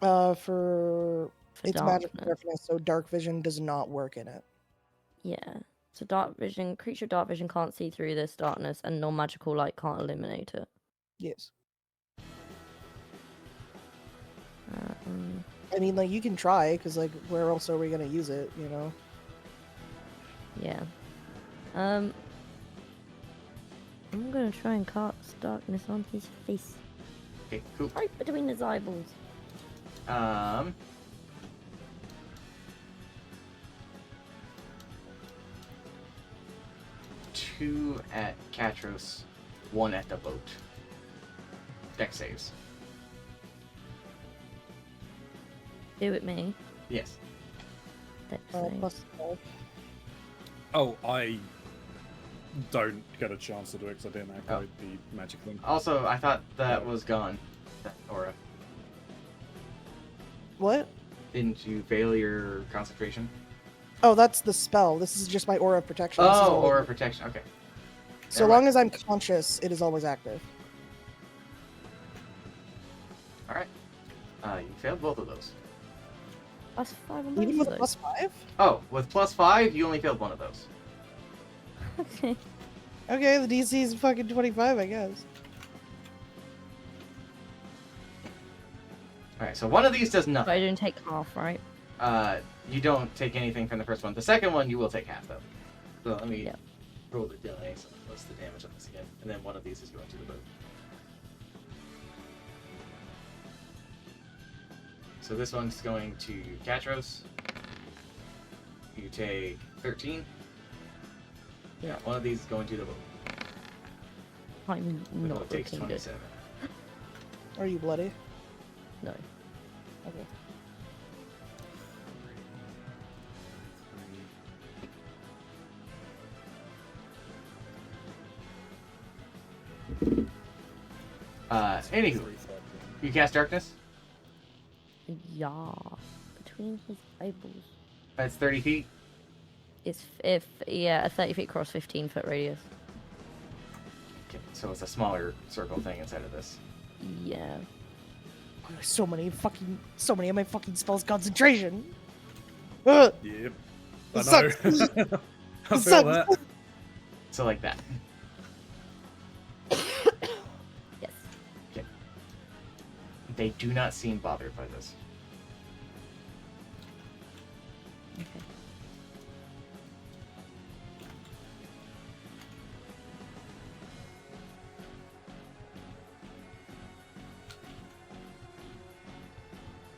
For it's magical darkness. darkness, so dark vision does not work in it. Yeah. So dark vision, creature dark vision can't see through this darkness, and non-magical light can't illuminate it. Yes. Um, I mean, like, you can try, because, like, where else are we going to use it, you know? yeah. I'm gonna try and cast darkness on his face, Okay, cool. right between his eyeballs. Two at Catros, one at the boat. Deck saves. Do it, me. Yes. Dex save. Plus 12. Oh, I don't get a chance to do it because I didn't activate the magic thing. Also, I thought that was gone. That aura. What? Didn't you fail your concentration? Oh, that's the spell. This is just my aura of protection. This is Oh, always- aura protection. Okay. So never long mind. as I'm conscious, it is always active. All right. You failed both of those. Plus 5 on Even both with of plus 5? Oh, with +5, you only failed one of those. those. Okay. Okay, the DC is fucking 25, I guess. All right. So one of these does But nothing. I didn't take half, right? You don't take anything from the first one. The second one, you will take half though. So let me Yep. roll the die. So what's the damage on this again? And then one of these is going to the boat. So this one's going to Catros. You take 13. Yeah, one of these is going to the boat. I'm The not boat takes looking good. 27. Are you bloody? No. Okay. Anywho, you cast darkness. Yeah. Between his eyeballs. That's 30 feet. It's if yeah, a 30 feet cross, 15-foot radius. Okay, so it's a smaller circle thing inside of this. Yeah. So many of my fucking spells concentration. Ugh, Yep. It I sucks. know. I It feel sucks. that. So like that. Yes. They do not seem bothered by this. Okay.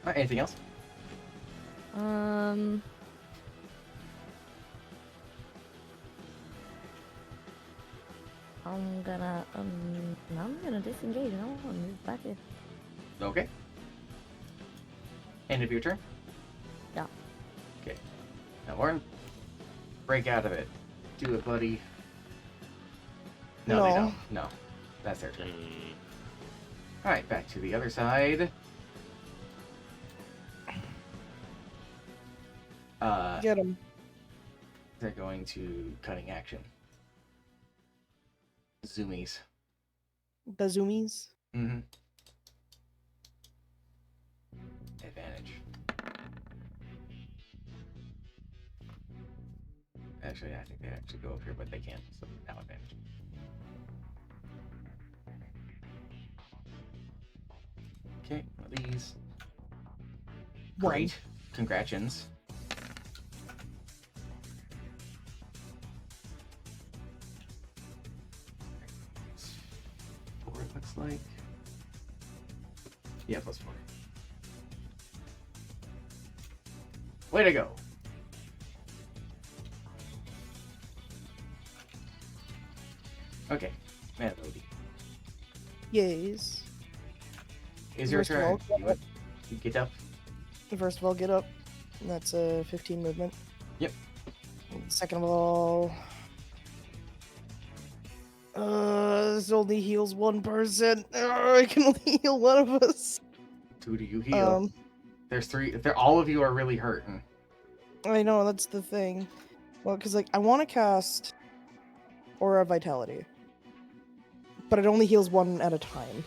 Alright, anything else? I'm gonna disengage and I want to move back in. Okay. End of your turn? Yeah. Okay. Now, Warren, break out of it. Do it, buddy. No, they No. don't. No. That's their turn. Alright, back to the other side. Get him. They're going to cutting action. Zoomies. The zoomies. Mm-hmm. Advantage. Actually, I think they actually go up here, but they can't. So now advantage. Okay, one of these. One. Great. Congratulations. Four, it looks like. Yeah, +4. Way to go. Okay, Melody. Yes. Is your First of turn. all, You get up. First of all, get up. That's a 15 movement. Yep. Second of all, this only heals one person. I can only heal one of us. Who do you heal? There's 3. All of you are really hurting. I know, that's the thing. Well, because, like, I want to cast Aura of Vitality, but it only heals one at a time.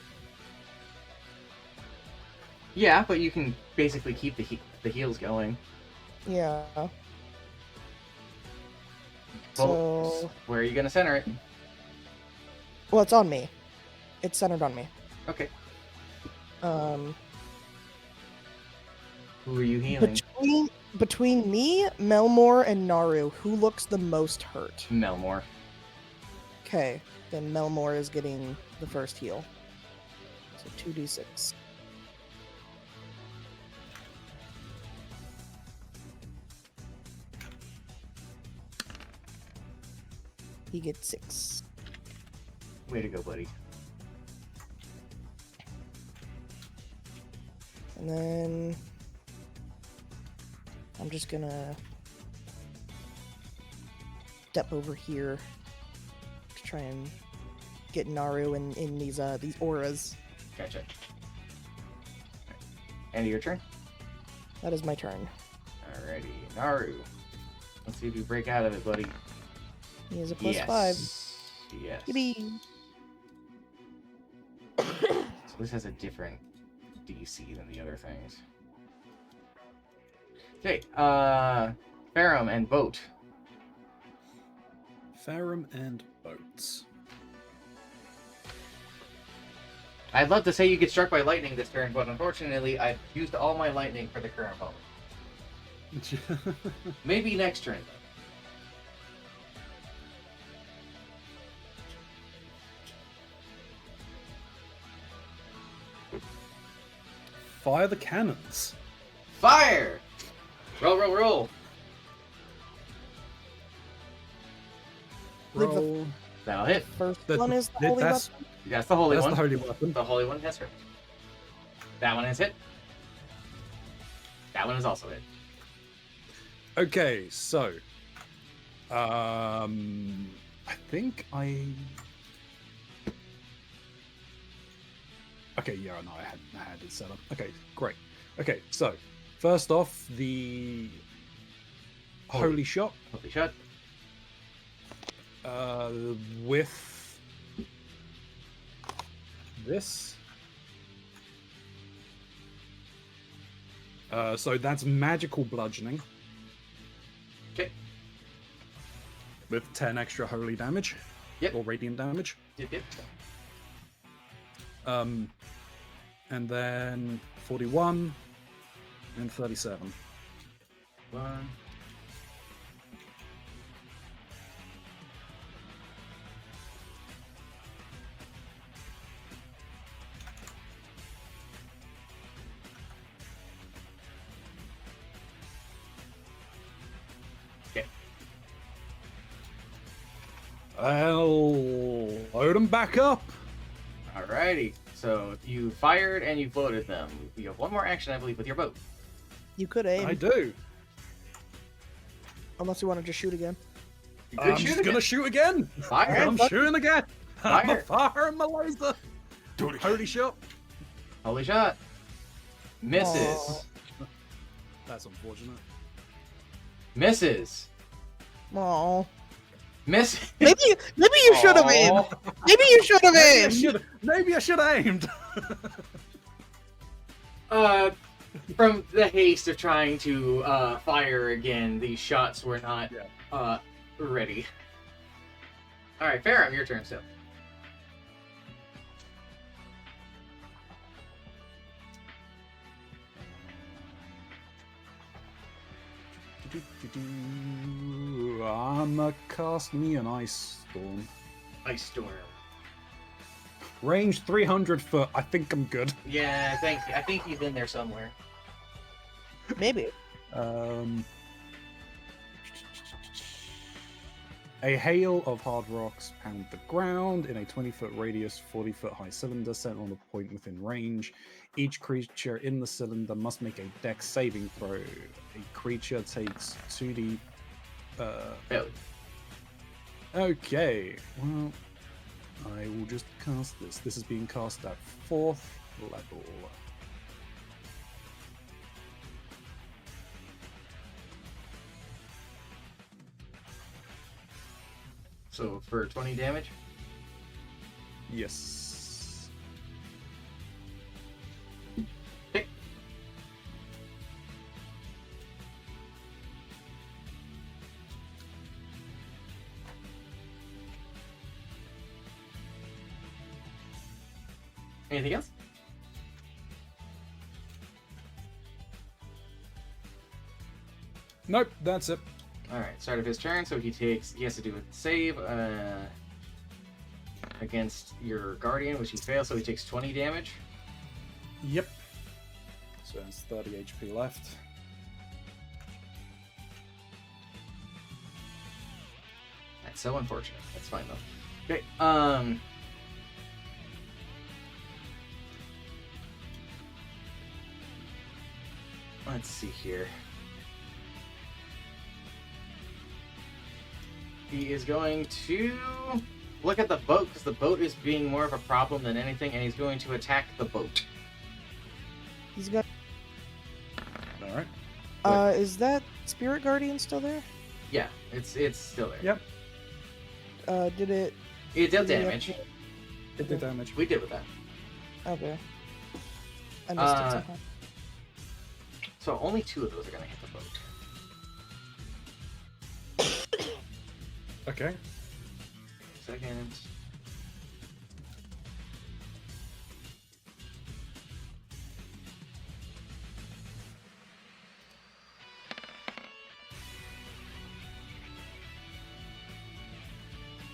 Yeah, but you can basically keep the heals going. Yeah. Well, So, where are you gonna center it? well, it's on me. It's centered on me. Okay. Um, Who are you healing? between me, Melmore, and Naru, who looks the most hurt? Melmore. Okay, then Melmore is getting the first heal. So 2d6. He gets 6. Way to go, buddy. And then I'm just gonna step over here to try and get Naru in these auras. Gotcha. End of your turn? That is my turn. Alrighty. Naru. Let's see if you break out of it, buddy. He is a +5. Yes. Yippee! So this has a different DC than the other things. Okay, Farum and Boat. Farum and Boats. I'd love to say you get struck by lightning this turn, but unfortunately I've used all my lightning for the current moment. Maybe next turn, though. Fire the cannons. Fire! Roll, roll, roll! Leave the- Roll. That'll hit. First That- one is the that- holy that's- weapon. That's the holy That's one. the holy weapon. The holy one has hit. That one has hit. That one is also hit. Okay, so I think okay, yeah, no, I had it set up. Okay, great. Okay, so first off, the holy shot Holy shot. with this. So that's magical bludgeoning. Okay. With 10 extra holy damage. Yep. Or radiant damage. Yep, yep. And then 41 and 37. 1. Okay. I'll load them back up. Alrighty. So you fired and you floated them. You have one more action, I believe, with your boat. You could aim, I do. unless you want to just shoot again. You could I'm shoot just again. gonna shoot again. Fire. I'm shooting again. I'm Fire. a fire my laser. Holy shot. Holy shot. Misses. Aw. That's unfortunate. Misses. Oh, Miss. maybe you should have aimed. Aw. Maybe you should have aimed. Maybe I should have aimed. From the haste of trying to fire again, these shots were not ready. Alright, Farum, your turn still. I'm cast me an ice storm. Ice storm. Range 300 foot. I think I'm good. Yeah, I think he's in there somewhere. Maybe. A hail of hard rocks pound the ground in a 20-foot radius, 40-foot high cylinder set on a point within range. Each creature in the cylinder must make a dex saving throw. A creature takes 2d. Oh, Okay, well, I will just cast this. This is being cast at 4th level. so for 20 damage. Yes. Okay. Anything else? Nope, that's it. All right, start of his turn, so he has to do a save against your guardian, which he fails, so he takes 20 damage. Yep. So it's 30 HP left. That's so unfortunate. That's fine though. Okay. Let's see here. He is going to look at the boat because the boat is being more of a problem than anything, and he's going to attack the boat. He's got. All right. Is that Spirit Guardian still there? Yeah, it's still there. Yep. Did it? It dealt did it damage. It did damage. We did with that. Okay. I missed it somehow. So only 2 of those are going to hit the boat. Okay. Second.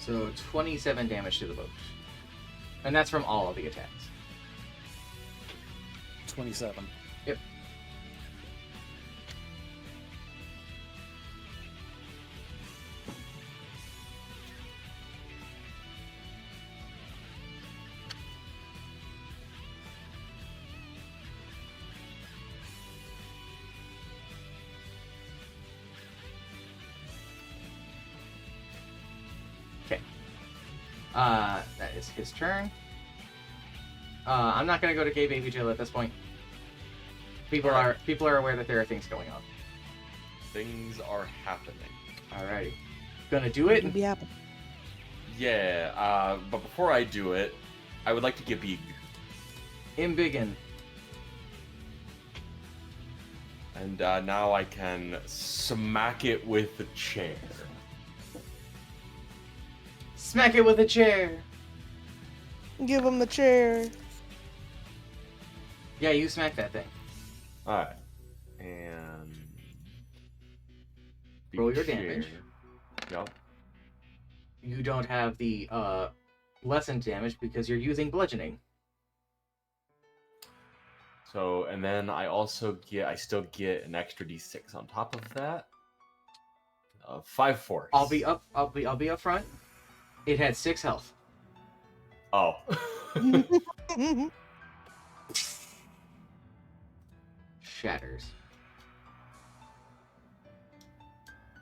So 27 damage to the boat. And that's from all of the attacks. 27. Yep. That is his turn. I'm not gonna go to Gay Baby Jill at this point. People are aware that there are things going on. Things are happening. Alrighty. Gonna do it. It'll be happening. Yeah, but before I do it, I would like to get big. Imbiggen. And now I can smack it with the chair. Smack it with a chair. Give him the chair. Yeah, you smack that thing. Alright. And... the Roll your chair. damage. Yep. You don't have the lessened damage because you're using bludgeoning. So, and then I still get an extra d6 on top of that. 5 force. I'll be up front. It had 6 health. Oh. Shatters.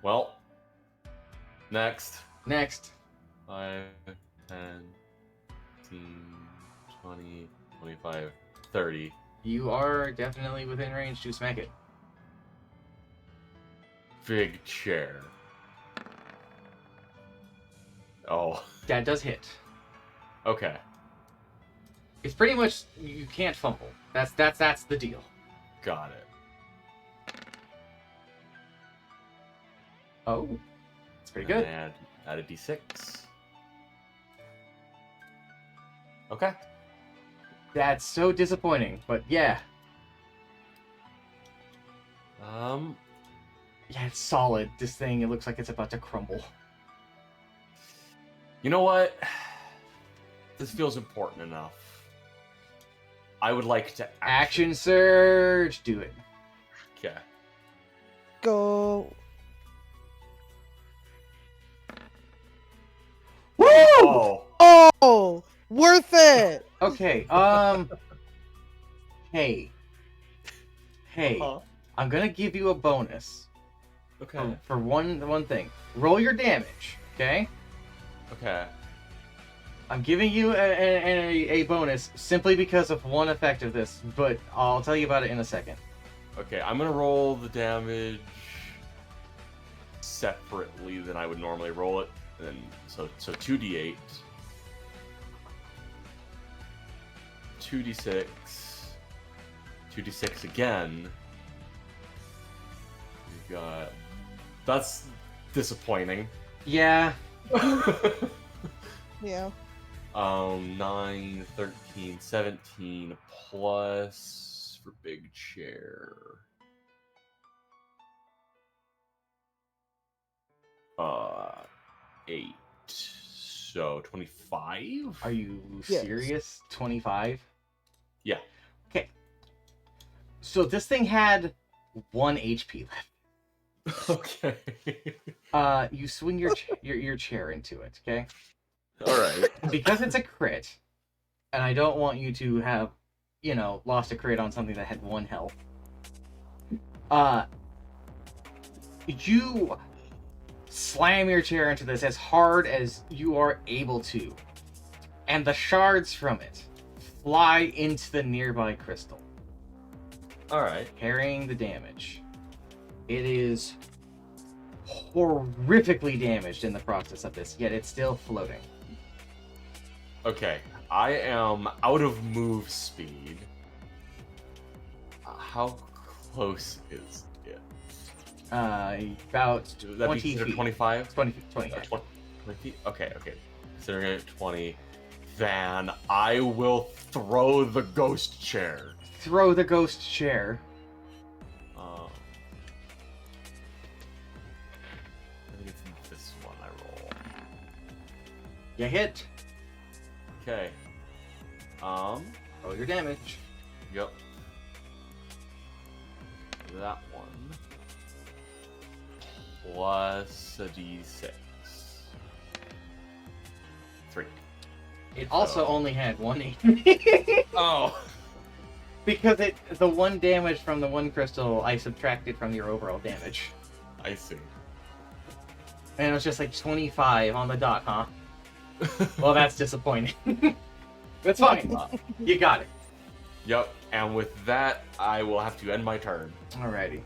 Well. Next. Next. 5, 10, 15, 20, 25, 30. You are definitely within range to smack it. Big chair. Oh. That does hit. Okay. It's pretty much you can't fumble. That's the deal. Got it. Oh. It's pretty And good. add a d6. Okay. That's so disappointing, but yeah. Yeah, it's solid. This thing, it looks like it's about to crumble. You know what? This feels important enough. I would like to Action surge! Do it. Okay. Go. Woo! Oh. Oh, worth it. Okay, Hey. Huh? I'm gonna give you a bonus Okay. for one thing. Roll your damage, okay? Okay. I'm giving you a bonus simply because of one effect of this, but I'll tell you about it in a second. Okay, I'm gonna roll the damage separately than I would normally roll it. And so 2d8. 2d6. 2d6 again. We got. That's disappointing. Yeah. Yeah. 9, 13, 17 plus for big chair. 8. So 25? Are you Yes. serious? 25? Yeah. Okay. So this thing had 1 HP left. Okay. You swing your chair into it, okay? Alright. Because it's a crit, and I don't want you to have, lost a crit on something that had 1 health. You slam your chair into this as hard as you are able to, and the shards from it fly into the nearby crystal, Alright. carrying the damage. It is horrifically damaged in the process of this, yet it's still floating. Okay. I am out of move speed. How close is it? About Would that 20 be considered feet. 25? 20 Uh, yeah. 20 feet? Okay. Considering it 20, then I will throw the ghost chair. Throw the ghost chair. I think it's this one I roll. You hit. Okay. Roll your damage. Yep. That one. Plus a d6. 3. It also So- only had 1 HP. Oh! Because the 1 damage from the 1 crystal I subtracted from your overall damage. I see. And it was just like 25 on the dot, huh? Well, that's disappointing. That's fine. You got it. Yep, and with that, I will have to end my turn. Alrighty.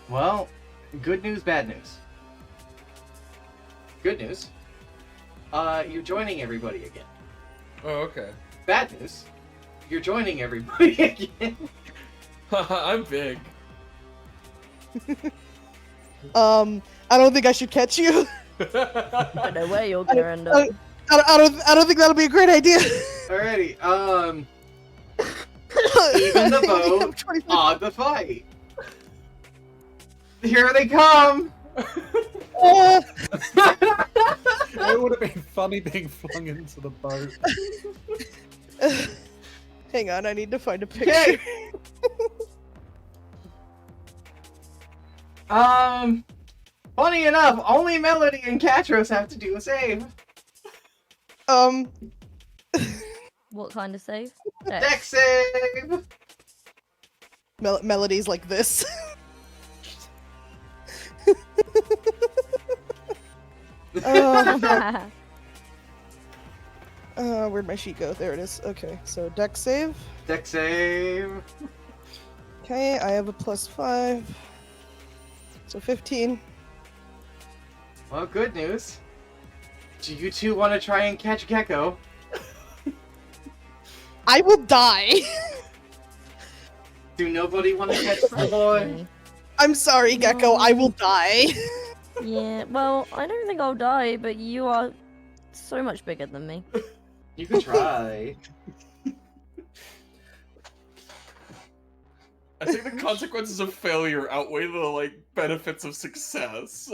Well, good news, bad news. Good news. You're joining everybody again. Oh, okay. Bad news. You're joining everybody again. I'm big. I don't think I should catch you. I don't know where you're gonna end up. I don't think that'll be a great idea. Alrighty. Even the boat on the fight. Here they come. It would have been funny being flung into the boat. Hang on, I need to find a picture. Okay. Funny enough, only Melody and Katros have to do a save. What kind of save? Dex save. Melodies like this. Where'd my sheet go? There it is. Okay, so dex save. Dex save. Okay, I have a +5. So 15. Well, good news. Do you two want to try and catch Gecko? I will die. Do nobody want to catch the boy? I'm sorry, Gecko. I will die. Yeah, well, I don't think I'll die, but you are so much bigger than me. You can try. I think the consequences of failure outweigh the like benefits of success.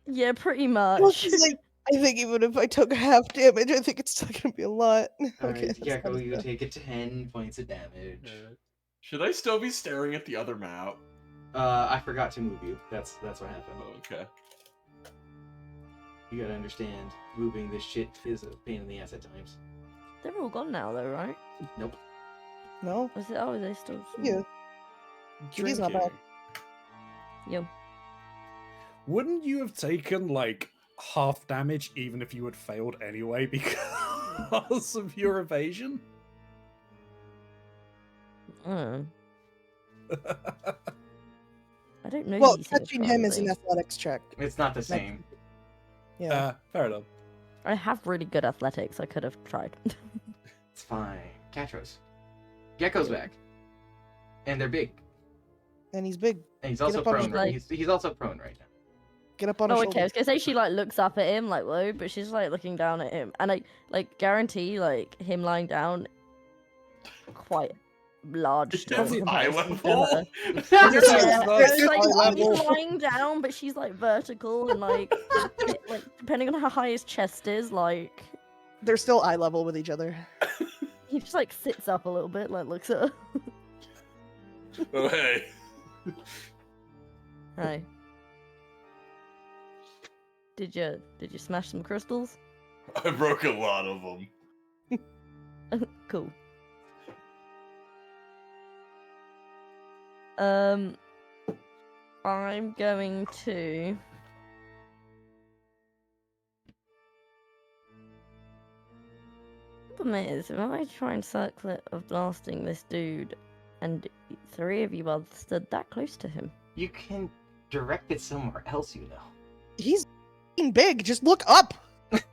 Yeah, pretty Well, much. she's like, I think even if I took half damage, I think it's still gonna be a lot. Okay, Alright, that's Gecko, kinda you sad. take 10 points of damage. Should I still be staring at the other map? I forgot to move you. That's what happened. Oh, okay. You gotta understand, moving this shit is a pain in the ass at times. They're all gone now, though, right? Nope. No, Was it? Oh, are they still? yeah. Kitty's not bad. Yo. Wouldn't you have taken like half damage even if you had failed anyway because of your evasion? I don't know. Well, these things, touching him is an probably. athletics check. It's not the same. Yeah. Fair enough. I have really good athletics. I could have tried. It's fine. Catros. Gecko's back. And they're big. And he's big. And he's Get also up on his prone. Right? leg. He's also prone right now. Get up on Oh, his okay. I was shoulder. gonna say she like looks up at him like whoa, but she's like looking down at him, and I like guarantee like him lying down, quite large. still It's in eye comparison to level. her. It's Yeah, like- it's it's like eye she's level. lying down, but she's like vertical and like depending on how high his chest is, like They're still eye level with each other. he just like sits up a little bit, like looks at her. Oh hey. Hi. Did you smash some crystals? I broke a lot of them. Cool. I'm going to. Problem is, if I try and circle it of blasting this dude, and 3 of you are stood that close to him. You can direct it somewhere else, you know. He's f***ing big. Just look up.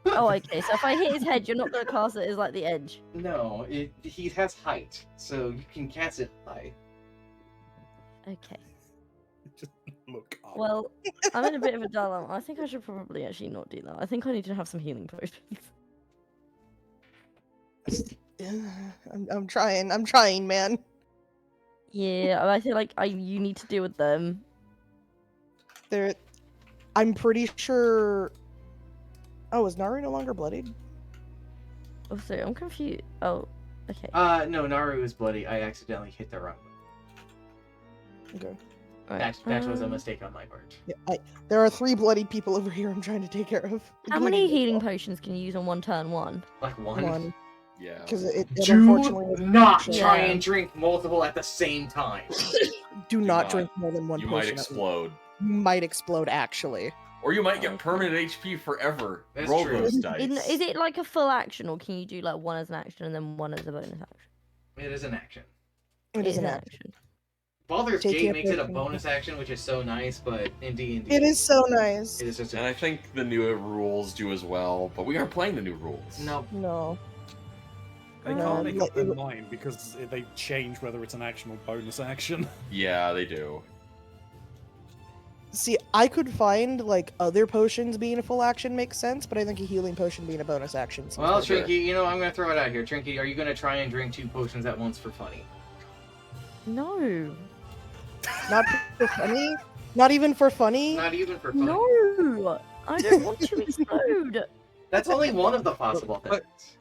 Oh, okay. So if I hit his head, you're not gonna cast it as like the edge. No, he has height, so you can cast it high. Okay. Just look up. Well, I'm in a bit of a dilemma. I think I should probably actually not do that. I think I need to have some healing potions. I'm trying. I'm trying, man. Yeah, I feel like you need to deal with them. There. I'm pretty sure. Oh, is Naru no longer bloodied? Oh, sorry, I'm confused. Oh, okay. No, Naru is bloody. I accidentally hit the wrong one. Okay. Right, That was a um, mistake on my part. Yeah, there are 3 bloodied people over here I'm trying to take care of. How many including healing yourself. potions can you use on one turn? One. Like one. One. Yeah. Because it Do unfortunately not Yeah. try and drink multiple at the same time. do not not. drink more than one You potion. might at once. explode. You might explode, actually. Or you might get Okay. permanent HP forever. That's Roll true. those dice. Is it like a full action, or can you do like one as an action and then one as a bonus action? It is an action. It is an action. action. Baldur's Take Gate your makes it a potion. bonus action, which is so nice, but in D&D, It is so nice. It is just And I think the new rules do as well, but we aren't playing the new rules. no. No. They No, can't make like, up their it- mind because they change whether it's an action or bonus action. Yeah, they do. See, I could find like other potions being a full action makes sense, but I think a healing potion being a bonus action. seems Well, better. Trinky, you know, I'm gonna throw it out here. Trinky, are you gonna try and drink 2 potions at once for funny? No. Not for funny. Not even for funny. Not even for funny. No. I don't want to explode. That's only one of the possible But- things.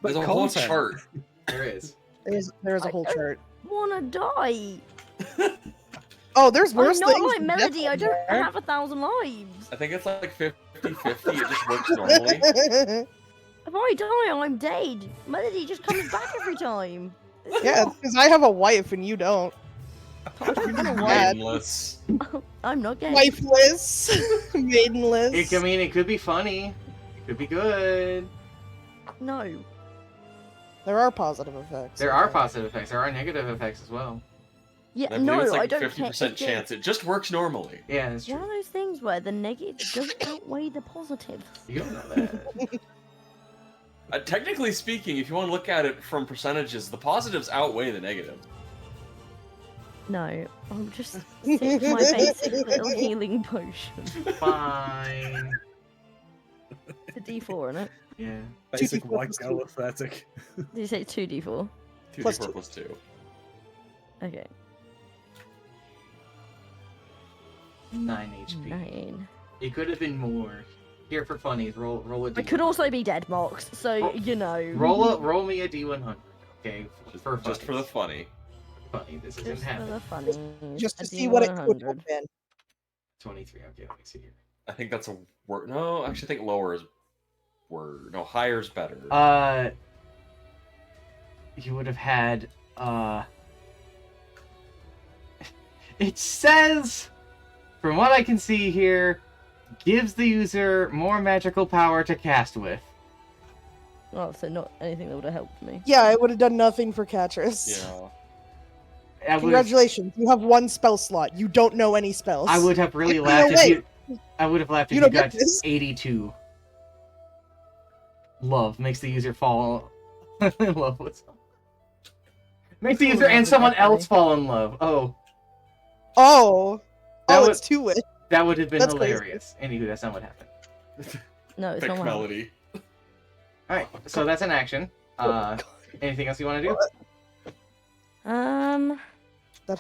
There's a whole content. chart. There is. There's a I whole don't- chart. Wanna die? Oh, there's I'm worse not things. like than Melody. death I don't on have 1,000 lives. I think it's like 50-50. It just works normally. there. If I die, I'm dead. Melody just comes back every time. Yeah, because I have a wife and you don't. I'm not a wife. Bad. Maidenless. I'm not gay. Wifeless, maidenless. I mean, it could be funny. It could be good. No. There are positive effects. There are positive effects. There are negative effects as well. Yeah, I believe no, it's I like don't 50% care. chance. It just works normally. Yeah, that's It's one true. of those things where the negative doesn't outweigh the positive. You don't know that. Technically speaking, if you want to look at it from percentages, the positives outweigh the negatives. No, I'm just sick my basic little healing potion. Fine. It's a D4, isn't it? Yeah. Basic 2d4 white plus girl 2. aesthetic. Did you say 2D4? 2d4 Plus two. plus 2. Okay. 9 HP. 9. It could have been more. Here for funnies, roll a It D100. could also be dead marks, so Roll- you know. roll me a D100. Okay, for Just for the funnies. funny. Funny. This isn't Just for happening. the funnies. Just a to see what it could D100. have been. 23. Okay, let me see here. I think that's a word. No, actually, I think lower is word. No, higher is better. You would have had it says, from what I can see here, gives the user more magical power to cast with. Oh, so not anything that would have helped me. Yeah, it would have done nothing for Catrus. yeah. I would Congratulations, you have 1 spell slot. You don't know any spells. I would have really Get me laughed if away. I would have laughed if You you don't get got this. 82. Love makes the user fall in love with someone. Makes the Cool, user that and would someone definitely- else fall in love. Oh, Oh. That Oh, would- it's 2 wit. that would have been That's crazy. hilarious. Anywho, that's not what happened. No, it's Pick not one. melody. Alright, so that's an action. Anything else you want to do? That,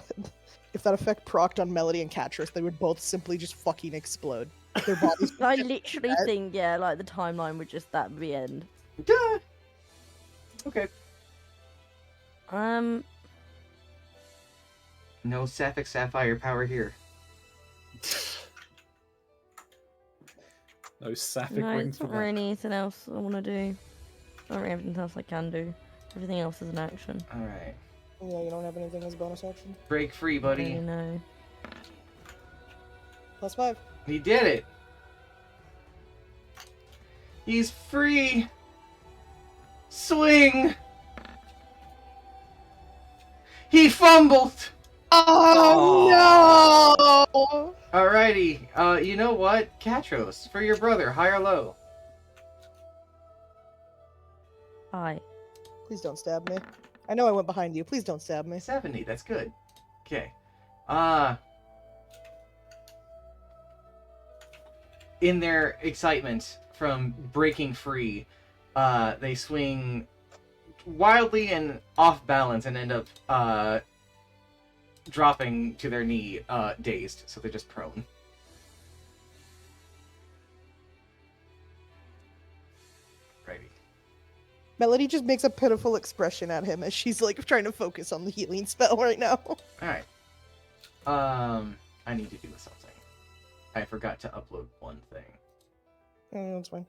if that effect procced on Melody and Catrus, they would both simply just fucking explode. Their bodies would I just- literally think, yeah, like the timeline would just that be end. Duh. Okay. No Sapphic Sapphire power here. No sapphic No, ring it's for not that. really anything else I want to do. Not really anything else I can do. Everything else is an action. Alright. Yeah, you don't have anything as bonus action. Break free, I buddy. don't know. +5. He did it. He's free. Swing. He fumbled. Oh, no! Alrighty. You know what? Catros, for your brother, high or low? Hi. Please don't stab me. I know I went behind you. Please don't stab me. 70. That's good. Okay. In their excitement from breaking free, they swing wildly and off balance and end up dropping to their knee, dazed. So they're just prone. Righty. Melody just makes a pitiful expression at him as she's like trying to focus on the healing spell right now. Alright. I need to do something. I forgot to upload one thing. That's fine.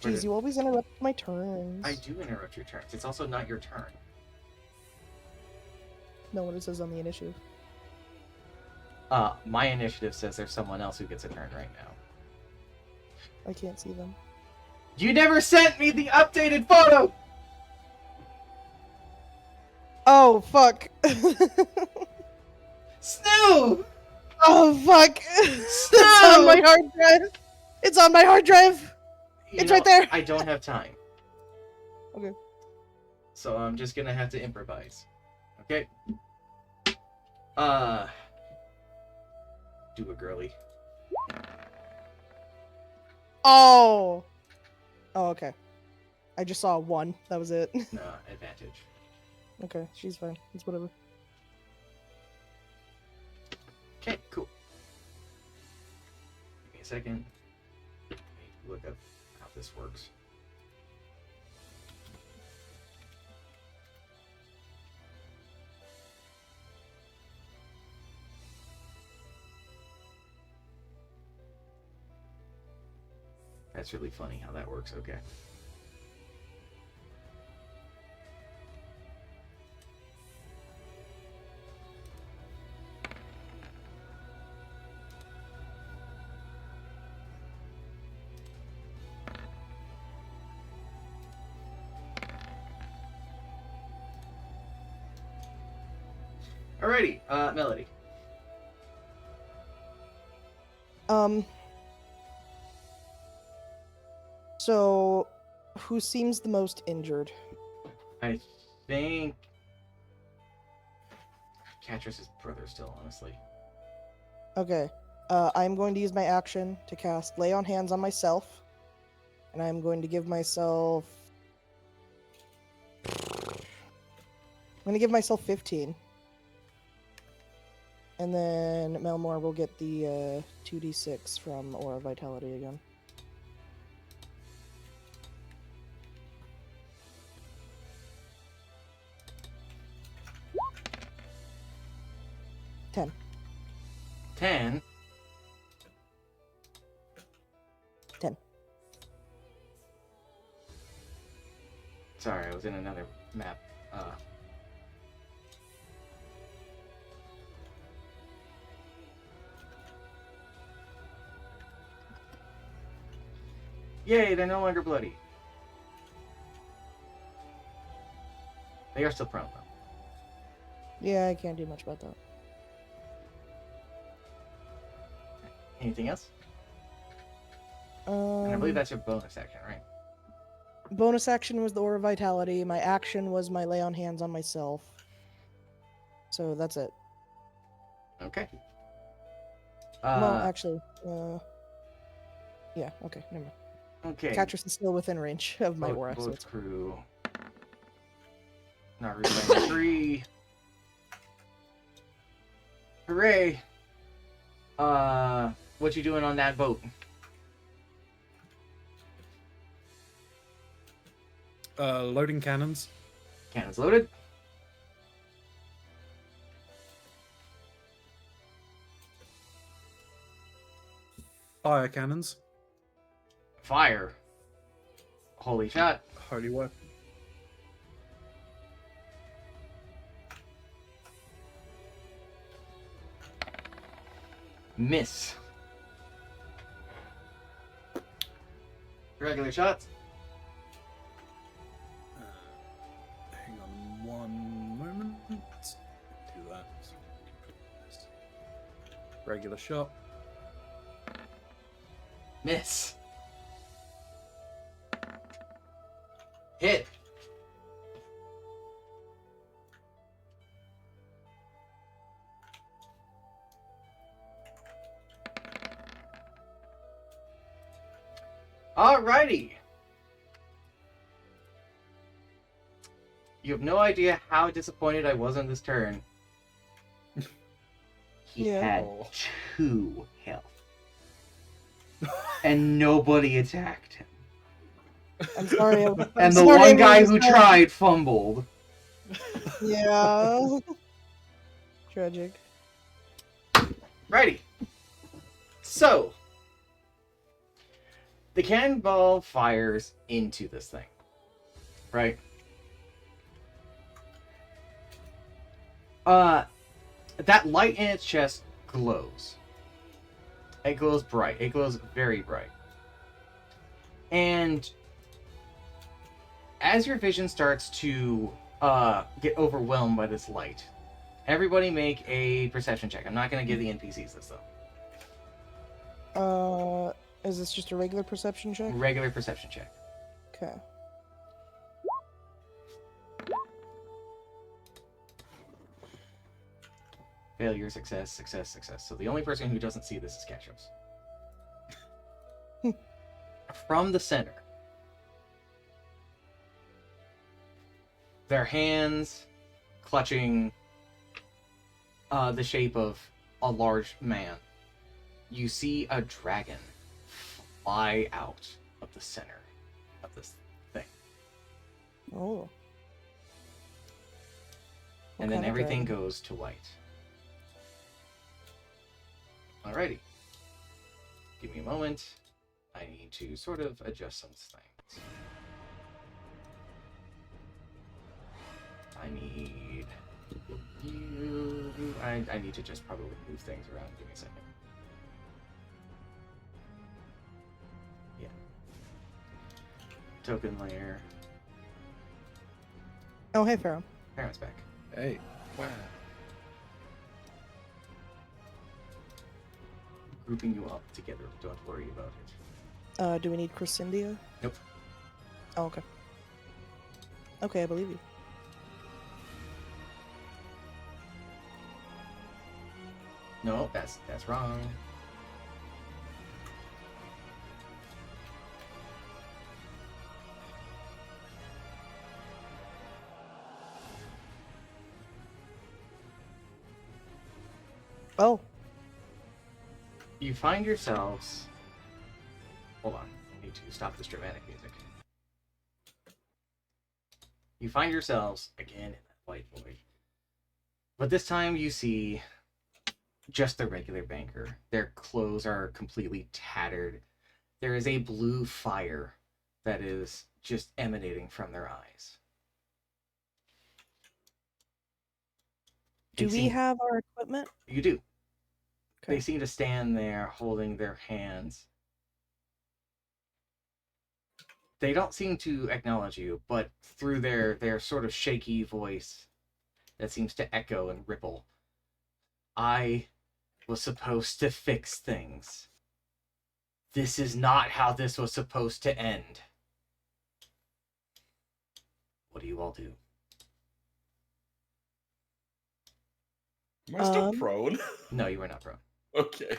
Where Jeez, did- you always interrupt my turns. I do interrupt your turns. It's also not your turn. know what it says on the initiative. My initiative says there's someone else who gets a turn right now. I can't see them. You never sent me the updated photo! Oh, fuck. Snoo! Oh, fuck. It's on my hard drive. It's on my hard drive. You It's know, right there. I don't have time. Okay. So I'm just gonna have to improvise. Okay? Do a girly. Oh. Oh, okay. I just saw 1. That was it. No, advantage. Okay, she's fine. It's whatever. Okay, cool. Give me a second. Let me look up how this works. That's really funny how that works. Okay. Alrighty, Melody. So, who seems the most injured? I think Catrus's brother still, honestly. Okay. I'm going to use my action to cast Lay on Hands on myself. And I'm going to give myself... I'm going to give myself 15. And then Melmore will get the 2d6 from Aura Vitality again. Ten. 10. 10. Sorry, I was in another map. Yay, they're no longer bloody. They are still prone, though. Yeah, I can't do much about that. Anything else? And I believe Um, that's your bonus action, right? bonus action was the Aura Vitality. My action was my Lay on Hands on myself. So that's it. Okay. Well, actually, yeah, okay, never mind. Okay. Catrus is still within range of my aura, so Boat it's crew. Naruto 3. Hooray! What you doing on that boat? Loading cannons. Cannons loaded. Fire cannons. Fire. Holy shot. Holy weapon. Miss. Regular shots. Hang on one moment. Do that. Regular shot. Miss. Hit. Alrighty. You have no idea how disappointed I was on this turn. He Yeah. had Oh. 2 health. And nobody attacked him. I'm sorry. And the one guy who tried fumbled. Yeah. Tragic. Righty. So, the cannonball fires into this thing. Right? That light in its chest glows. It glows bright. It glows very bright. And as your vision starts to get overwhelmed by this light, everybody make a perception check. I'm not going to give the NPCs this, though. Is this just a regular perception check? Regular perception check. Okay. Failure, success, success, success. So the only person who doesn't see this is Ketchos. From the center, their hands clutching the shape of a large man, you see a dragon fly out of the center of this thing. Oh. What And then kind of everything dragon? goes to white. Alrighty. Give me a moment. I need to sort of adjust some things. I need you. I need to just probably move things around. Give me a second. Yeah. Token layer. Oh, hey, Pharaoh. Parents back. Hey. Wow. Grouping you up together. Don't worry about it. Do we need Crescendia? Nope. Oh, okay. Okay, I believe you. No, that's wrong. Oh, You find yourselves. Hold on. I need to stop this dramatic music. You find yourselves again in that white void. But this time you see just the regular banker. Their clothes are completely tattered. There is a blue fire that is just emanating from their eyes. do They we seem- have our equipment? You do. Okay. They seem to stand there holding their hands. They don't seem to acknowledge you, but through their sort of shaky voice that seems to echo and ripple, I was supposed to fix things. This is not how this was supposed to end. What do you all do? Am I still Um, prone? No, you were not prone. Okay.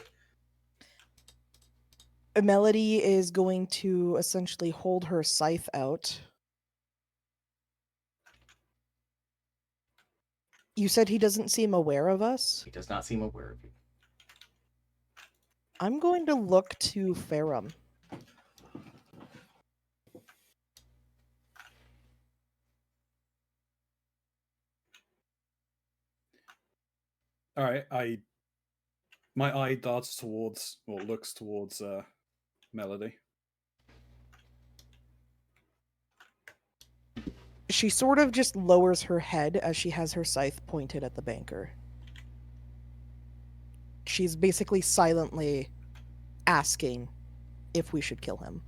Melody is going to essentially hold her scythe out. You said he doesn't seem aware of us? He does not seem aware of you. I'm going to look to Farum. All right, my eye darts towards or looks towards Melody. She sort of just lowers her head as she has her scythe pointed at the banker. She's basically silently asking if we should kill him.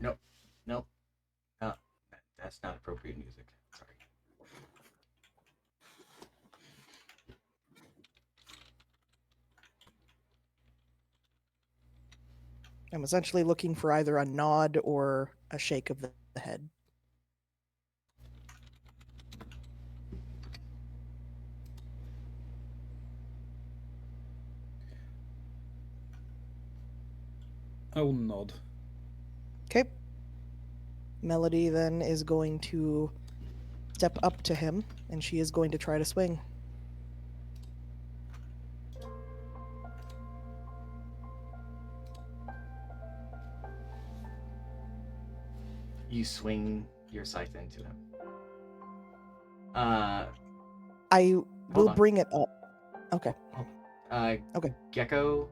Nope. Nope. That's not appropriate music. Sorry. I'm essentially looking for either a nod or a shake of the head. I will nod. Okay. Melody then is going to step up to him, and she is going to try to swing. You swing your scythe into him. I will on. bring it up. Okay. Okay. Gecko,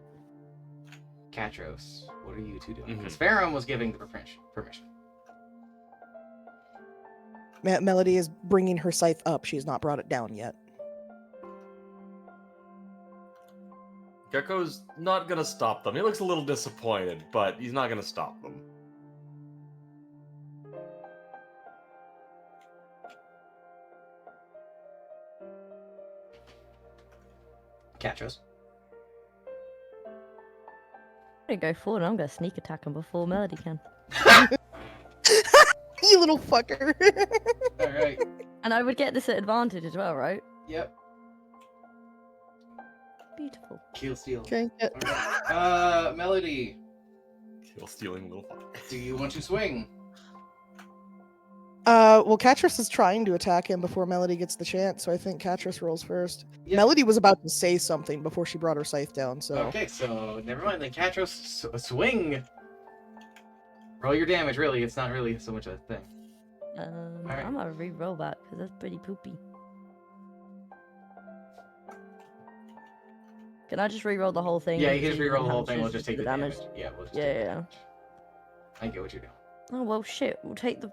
Katros, what are you two doing? Mhm. Because Farum was giving the permission. Melody is bringing her scythe up. She's not brought it down yet. Gecko's not gonna stop them. He looks a little disappointed, but he's not gonna stop them. Katros. I'm gonna go forward. I'm gonna sneak attack him before Melody can. You little fucker. All right. And I would get this at advantage as well, right? Yep. Beautiful. Kill steal. Okay. Melody, Kill stealing little fuck. do you want to swing? Well, Katris is trying to attack him before Melody gets the chance, so I think Katris rolls first. Yep. Melody was about to say something before she brought her scythe down, so. Okay, so never mind. Then Katros, swing. Roll your damage. Really, it's not really so much a thing. Alright. I'm gonna re-roll that because that's pretty poopy. Can I just re-roll the whole thing? Yeah, and you can just see reroll the how whole much thing. We'll is just take the damage. Yeah, we'll just Yeah, take the yeah, damage. I get what you're doing. Oh well, shit. We'll take the.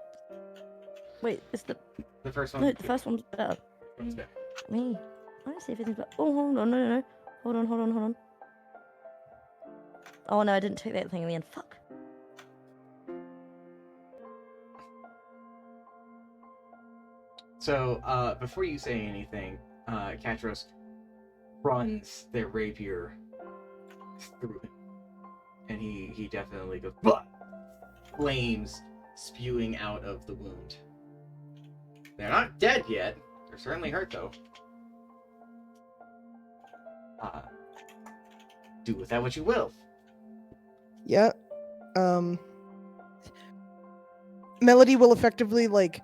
Wait, it's the The first one. no. The first one's better. one's better. Me. I don't see everything's better. Oh, hold on, no. Hold on. Oh no, I didn't take that thing in the end. Fuck. So, before you say anything, Katros runs their rapier through him. And he definitely goes, "Bah!" Flames spewing out of the wound. They're not dead yet. They're certainly hurt, though. Do with that what you will. Yeah. Melody will effectively, like,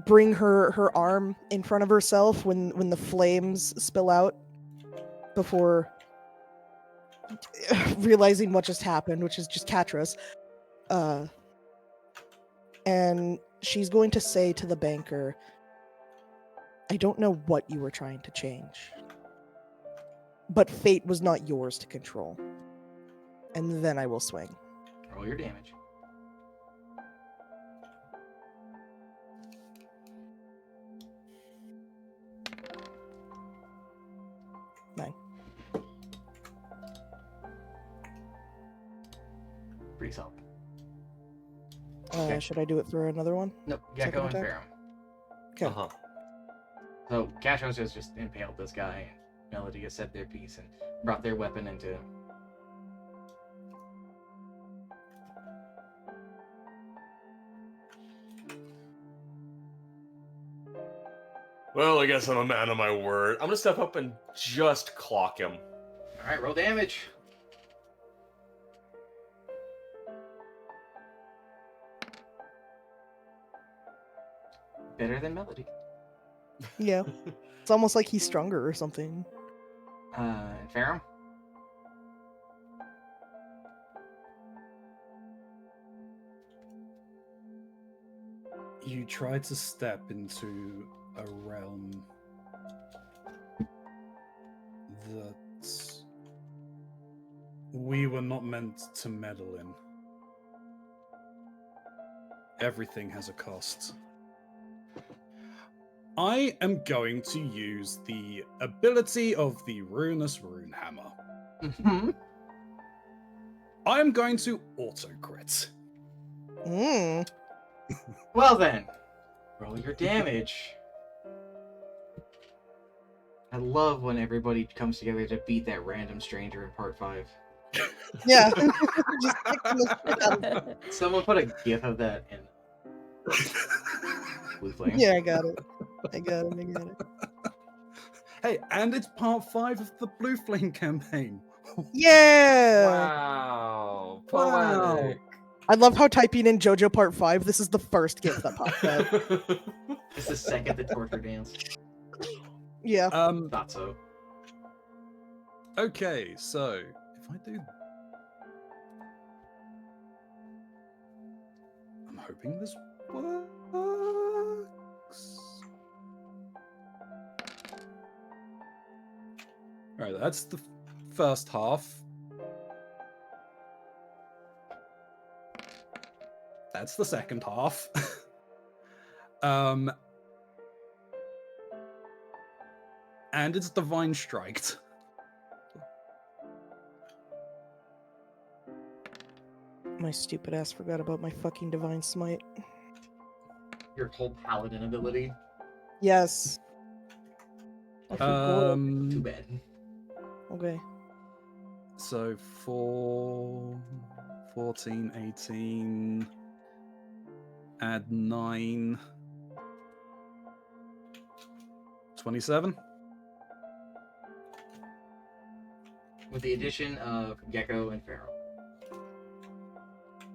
bring her arm in front of herself when the flames spill out before realizing what just happened, which is just Katros. And she's going to say to the banker, I don't know what you were trying to change, but fate was not yours to control. And then I will swing. Roll your damage. Nine. Pretty solid. Should I do it for another one? Nope, Second Gecko and attack? Ferrum. Okay. Uh-huh. So Katros has just impaled this guy, and Melody has said their piece and brought their weapon into. Well, I guess I'm a man of my word. I'm gonna step up and just clock him. Alright, roll damage. Better than Melody. Yeah. It's almost like he's stronger or something. Ferrum? You try to step into a realm that we were not meant to meddle in. Everything has a cost. I am going to use the ability of the Ruinous Runehammer. Mm-hmm. I am going to auto-crit. Mm. Well then, roll your damage. I love when everybody comes together to beat that random stranger in part 5. Yeah. Just kicking the shit out of- Someone put a gif of that in Blue Flame. Yeah, I got it. I got it. Hey, and it's part 5 of the Blue Flame campaign. Yeah. Wow. Wow. Poetic. I love how typing in JoJo Part 5, this is the first gift that popped up. It's the second the torture dance. Yeah. Thought so. Okay, so if I do, I'm hoping this works. All right, that's the first half. That's the second half. And it's Divine Striked. My stupid ass forgot about my fucking Divine Smite. Your whole paladin ability. Yes. I forgot. Too bad. Okay. So 4, 14, 18, add 9, 27. With the addition of Gecko and Pharaoh,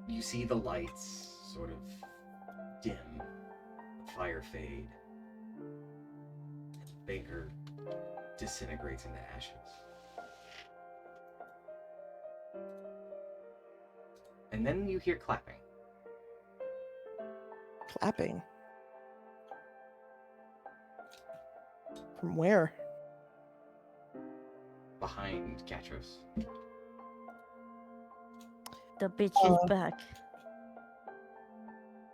you see the lights sort of dim, the fire fade, and the banker disintegrates into ashes. And then you hear clapping. Clapping. From where? Behind Katros. The bitch is back.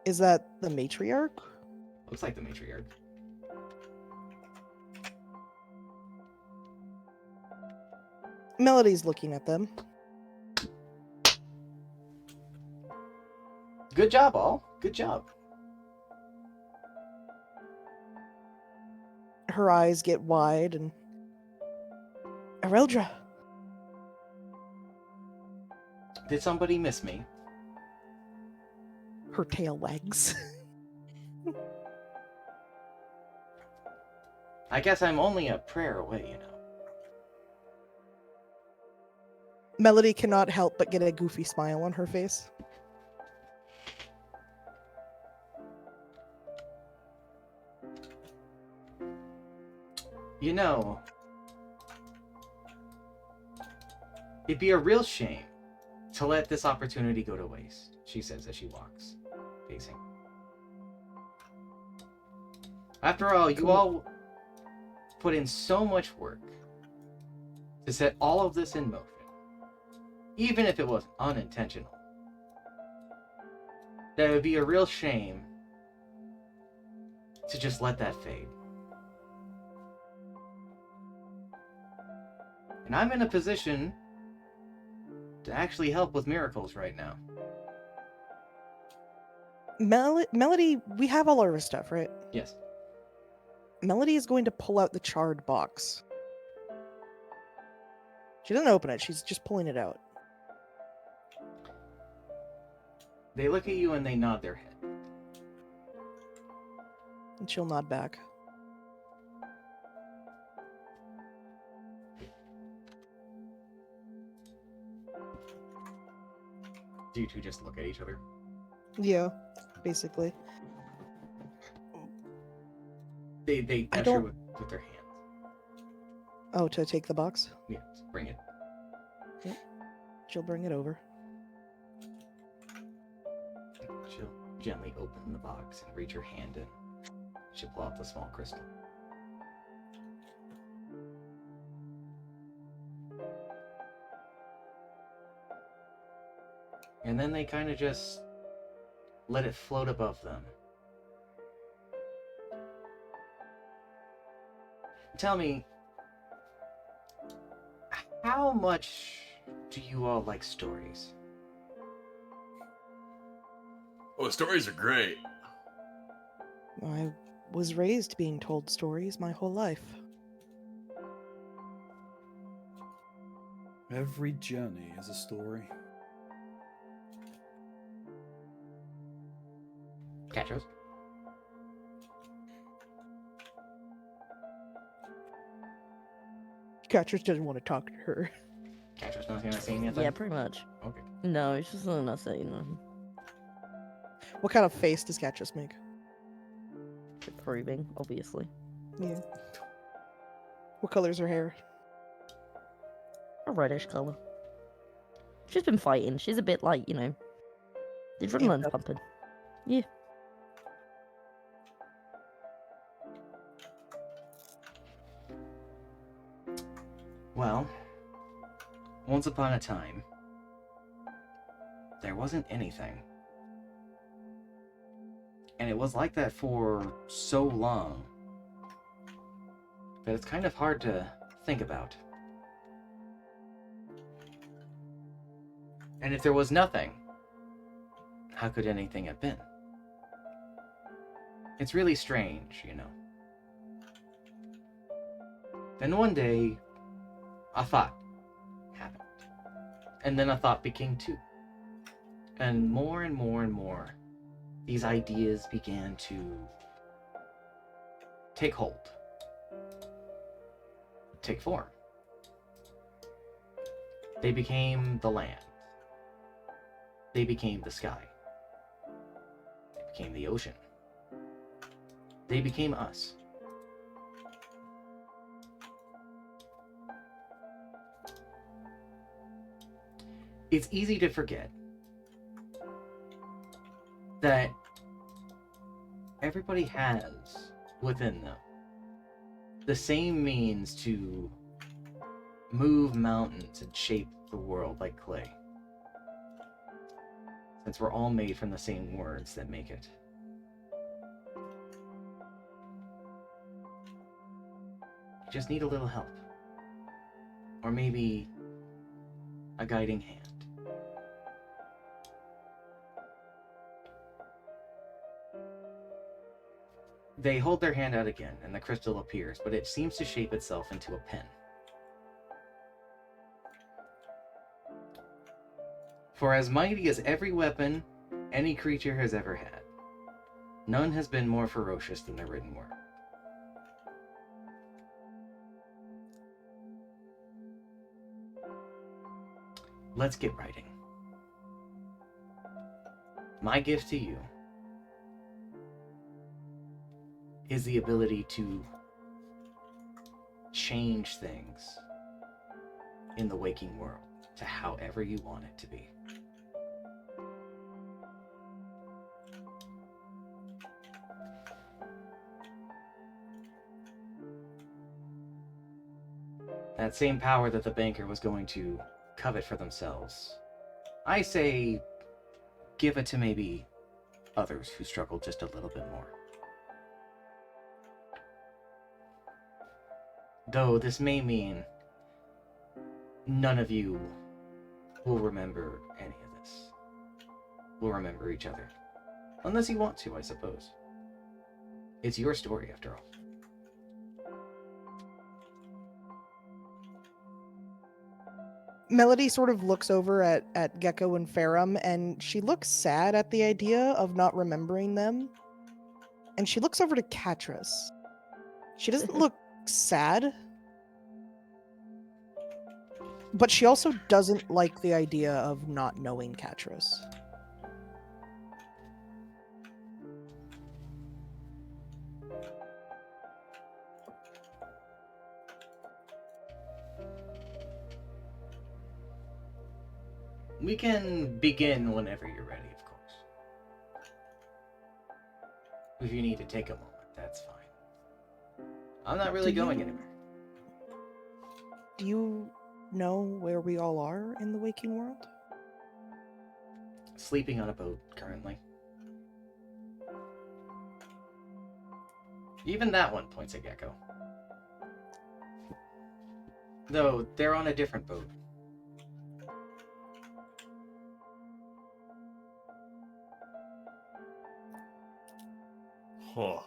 Is that the matriarch? Looks like the matriarch. Melody's looking at them. Good job, all. Good job. Her eyes get wide and... Areldra! Did somebody miss me? Her tail wags. I guess I'm only a prayer away, you know. Melody cannot help but get a goofy smile on her face. You know, it'd be a real shame to let this opportunity go to waste, she says as she walks, pacing. After all, you all put in so much work to set all of this in motion, even if it was unintentional. That it would be a real shame to just let that fade. And I'm in a position to actually help with miracles right now. Melody, we have all our stuff, right? Yes. Melody is going to pull out the charred box. She doesn't open it, she's just pulling it out. They look at you and they nod their head. And she'll nod back. Do you two just look at each other? Yeah, basically. They I gesture don't- with their hands. Oh, to take the box? Yes, bring it. She'll bring it over. She'll gently open the box and reach her hand in. She'll pull out the small crystal. And then they kind of just let it float above them. Tell me, how much do you all like stories? Oh, stories are great. I was raised being told stories my whole life. Every journey is a story. Catchos? Catchers doesn't want to talk to her. Catchos not gonna say anything? Yeah, pretty much. Okay. No, it's just not saying nothing. What kind of face does Catchers make? Approving, obviously. Yeah. What color's her hair? A reddish colour. She's been fighting. She's a bit like, you know, the adrenaline's up. pumping. Yeah. Well, once upon a time, there wasn't anything. And it was like that for so long that it's kind of hard to think about. And if there was nothing, how could anything have been? It's really strange, you know. Then one day, a thought happened. And then a thought became two. And more and more and more, these ideas began to take hold, take form. They became the land. They became the sky. They became the ocean. They became us. It's easy to forget that everybody has within them the same means to move mountains and shape the world like clay. Since we're all made from the same words that make it. You just need a little help. Or maybe a guiding hand. They hold their hand out again, and the crystal appears, but it seems to shape itself into a pen. For as mighty as every weapon any creature has ever had, none has been more ferocious than the written word. Let's get writing. My gift to you is the ability to change things in the waking world to however you want it to be. That same power that the banker was going to covet for themselves, I say give it to maybe others who struggle just a little bit more. Though this may mean none of you will remember any of this. Will remember each other. Unless you want to, I suppose. It's your story, after all. Melody sort of looks over at Gecko and Ferrum, and she looks sad at the idea of not remembering them. And she looks over to Katris. She doesn't look sad, but she also doesn't like the idea of not knowing Katris. We can begin whenever you're ready, of course. If you need to take a moment, that's fine. I'm not really going anywhere. Do you know where we all are in the waking world? Sleeping on a boat, currently. Even that one points at Gecko. Though, they're on a different boat. Huh.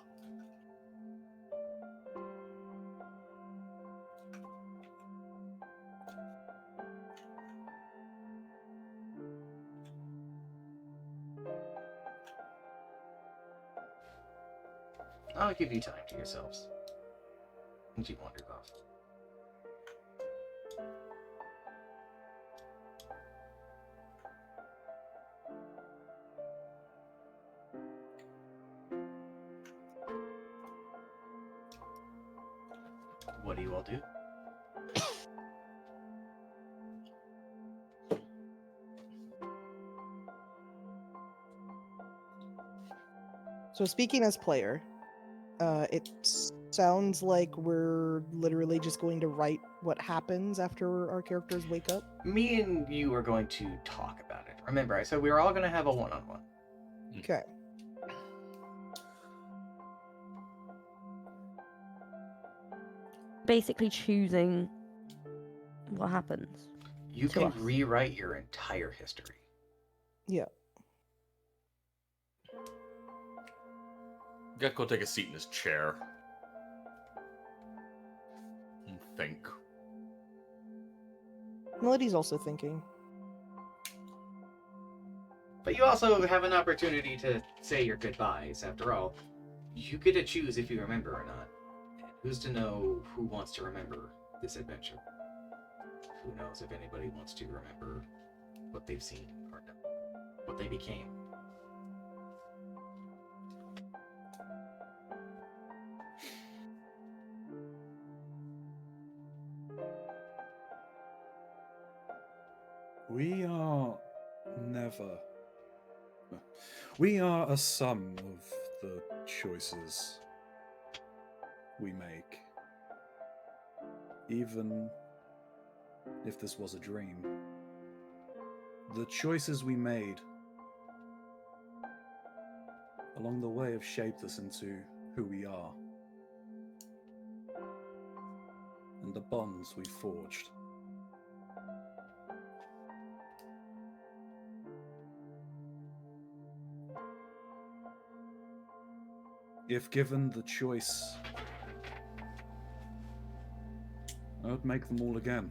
I'll give you time to yourselves. And she wandered off. What do you all do? So speaking as player, it sounds like we're literally just going to write what happens after our characters wake up. Me and you are going to talk about it. Remember, I said we were all going to have a one-on-one. Okay. Basically choosing what happens. You To can us. rewrite your entire history. Yeah. Gecko take a seat in his chair. And think. Melody's also thinking. But you also have an opportunity to say your goodbyes. After all, you get to choose if you remember or not. And who's to know who wants to remember this adventure? Who knows if anybody wants to remember what they've seen or done, what they became. We are never. We are a sum of the choices we make. Even if this was a dream. The choices we made along the way have shaped us into who we are. And the bonds we forged. If given the choice, I would make them all again.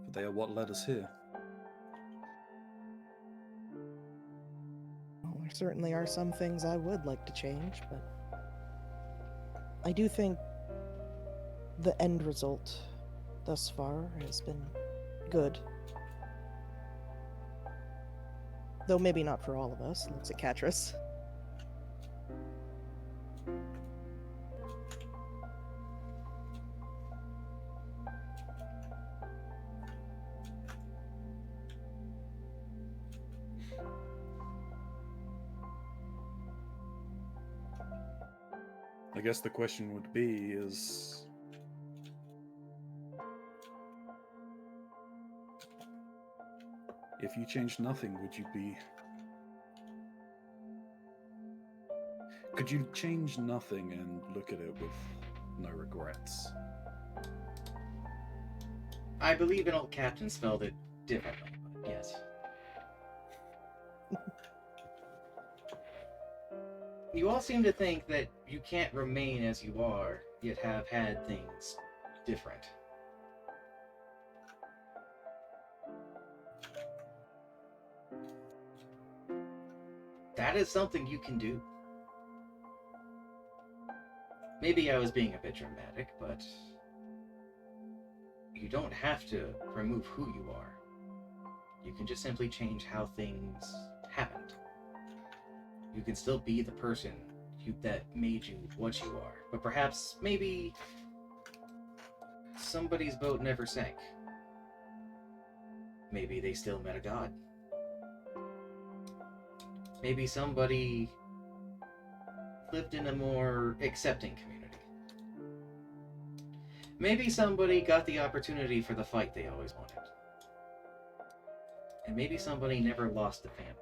For they are what led us here. Well, there certainly are some things I would like to change, but I do think the end result thus far has been good. Though maybe not for all of us. Looks at Katris. I guess the question would be is... if you changed nothing, would you be... Could you change nothing and look at it with no regrets? I believe an old captain spelled it differently, but yes. You all seem to think that you can't remain as you are, yet have had things different. That is something you can do. Maybe I was being a bit dramatic, but you don't have to remove who you are. You can just simply change how things happened. You can still be the person that made you what you are, but perhaps, maybe, somebody's boat never sank. Maybe they still met a god. Maybe somebody lived in a more accepting community. Maybe somebody got the opportunity for the fight they always wanted. And maybe somebody never lost a family.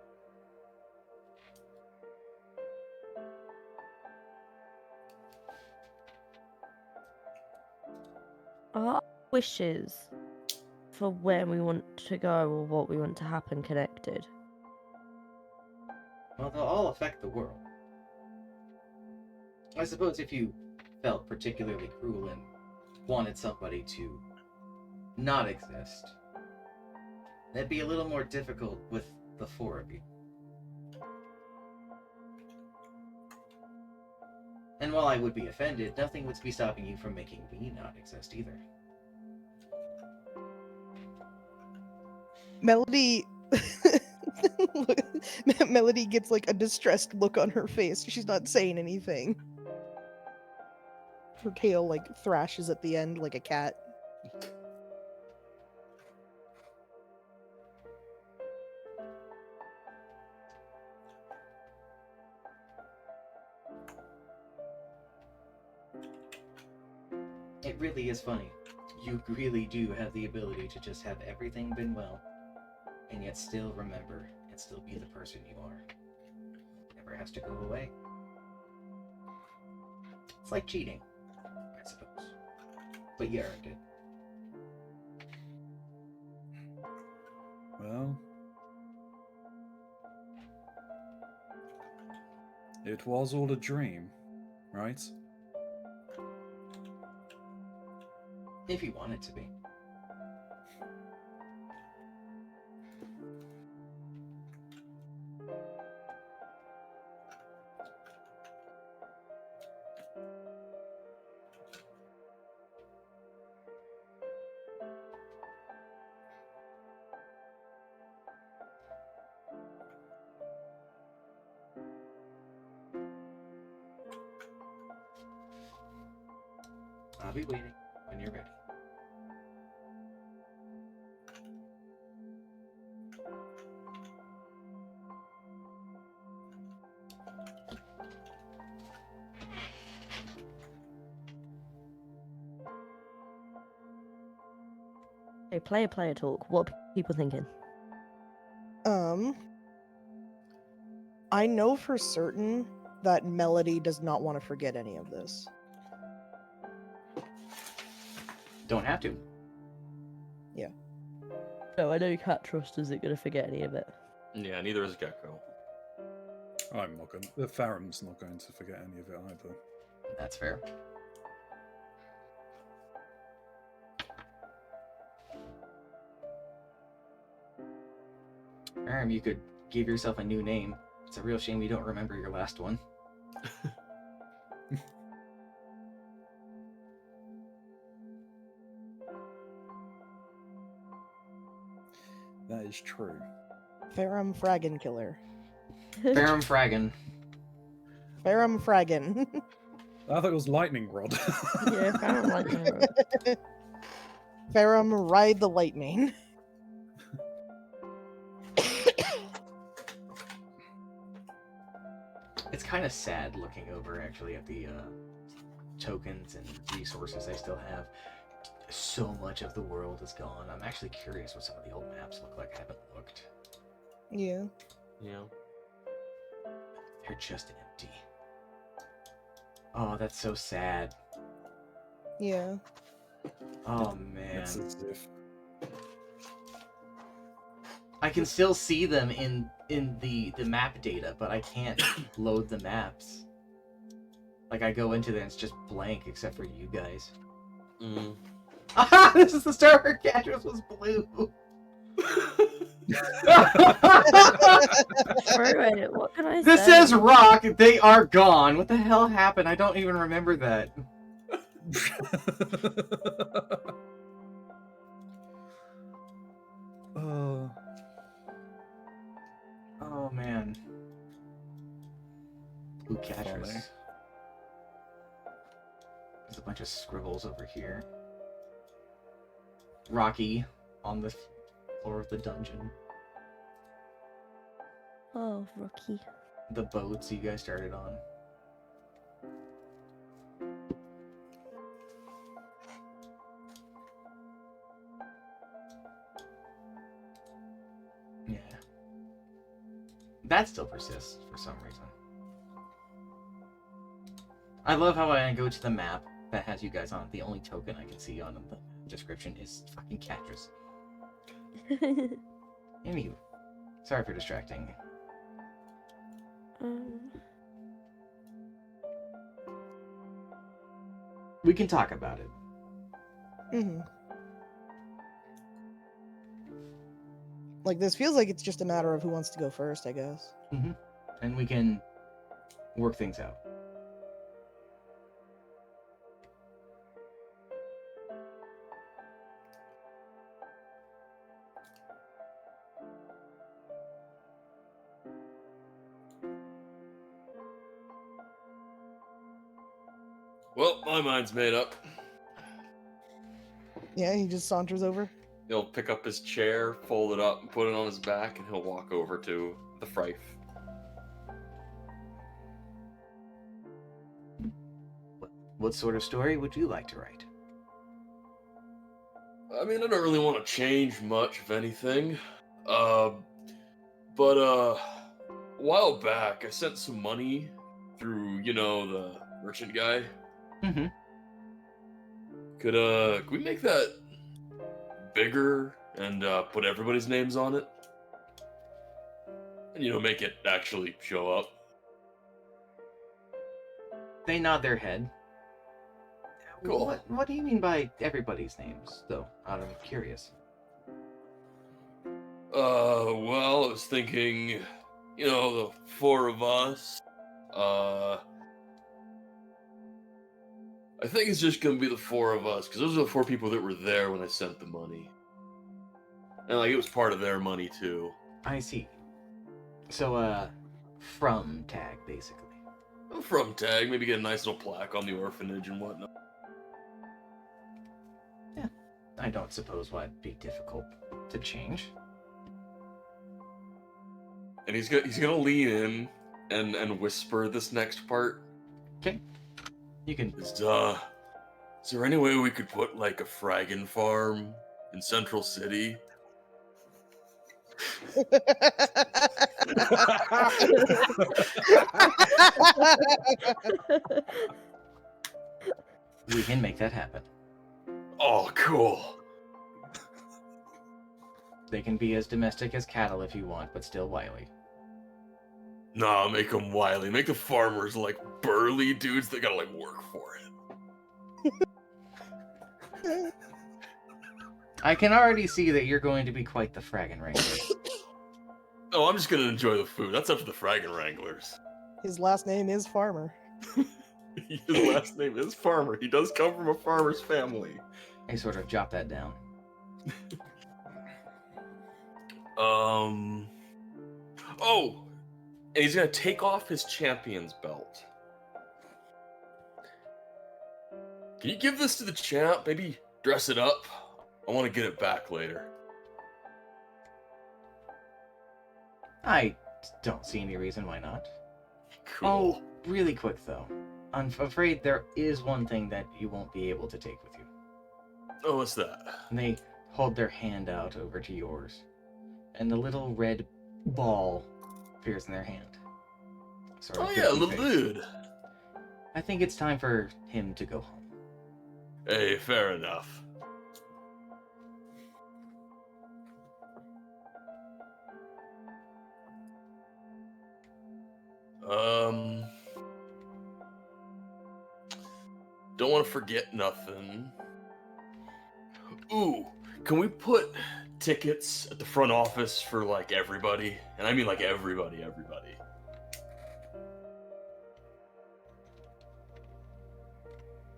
Our wishes for where we want to go or what we want to happen connected. Well, they'll all affect the world. I suppose if you felt particularly cruel and wanted somebody to not exist, that'd be a little more difficult with the four of you. And while I would be offended, nothing would be stopping you from making me not exist either. Melody Melody gets like a distressed look on her face. She's not saying anything. Her tail like thrashes at the end like a cat. It really is funny. You really do have the ability to just have everything been well, and yet still remember and still be the person you are. Never has to go away. It's like cheating, I suppose. But you earned it. Well... it was all a dream, right? If you want it to be. I'll be waiting when you're ready. Okay, player talk. What are people thinking? I know for certain that Melody does not want to forget any of this. Don't have to. No, I know Cat Trust isn't going to forget any of it. Yeah, neither is Gecko. I'm not going. The Faram's not going to forget any of it either. That's fair. Aram, you could give yourself a new name. It's a real shame you don't remember your last one. That is true. Farum Fraggin Killer. Farum Fraggin. Farum Fraggin. I thought it was Lightning Rod. Yeah, I don't like that. Farum Ride the Lightning. It's kind of sad looking over actually at the tokens and resources I still have. So much of the world is gone. I'm actually curious what some of the old maps look like. I haven't looked. Yeah. Yeah. They're just empty. Oh, that's so sad. Yeah. Oh man. It's as if I can still see them in the map data, but I can't load the maps. Like I go into them, it's just blank except for you guys. Mm. Aha! This is the star where Catras was blue. Wait, what can I say? This says rock. They are gone. What the hell happened? I don't even remember that. Oh man. Blue Catras. Funny. There's a bunch of scribbles over here. Rocky on the floor of the dungeon. Oh, Rocky. The boats you guys started on. Yeah. That still persists for some reason. I love how I go to the map that has you guys on it. The only token I can see on the description is fucking Catras. Anywho, sorry for distracting. We can talk about it. Mm-hmm. Like, this feels like it's just a matter of who wants to go first, I guess. And we can work things out. well, my mind's made up. Yeah, he just saunters over. He'll pick up his chair, fold it up, and put it on his back, and he'll walk over to the Frife. What sort of story would you like to write? I mean, I don't really want to change much, if anything. But a while back, I sent some money through, the merchant guy. Mm-hmm. Could we make that bigger and put everybody's names on it? And, make it actually show up. They nod their head. Cool. What do you mean by everybody's names, though? Out of curious. Well, I was thinking, the four of us. I think it's just gonna be the four of us, because those are the four people that were there when I sent the money. And, it was part of their money, too. I see. So, from tag, basically. From tag, maybe get a nice little plaque on the orphanage and whatnot. I don't suppose why it'd be difficult to change. And he's gonna lean in and whisper this next part. Okay. You can. Is there any way we could put, a Fraggin farm in Central City? We can make that happen. Oh, cool. They can be as domestic as cattle if you want, but still wily. Nah, make them wily. Make the farmers burly dudes that gotta work for it. I can already see that you're going to be quite the Fraggin Wrangler. Oh, I'm just gonna enjoy the food. That's up to the Fraggin Wranglers. His last name is Farmer. His last name is Farmer. He does come from a farmer's family. I sort of jot that down. Oh! And he's gonna take off his champion's belt. Can you give this to the champ? Maybe dress it up? I want to get it back later. I don't see any reason why not. Cool. Oh, really quick though. I'm afraid there is one thing that you won't be able to take with you. Oh, what's that? And they hold their hand out over to yours, and the little red ball appears in their hand. Sort of Oh yeah, goofy little face. dude. I think it's time for him to go home. Hey, fair enough. Don't want to forget nothing. Ooh, can we put tickets at the front office for like everybody? And I mean like everybody.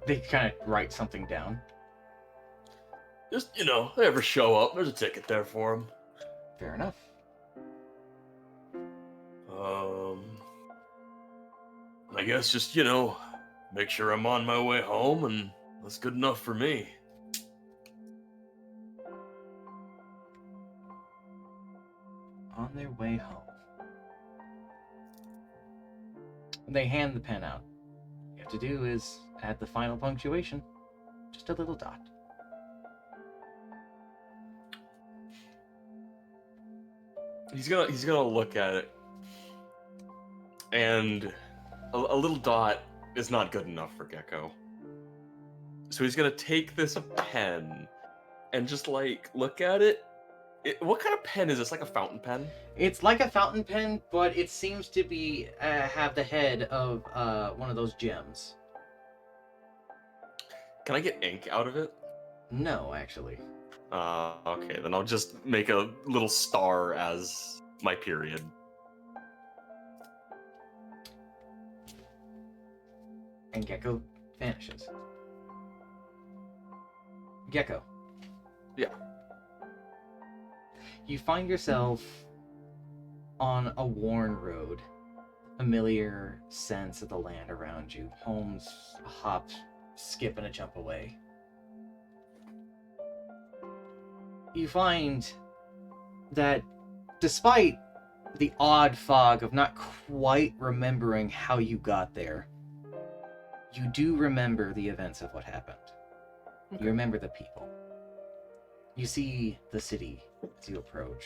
They kind of write something down. Just, they ever show up, there's a ticket there for them. Fair enough. I guess just, make sure I'm on my way home, and that's good enough for me. On their way home. They hand the pen out. All you have to do is add the final punctuation. Just a little dot. He's gonna look at it, and a little dot is not good enough for Gecko. So he's gonna take this pen and just like look at it. What kind of pen is this? Like a fountain pen? It's like a fountain pen, but it seems to be have the head of one of those gems. Can I get ink out of it? No, actually. Okay, then I'll just make a little star as my period. And Gecko vanishes. Gecko. Yeah. You find yourself on a worn road. Familiar sense of the land around you. Homes a hop, skip, and a jump away. You find that despite the odd fog of not quite remembering how you got there, you do remember the events of what happened. Okay. You remember the people. You see the city as you approach.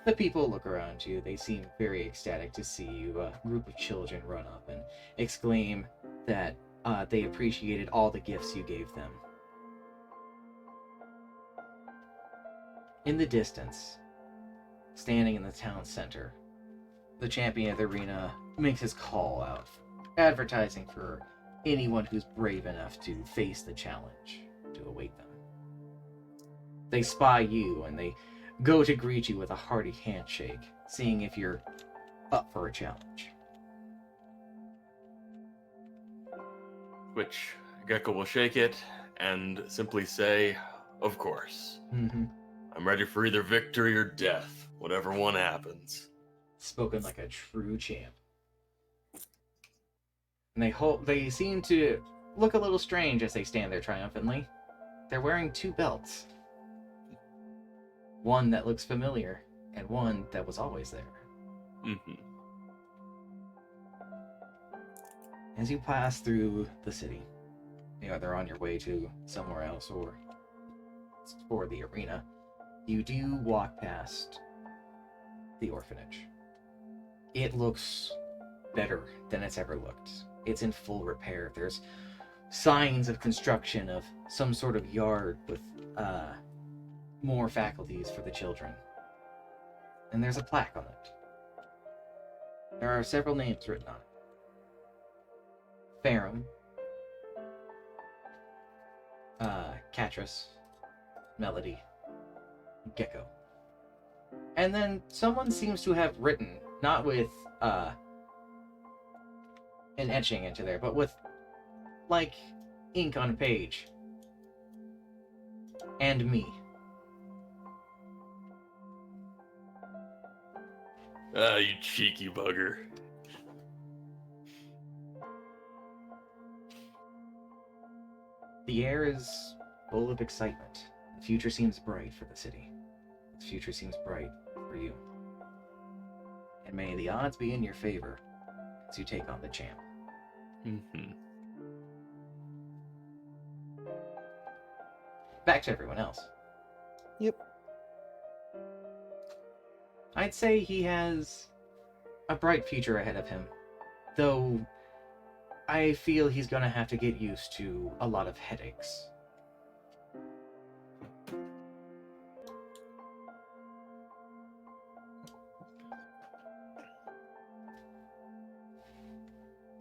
The people look around you. They seem very ecstatic to see you. A group of children run up and exclaim that they appreciated all the gifts you gave them. In the distance, standing in the town center, the champion of the arena makes his call out, advertising for anyone who's brave enough to face the challenge to await them. They spy you and they go to greet you with a hearty handshake, seeing if you're up for a challenge. Which Gecko will shake it and simply say, "Of course. Mm-hmm. I'm ready for either victory or death, whatever one happens." Spoken like a true champ. And they seem to look a little strange as they stand there triumphantly. They're wearing two belts. One that looks familiar, and one that was always there. Mm-hmm. As you pass through the city, they're on your way to somewhere else or for the arena, you do walk past the orphanage. It looks better than it's ever looked. It's in full repair. There's signs of construction of some sort of yard with more faculties for the children. And there's a plaque on it. There are several names written on it. Farum, Catras, Melody, Gecko. And then someone seems to have written, not with an etching into there, but with like ink on a page. And me. Ah, you cheeky bugger. The air is full of excitement. The future seems bright for the city. The future seems bright for you. And may the odds be in your favor as you take on the champ. Mm-hmm. Back to everyone else. Yep. I'd say he has a bright future ahead of him, though I feel he's gonna have to get used to a lot of headaches.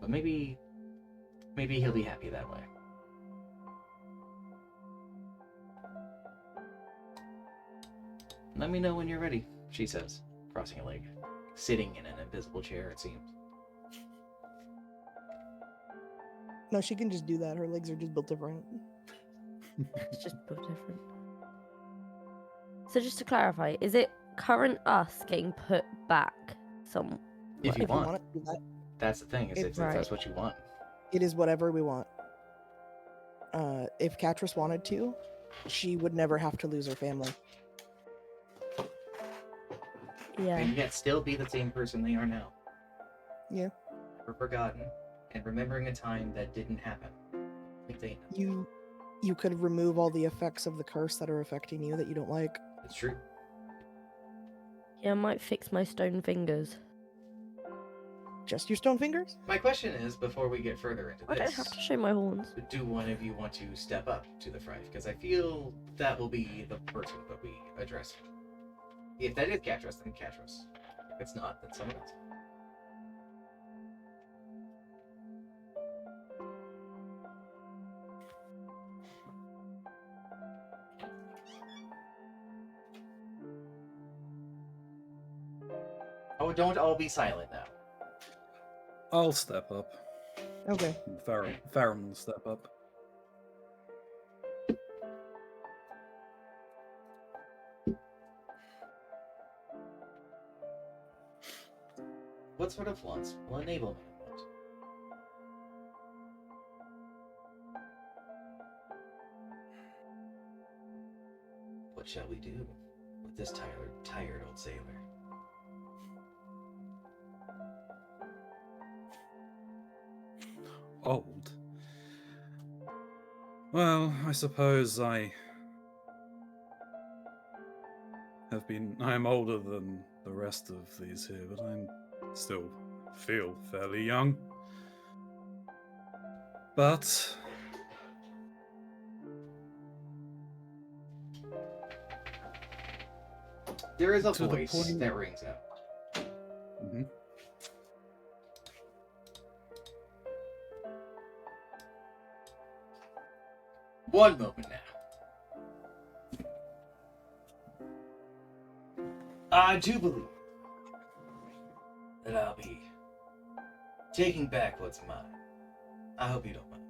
But maybe he'll be happy that way. Let me know when you're ready, she says, crossing a leg, sitting in an invisible chair, it seems. No, she can just do that. Her legs are just built different. It's just built different. So just to clarify, is it current us getting put back some? If you If want. you want to do that, That's the thing, is It- if that's Right. what you want. it is whatever we want. If Catrice wanted to, she would never have to lose her family. Yeah. And yet still be the same person they are now. Yeah. Never forgotten, and remembering a time that didn't happen. Like they know. You could remove all the effects of the curse that are affecting you that you don't like. It's true. Yeah, I might fix my stone fingers. Just your stone fingers? My question is, before we get further into I don't this, have to show my horns. do one of you want to step up to the fray? Because I feel that will be the person that we address. If that is Catrice, then Catrice. If it's not, then someone else. Oh, don't all be silent now. I'll step up. Okay. Farron will step up. What sort of wants will enable me to want? What shall we do with this tired old sailor? Old. Well, I suppose I am older than the rest of these here, but I still feel fairly young. But There is a To the voice point- that rings out. mhm. One moment now. I do believe that I'll be taking back what's mine. I hope you don't mind.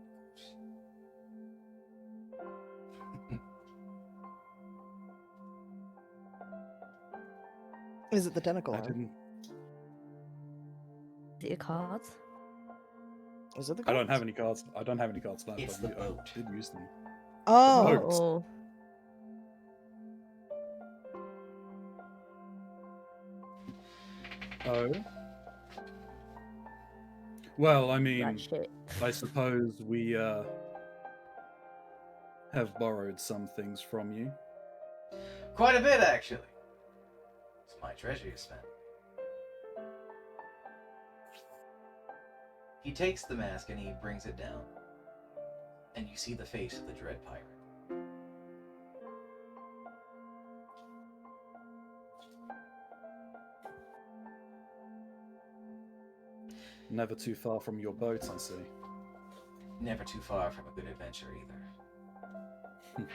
Is it the tentacle I arm? didn't. Is it your cards? Is it the I don't cards? have any cards. I don't have any cards left. It's I the boat. did use them. Oh, Boats. Oh, Oh. Well, I mean, that shit. I suppose we have borrowed some things from you. Quite a bit, actually. It's my treasure you spent. He takes the mask and he brings it down. And you see the face of the Dread Pirate. Never too far from your boat, I see. Never too far from a good adventure either.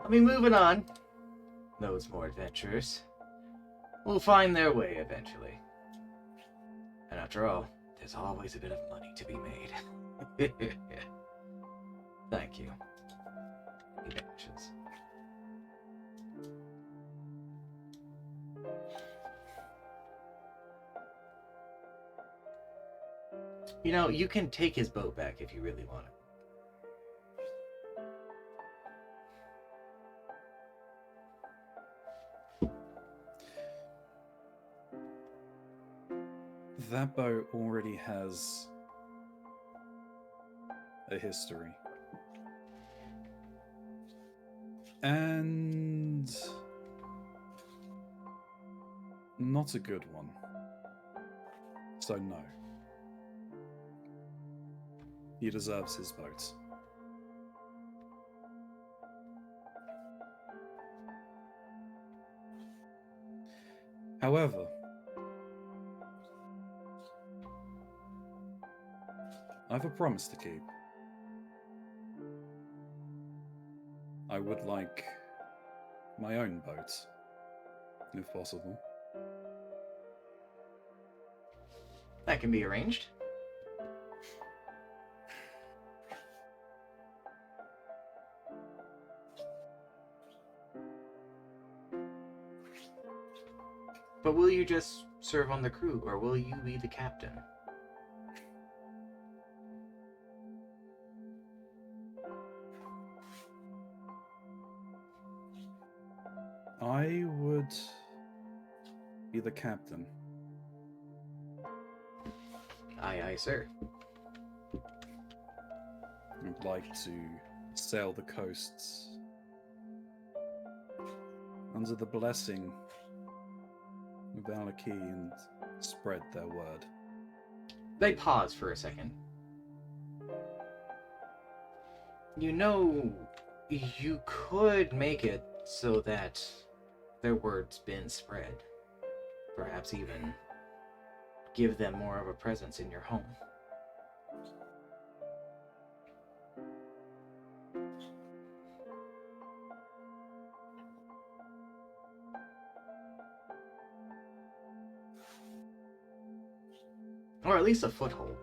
I mean, moving on. Those more adventurers will find their way eventually. And after all, there's always a bit of money to be made. Thank you. He vanishes. You know, you can take his boat back if you really want it. that boat already has a history. And not a good one. So no. He deserves his vote. However, I have a promise to keep. I would like my own boat, if possible. That can be arranged. But will you just serve on the crew, or will you be the captain? I would be the captain. Aye, aye, sir. I'd like to sail the coasts under the blessing of Alaki and spread their word. They pause for a second. You know, you could make it so that their word's been spread. Perhaps even give them more of a presence in your home. Or at least a foothold.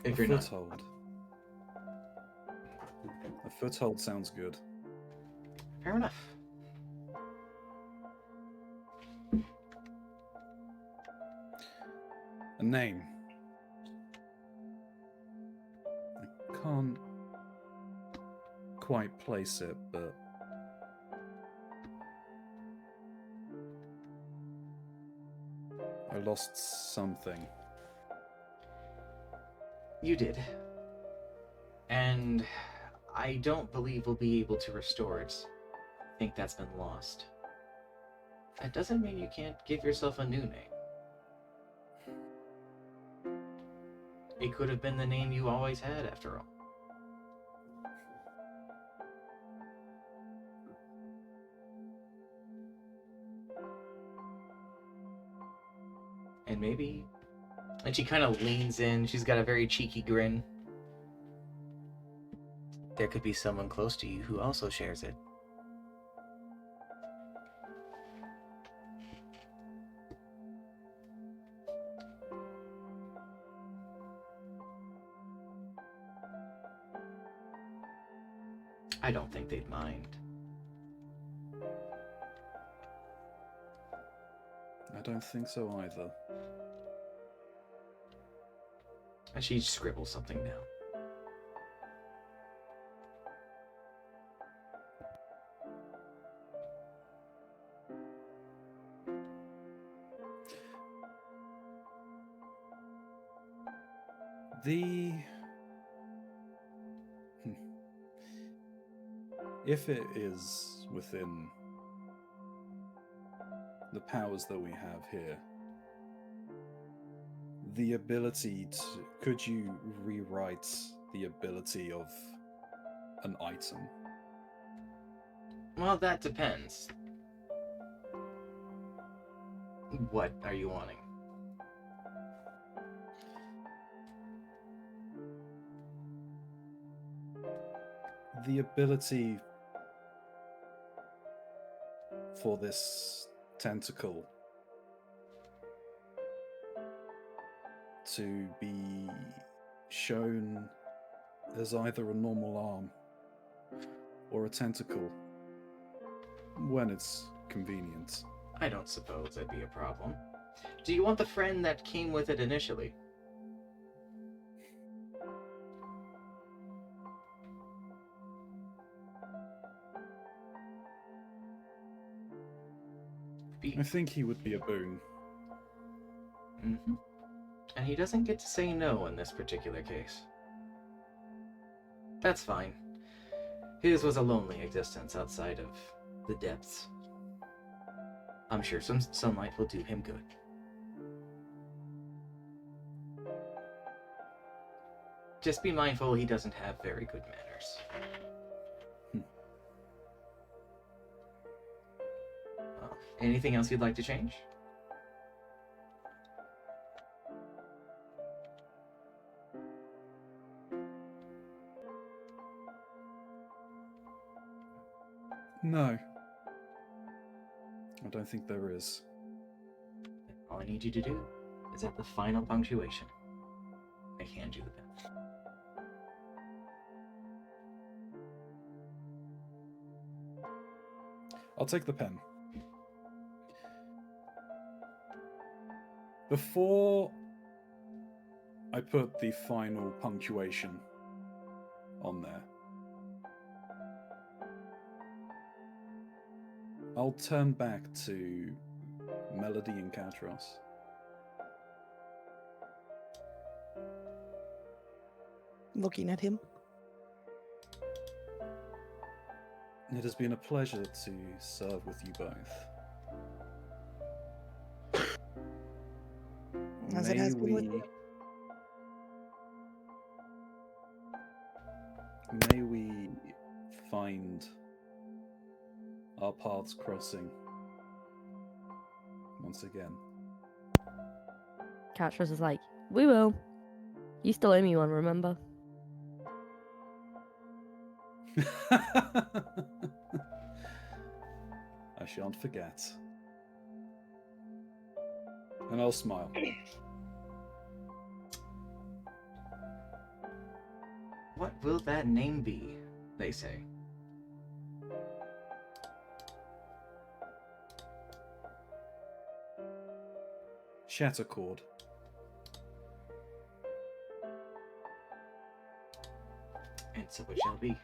If you're not. Foothold. A foothold sounds good. Fair enough. A name. I can't quite place it, but I lost something. You did. And I don't believe we'll be able to restore it. I think that's been lost. That doesn't mean you can't give yourself a new name. It could have been the name you always had, after all. And maybe... And she kind of leans in. She's got a very cheeky grin. There could be someone close to you who also shares it. I don't think they'd mind. I don't think so either. And she scribbles something down. If it is within the powers that we have here, the ability to... Could you rewrite the ability of an item? Well, that depends. What are you wanting? The ability for this tentacle to be shown as either a normal arm or a tentacle when it's convenient. I don't suppose that'd be a problem. Do you want the friend that came with it initially? I think he would be a boon. And he doesn't get to say no in this particular case. That's fine. His was a lonely existence outside of the depths. I'm sure some sunlight will do him good. Just be mindful he doesn't have very good manners. Anything else you'd like to change? No. I don't think there is. All I need you to do is at the final punctuation, I hand you the pen. I'll take the pen. Before I put the final punctuation on there, I'll turn back to Melody and Katros. Looking at him. It has been a pleasure to serve with you both. As it has been with me. May we find our paths crossing once again. Catchers is like, we will. You still owe me one, remember? I shan't forget. And I'll smile. What will that name be? They say. Shattercord. And so it shall be.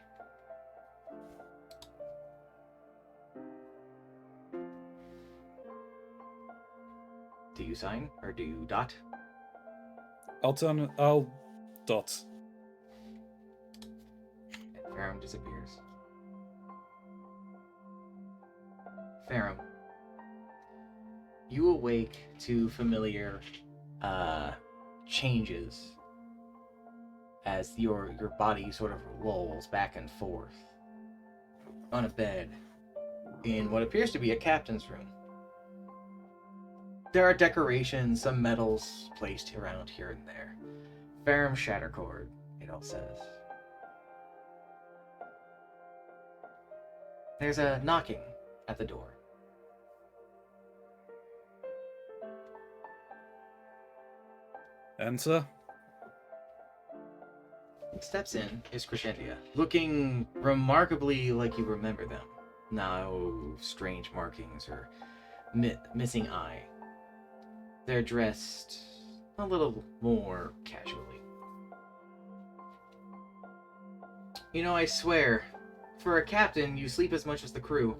Do you sign or do you dot? I'll dot. And Farum disappears. Farum, you awake to familiar changes as your body sort of rolls back and forth on a bed in what appears to be a captain's room. There are decorations, some medals placed around here and there. Farum Shattercord, it all says. There's a knocking at the door. Enter. Steps in is Crescendia, looking remarkably like you remember them. No strange markings or missing eye. They're dressed a little more casually. You know, I swear, for a captain, you sleep as much as the crew.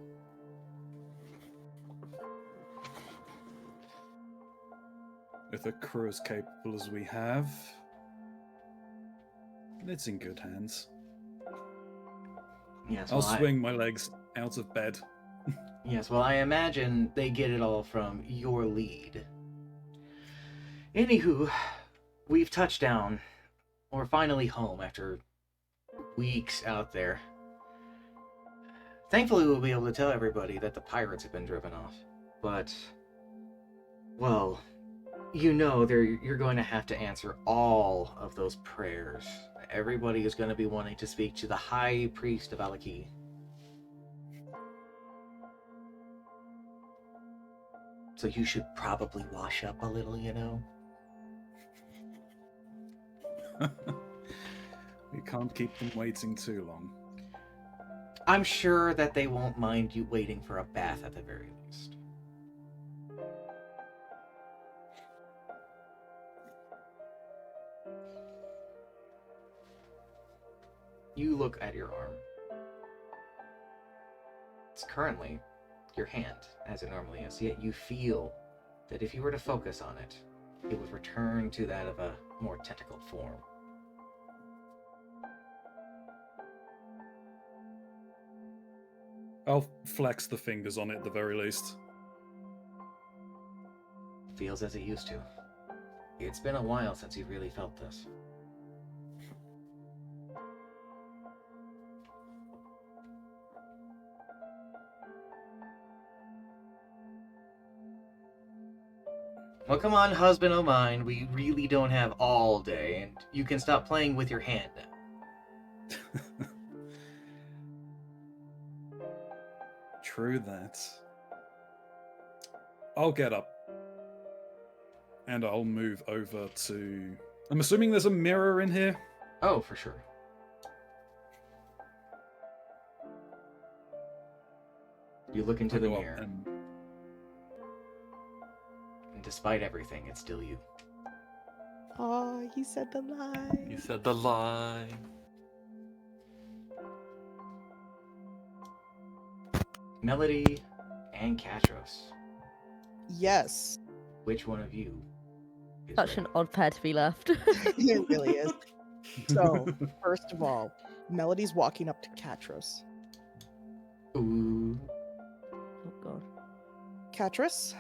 With a crew as capable as we have, it's in good hands. Yes, I'll well, swing my legs out of bed. Yes, well, I imagine they get it all from your lead. Anywho, we've touched down. We're finally home after weeks out there. Thankfully, we'll be able to tell everybody that the pirates have been driven off. But, well, you know you're going to have to answer all of those prayers. Everybody is going to be wanting to speak to the High Priest of Alaki. So you should probably wash up a little, you know? We can't keep them waiting too long. I'm sure that they won't mind you waiting for a bath at the very least. You look at your arm. It's currently your hand, as it normally is, yet you feel that if you were to focus on it, it would return to that of a more tentacle form. I'll flex the fingers on it at the very least. Feels as it used to. It's been a while since you really felt this. Well, come on, husband o' mine. We really don't have all day, and you can stop playing with your hand now. True that. I'll get up. And I'll move over to... I'm assuming there's a mirror in here? Oh, for sure. You look into I'll the go up mirror, and- and despite everything, it's still you. Oh, he said the lie. You said the line. Melody and Katros. Yes, Which one of you is Such an ready? odd pair to be left. it really is. So, first of all, Melody's walking up to Katros. Ooh. Oh god. Katros,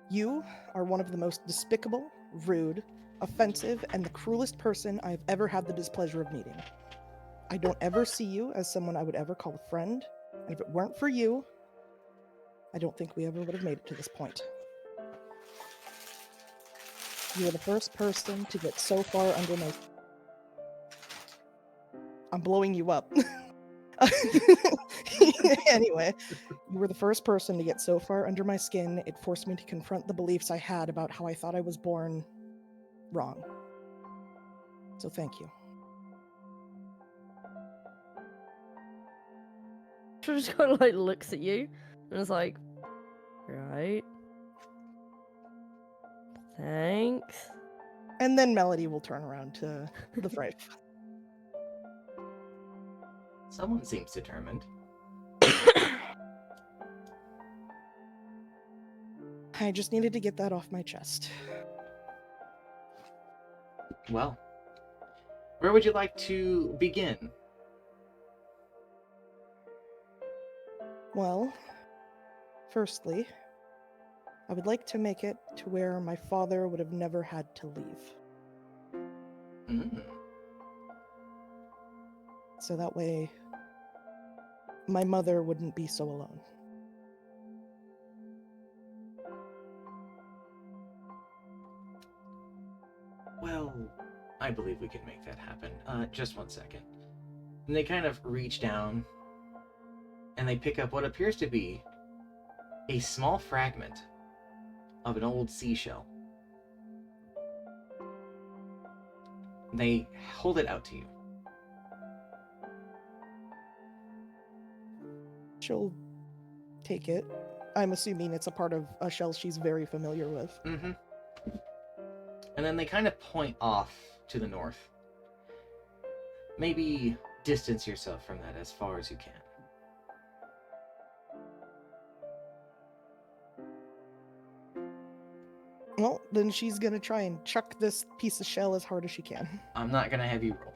you are one of the most despicable, rude, offensive, and the cruelest person I have ever had the displeasure of meeting. I don't ever see you as someone I would ever call a friend, and if it weren't for you, I don't think we ever would have made it to this point. You were the first person to get so far under my... I'm blowing you up. Anyway, you were the first person to get so far under my skin, it forced me to confront the beliefs I had about how I thought I was born wrong. So thank you. She just kind of like looks at you and is like, right. Thanks. And then Melody will turn around to the Frafe. Someone seems determined. I just needed to get that off my chest. Well, where would you like to begin? Well, firstly, I would like to make it to where my father would have never had to leave. Mm. So that way, my mother wouldn't be so alone. Well, I believe we can make that happen. Just one second. And they kind of reach down, and they pick up what appears to be a small fragment of an old seashell. They hold it out to you. She'll take it. I'm assuming it's a part of a shell she's very familiar with. Mm-hmm. And then they kind of point off to the north. Maybe distance yourself from that as far as you can. Well, then she's gonna try and chuck this piece of shell as hard as she can. I'm not gonna have you roll.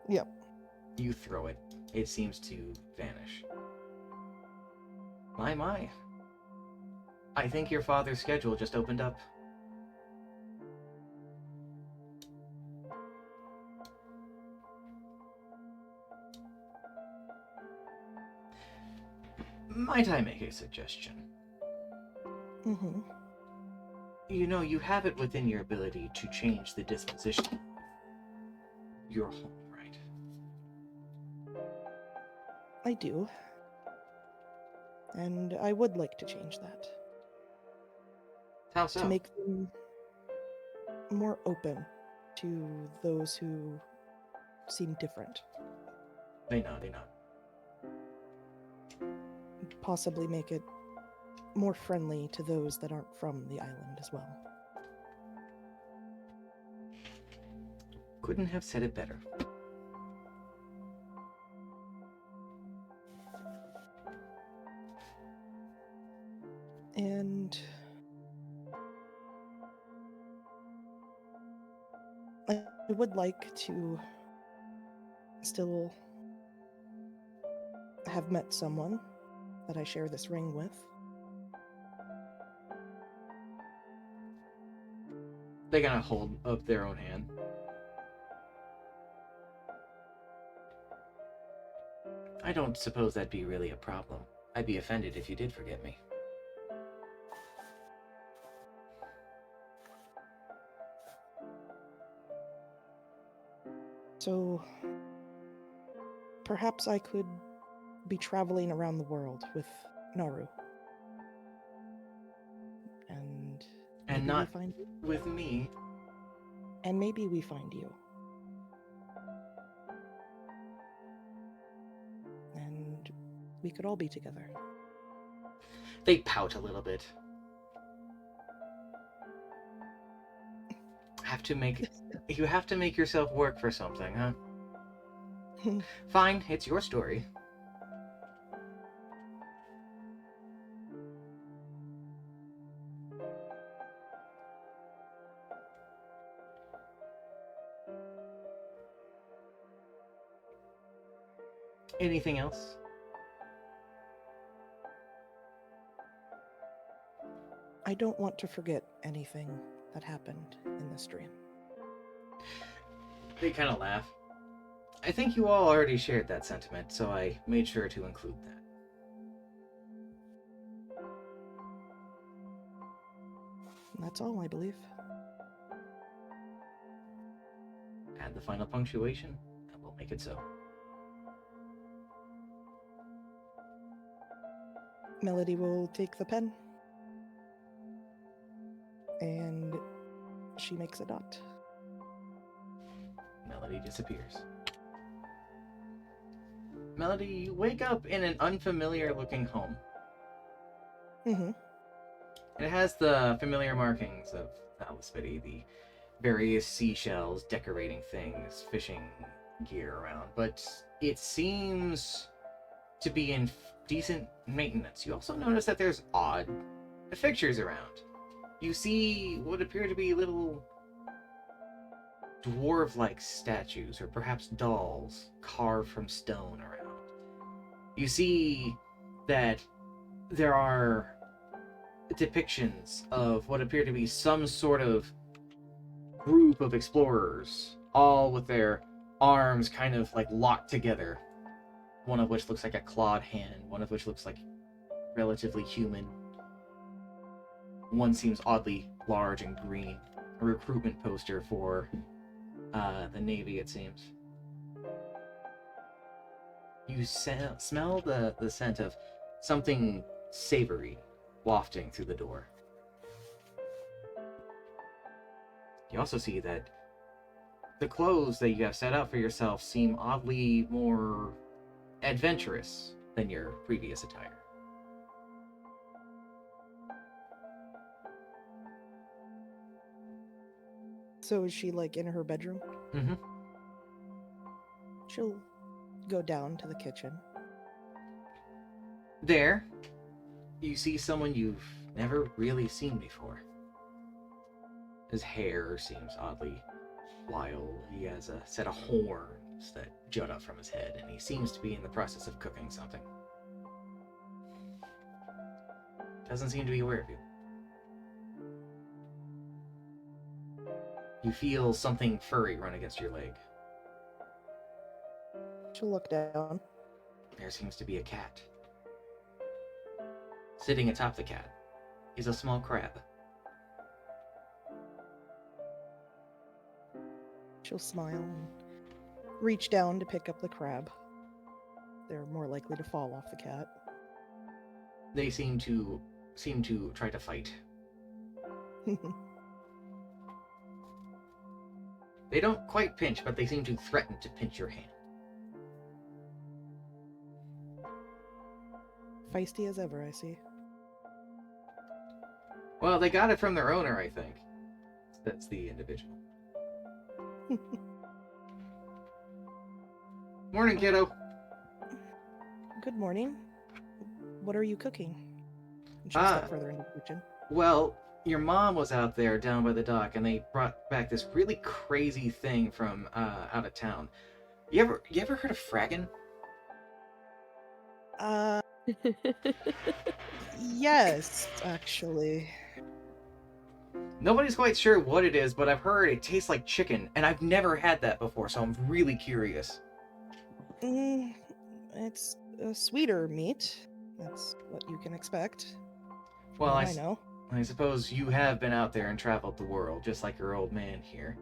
Yep. You throw it. It seems to vanish. My. I think your father's schedule just opened up. Might I make a suggestion? Mm-hmm. You know, you have it within your ability to change the disposition of your home, right? I do. And I would like to change that. How so? To make them more open to those who seem different. They know. Possibly make it more friendly to those that aren't from the island as well. Couldn't have said it better. And I would like to still have met someone that I share this ring with. They're gonna hold up their own hand. I don't suppose that'd be really a problem. I'd be offended if you did forget me. So perhaps I could be traveling around the world with Naru. And maybe not- we find you. With me, And maybe we find you. And we could all be together. they pout a little bit. You have to make yourself work for something, huh? Fine, it's your story. Anything else? I don't want to forget anything that happened in this dream. They kind of laugh. I think you all already shared that sentiment, so I made sure to include that. And that's all, I believe. Add the final punctuation, and we'll make it so. Melody will take the pen. And she makes a dot. Melody disappears. Melody, you wake up in an unfamiliar looking home. Mm-hmm. It has the familiar markings of Alispity, the various seashells decorating things, fishing gear around, but it seems to be in decent maintenance. You also notice that there's odd fixtures around. You see what appear to be little dwarf-like statues, or perhaps dolls, carved from stone around. You see that there are depictions of what appear to be some sort of group of explorers, all with their arms kind of like locked together. One of which looks like a clawed hand, one of which looks like relatively human. One seems oddly large and green. A recruitment poster for the Navy, it seems. You smell the scent of something savory wafting through the door. You also see that the clothes that you have set out for yourself seem oddly more adventurous than your previous attire. So is she like in her bedroom? Mm-hmm. She'll go down to the kitchen. There, you see someone you've never really seen before. His hair seems oddly wild. He has a set of horns that jut up from his head, and he seems to be in the process of cooking something. Doesn't seem to be aware of you. You feel something furry run against your leg. She'll look down. There seems to be a cat. Sitting atop the cat is a small crab. She'll smile and reach down to pick up the crab. They're more likely to fall off the cat. They seem to try to fight. They don't quite pinch, but they seem to threaten to pinch your hand. Feisty as ever, I see. Well, they got it from their owner, I think. That's the individual. Morning, kiddo. Good morning. What are you cooking? And she'll Ah. step further into the kitchen. Well, your mom was out there down by the dock, and they brought back this really crazy thing from out of town. You ever heard of fragging? Uh, yes, actually. Nobody's quite sure what it is, but I've heard it tastes like chicken, and I've never had that before, so I'm really curious. It's a sweeter meat. That's what you can expect. Well, I know. I suppose you have been out there and traveled the world, just like your old man here.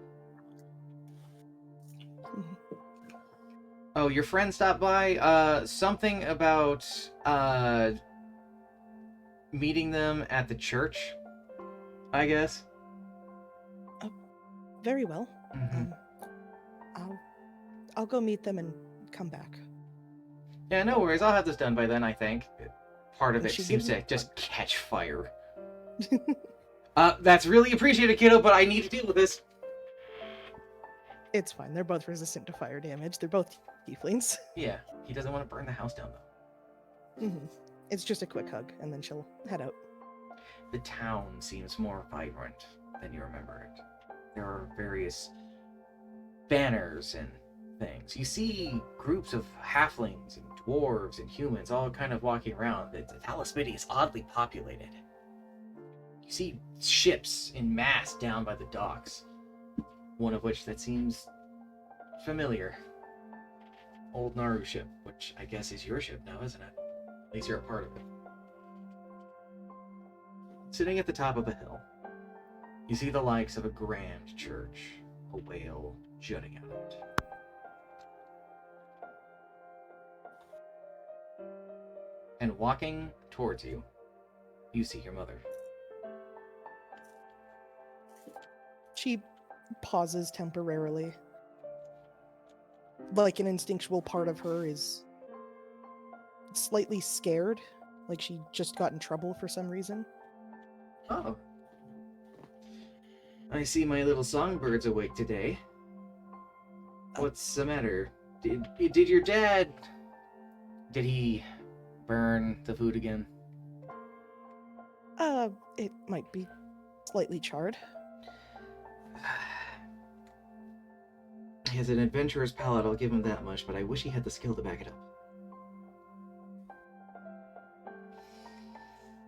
Oh, your friend stopped by. Something about meeting them at the church, I guess. Very well. Mhm. I'll go meet them and come back. Yeah, no worries. I'll have this done by then, I think. Part of And it she seems gives you to a just catch fire. That's really appreciated, kiddo, but I need to deal with this. It's fine. They're both resistant to fire damage. They're both tieflings. Yeah, he doesn't want to burn the house down, though. It's just a quick hug, and then she'll head out. The town seems more vibrant than you remember it. There are various banners and things. You see groups of halflings and dwarves and humans all kind of walking around. The Talos City is oddly populated. You see ships in mass down by the docks. One of which that seems familiar. Old Naru ship, which I guess is your ship now, isn't it? At least you're a part of it. Sitting at the top of a hill, you see the likes of a grand church, a whale jutting out. And walking towards you, you see your mother. She pauses temporarily. Like an instinctual part of her is slightly scared, like she just got in trouble for some reason. Oh. I see my little songbird's awake today. What's the matter? Did your dad... Did he burn the food again? It might be slightly charred. He has an adventurer's palate, I'll give him that much, but I wish he had the skill to back it up.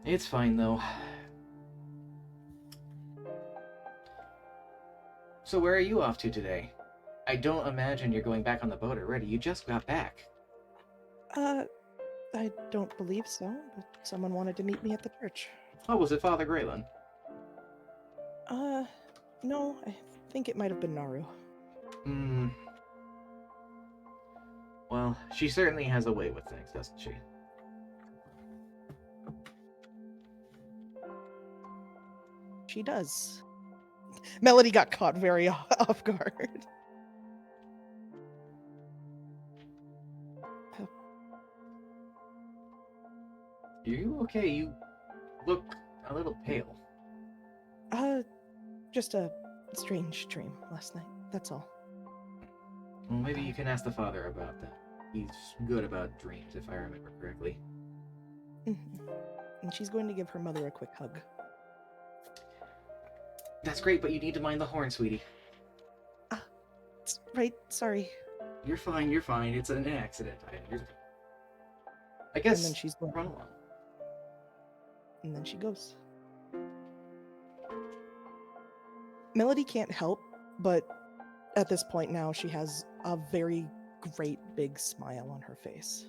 It's fine, though. So where are you off to today? I don't imagine you're going back on the boat already. You just got back. I don't believe so, but someone wanted to meet me at the church. Oh, was it Father Graylin? No, I think it might have been Naru. Well, she certainly has a way with things, doesn't she? She does. Melody got caught very off guard. You okay? You look a little pale. Just a strange dream last night, that's all. Well, maybe you can ask the father about that. He's good about dreams, if I remember correctly. And she's going to give her mother a quick hug. That's great, but you need to mind the horn, sweetie. Right, sorry. You're fine, you're fine. It's an accident. I guess And then she's going. run along. And then she goes. Melody can't help, but at this point now she has a very great big smile on her face.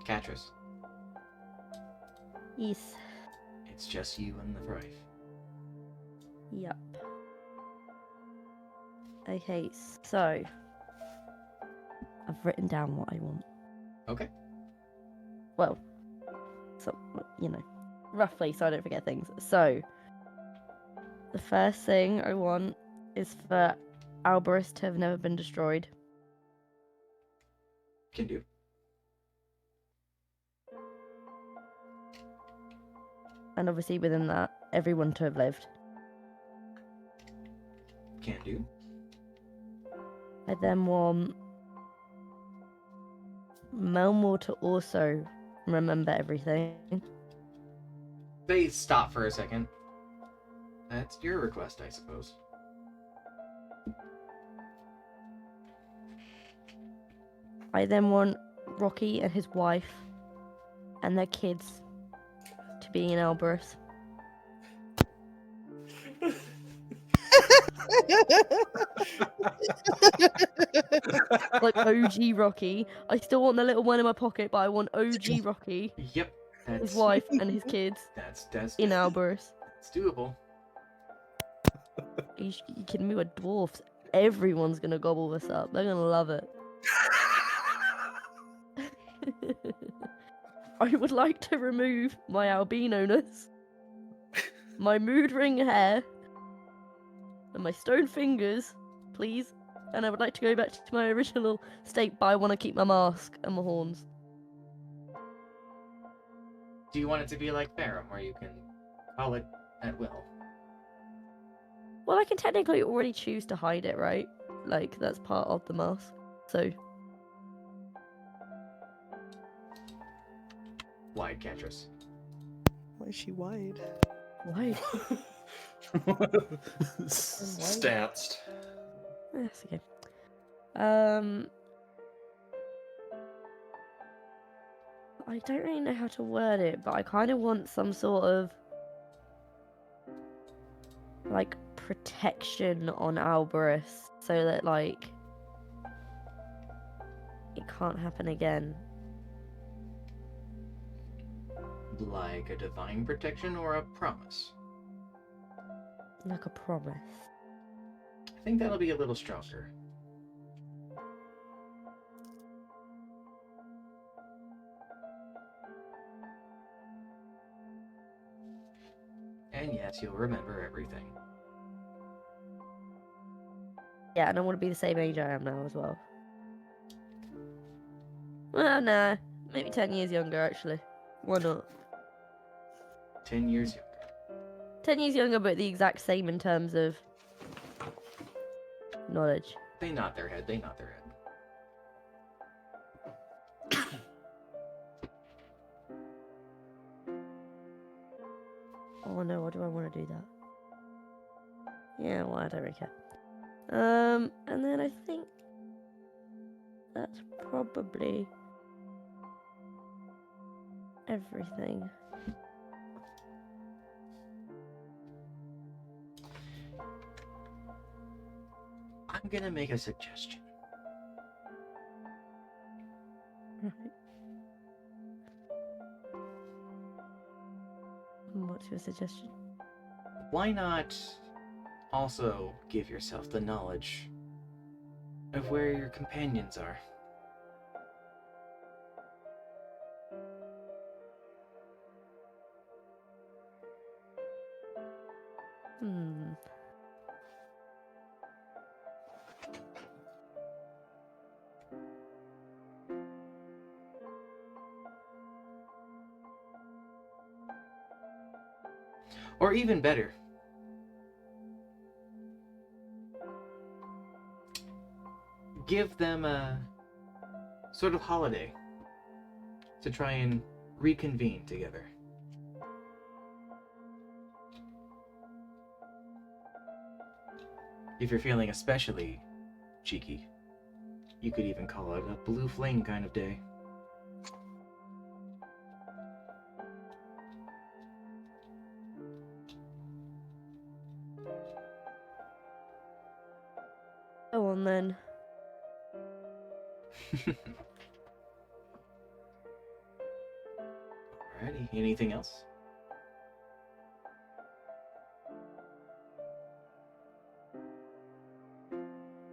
Catrice, Yes. it's just you and the Thrive. Yep. Okay, so I've written down what I want. Okay. Well, so roughly, so I don't forget things. So the first thing I want is for Alberus to have never been destroyed. Can do. And obviously within that, everyone to have lived. Can do. I then want Melmore to also remember everything. They stop for a second. That's your request, I suppose. I then want Rocky and his wife and their kids to be in Alberus. Like OG Rocky. I still want the little one in my pocket, but I want OG Rocky, Yep, his that's wife, and his kids that's in Alberus. it's doable. You kidding me? With dwarfs, everyone's gonna gobble this up. They're gonna love it. I would like to remove my albino-ness, my mood ring hair, and my stone fingers, please. And I would like to go back to my original state, but I want to keep my mask and my horns. Do you want it to be like Farum, where you can call it at will? Well, I can technically already choose to hide it, right? Like, that's part of the mask. So, Wide Cantress. Why is she wide? why? Stanced. That's okay. I don't really know how to word it, but I kind of want some sort of like protection on Alberus so that like it can't happen again. Like a divine protection or a promise? Like a promise. I think that'll be a little stronger. And yes, you'll remember everything. Yeah, and I want to be the same age I am now as well. Well, nah, maybe 10 years younger actually. Why not? 10 years younger. 10 years younger, but the exact same in terms of knowledge. They nod their head, they nod their head. Oh no, why do I want to do that? Yeah, well, I don't really care. And then I think that's probably everything. I'm gonna make a suggestion. Right. What's your suggestion? Why not also give yourself the knowledge of where your companions are? Hmm. Or even better, give them a sort of holiday to try and reconvene together. If you're feeling especially cheeky, you could even call it a blue flame kind of day. Go on then. Alrighty, anything else?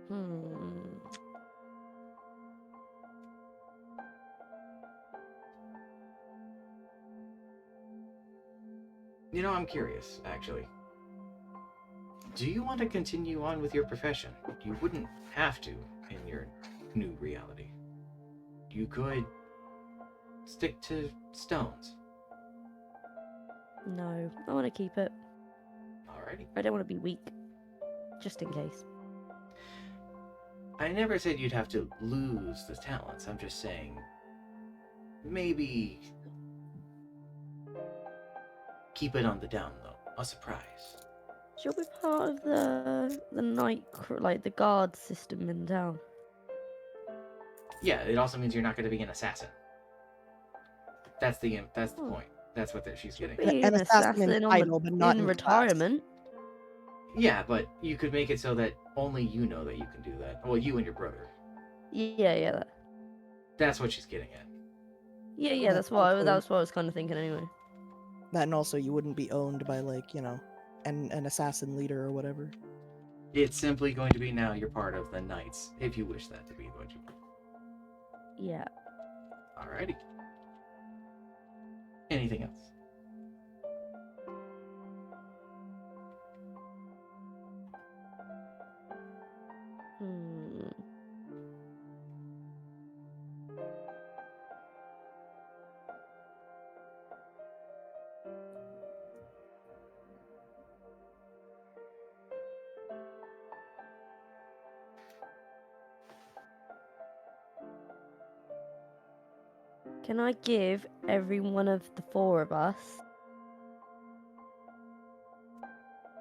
Hmm. You know, I'm curious, actually. Do you want to continue on with your profession? You wouldn't have to in your new reality. You could stick to stones. No, I want to keep it. Alrighty. I don't want to be weak. Just in case. I never said you'd have to lose the talents. I'm just saying maybe keep it on the down low. A surprise. She'll be part of the night, like the guard system in town. Yeah, it also means you're not going to be an assassin. That's the Oh. point. That's what she's getting. Be An an assassin in assassin on title, but not in in class. retirement. Yeah, but you could make it so that only you know that you can do that. Well, you and your brother. Yeah. That's what she's getting at. Yeah. That's what I was kind of thinking anyway. That, and also you wouldn't be owned by, like, you know, an assassin leader or whatever. It's simply going to be now you're part of the Knights, if you wish that to be what you want. Yeah. Alrighty. Anything else? Hmm. Can I give every one of the four of us?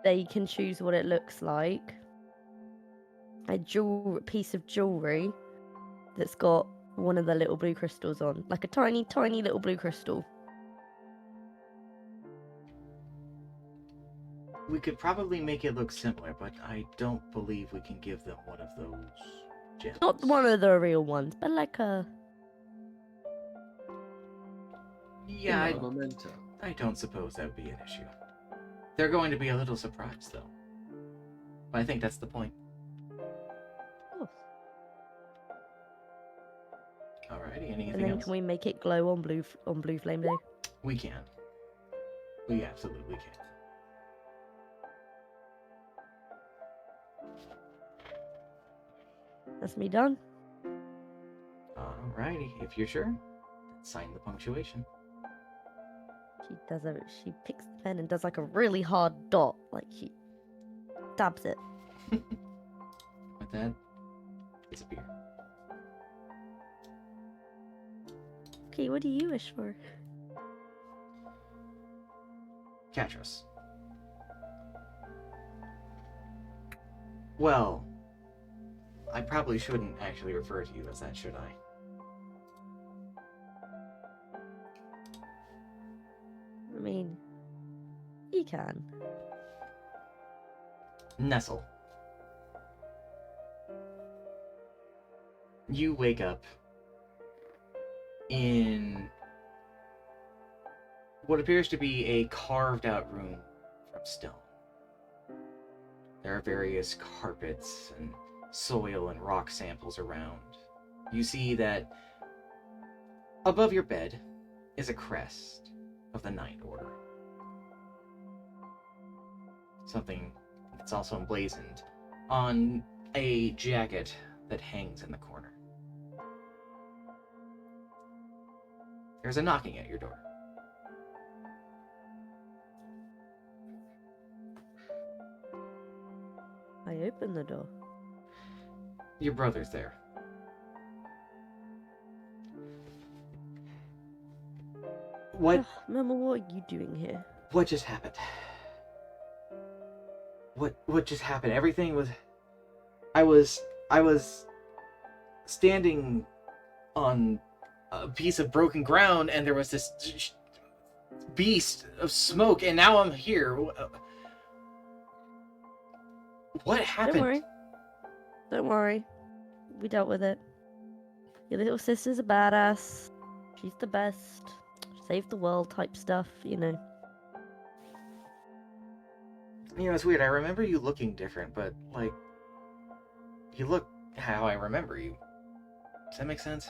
They can choose what it looks like. A piece of jewelry that's got one of the little blue crystals on, like a tiny, tiny little blue crystal. We could probably make it look similar, but I don't believe we can give them one of those gems. Not one of the real ones, but like a. Yeah, A memento. I don't suppose that would be an issue. They're going to be a little surprised, though. But I think that's the point. Oh. Alrighty, And anything then else? can we make it glow on blue flame day? We can. We absolutely can. That's me done. Alrighty, if you're sure, sign the punctuation. She picks the pen and does like a really hard dot, like she stabs it. With that, disappear. Okay, what do you wish for? Catras. Well, I probably shouldn't actually refer to you as that, should I? I mean, you can. Nestle. You wake up in what appears to be a carved out room from stone. There are various carpets and soil and rock samples around. You see that above your bed is a crest of the Night Order. Something that's also emblazoned on a jacket that hangs in the corner. There's a knocking at your door. I open the door. Your brother's there. What Ugh, Mama, what are you doing here? what just happened? What just happened? Everything was I was standing on a piece of broken ground and there was this beast of smoke and now I'm here. What happened? Don't worry. Don't worry. We dealt with it. Your little sister's a badass. She's the best. Save the world type stuff, you know. You know, it's weird. I remember you looking different, but like you look how I remember you. Does that make sense?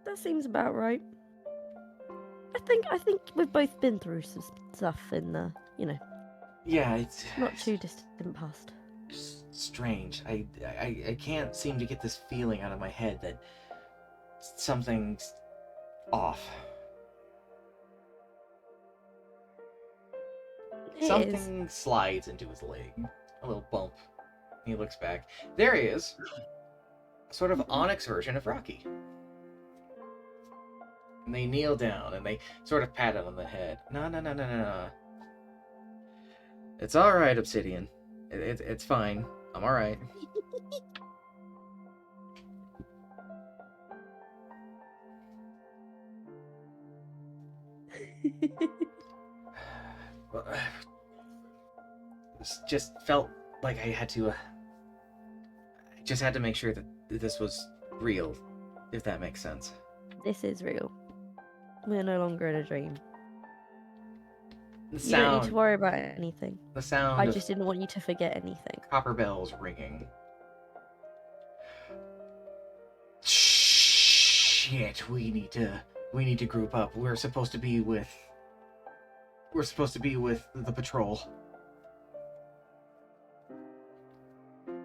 That seems about right. I think we've both been through some stuff in the, you know, Yeah, it's not too distant past. strange. I can't seem to get this feeling out of my head that something's off. It is. Something slides into his leg. A little bump. He looks back. There he is. A sort of Onyx version of Rocky. And they kneel down and they sort of pat it on the head. No. It's all right, Obsidian. It's fine. I'm all right. Well, just felt like I had to. I just had to make sure that this was real, if that makes sense. This is real. We're no longer in a dream. The You don't need to sound. worry about anything. The sound. I of just didn't want you to forget anything. copper bells ringing. Shit, we need to group up. We're supposed to be with the patrol.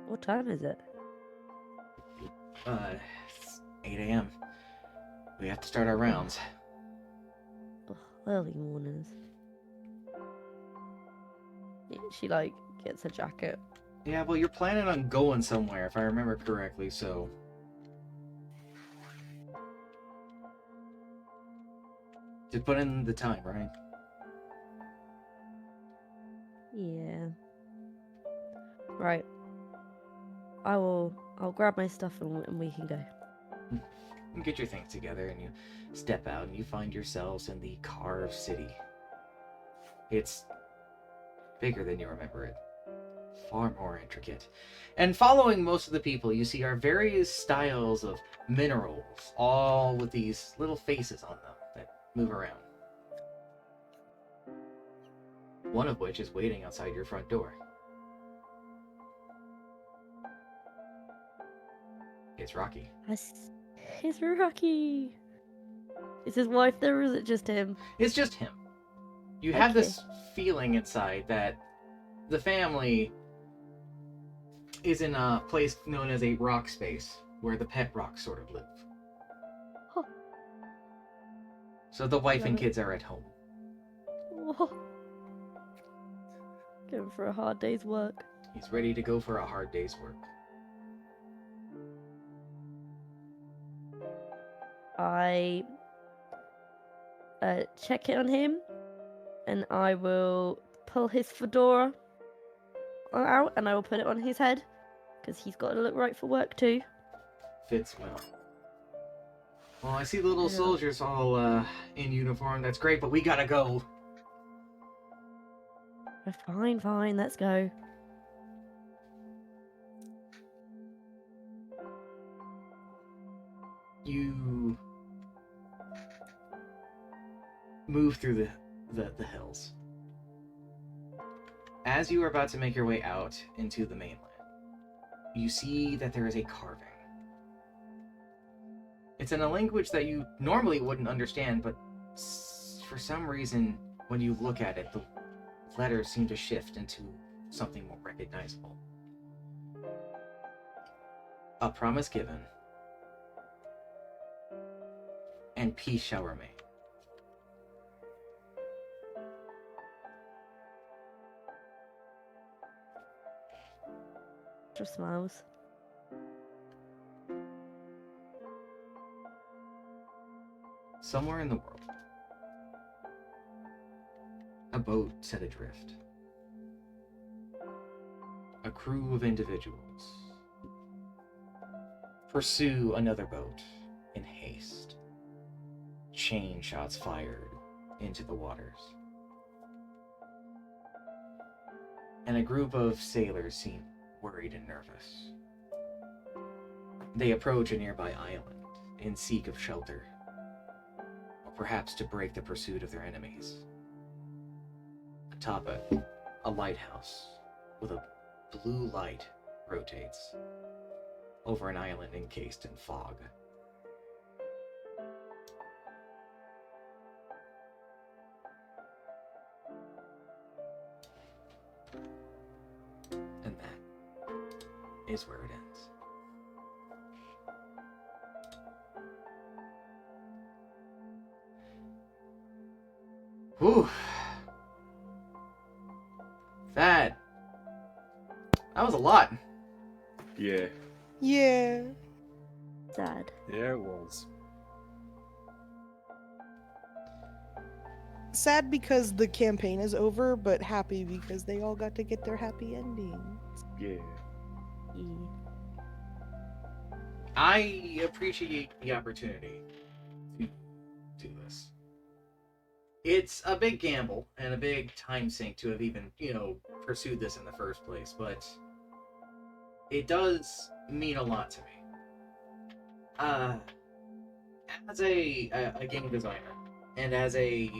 What time is it? It's 8 a.m. We have to start our rounds. Ugh, early mornings. Yeah, she like gets a jacket. Yeah, well, you're planning on going somewhere, if I remember correctly, so. Just put in the time, right? Yeah. Right. I'll grab my stuff and we can go. You get your things together and you step out and you find yourselves in the Carved City. It's bigger than you remember it. Far more intricate. And following most of the people you see are various styles of minerals, all with these little faces on them that move around. One of which is waiting outside your front door. It's Rocky. It's Rocky. Is his wife there or is it just him? It's just him. You have Okay. this feeling inside that the family is in a place known as a rock space where the pet rocks sort of live. Huh. So the wife and Love it. kids are at home. Whoa. Going for a hard day's work. He's ready to go for a hard day's work. I check it on him, and I will pull his fedora out, and I will put it on his head, because he's got to look right for work too. Fits well. Well, I see the little Yeah. soldiers all in uniform. That's great, but we gotta go. Fine, let's go. You move through the hills. As you are about to make your way out into the mainland, you see that there is a carving. It's in a language that you normally wouldn't understand, but for some reason, when you look at it, the letters seem to shift into something more recognizable. A promise given, and peace shall remain. Just smiles. Somewhere in the world, a boat set adrift. A crew of individuals pursue another boat in haste. Chain shots fired into the waters. And a group of sailors seem worried and nervous. They approach a nearby island in seek of shelter, or perhaps to break the pursuit of their enemies. Atop it, a lighthouse with a blue light rotates over an island encased in fog. And that is where it ends. Whew. That was a lot. Yeah. Yeah. Sad. Yeah, it was. sad because the campaign is over, but happy because they all got to get their happy endings. Yeah. I appreciate the opportunity to do this. It's a big gamble and a big time sink to have even, pursued this in the first place, but it does mean a lot to me. As a game designer and as a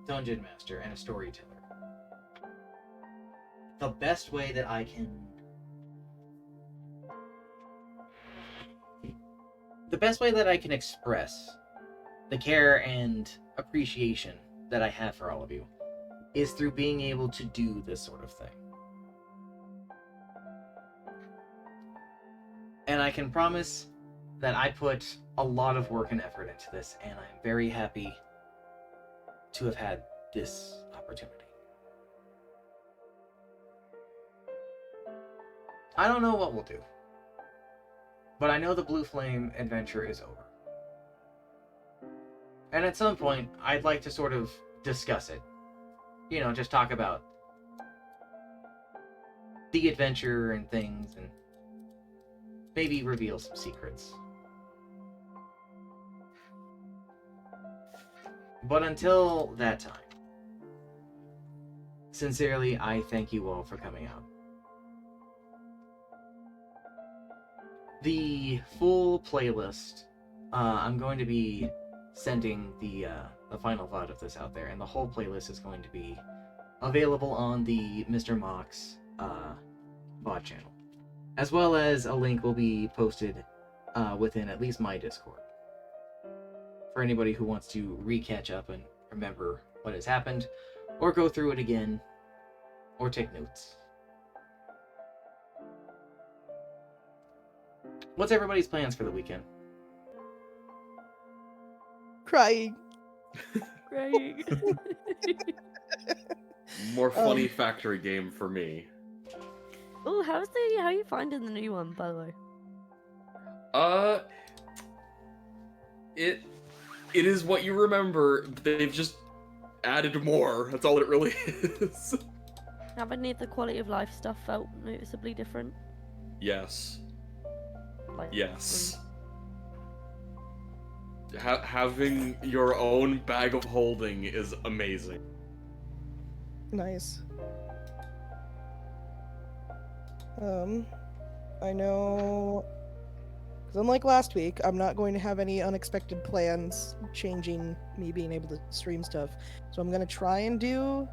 dungeon master and a storyteller, the best way that I can express the care and appreciation that I have for all of you is through being able to do this sort of thing. And I can promise that I put a lot of work and effort into this, and I'm very happy to have had this opportunity. I don't know what we'll do, but I know the Blue Flame adventure is over. And at some point, I'd like to sort of discuss it. Just talk about the adventure and things, and maybe reveal some secrets. But until that time, sincerely, I thank you all for coming out. The full playlist, I'm going to be sending the final VOD of this out there, and the whole playlist is going to be available on the Mr. Mox VOD channel, as well as a link will be posted within at least my Discord for anybody who wants to re-catch up and remember what has happened, or go through it again, or take notes. What's everybody's plans for the weekend? Crying. Great. More funny factory game for me. Oh, how are you finding the new one, by the way? It is what you remember. They've just added more. That's all it really is. Have any of the quality of life stuff felt noticeably different? Yes. Like, Yes. Having your own bag of holding is amazing. Nice. I know, because unlike last week, I'm not going to have any unexpected plans changing me being able to stream stuff. So I'm going to try and do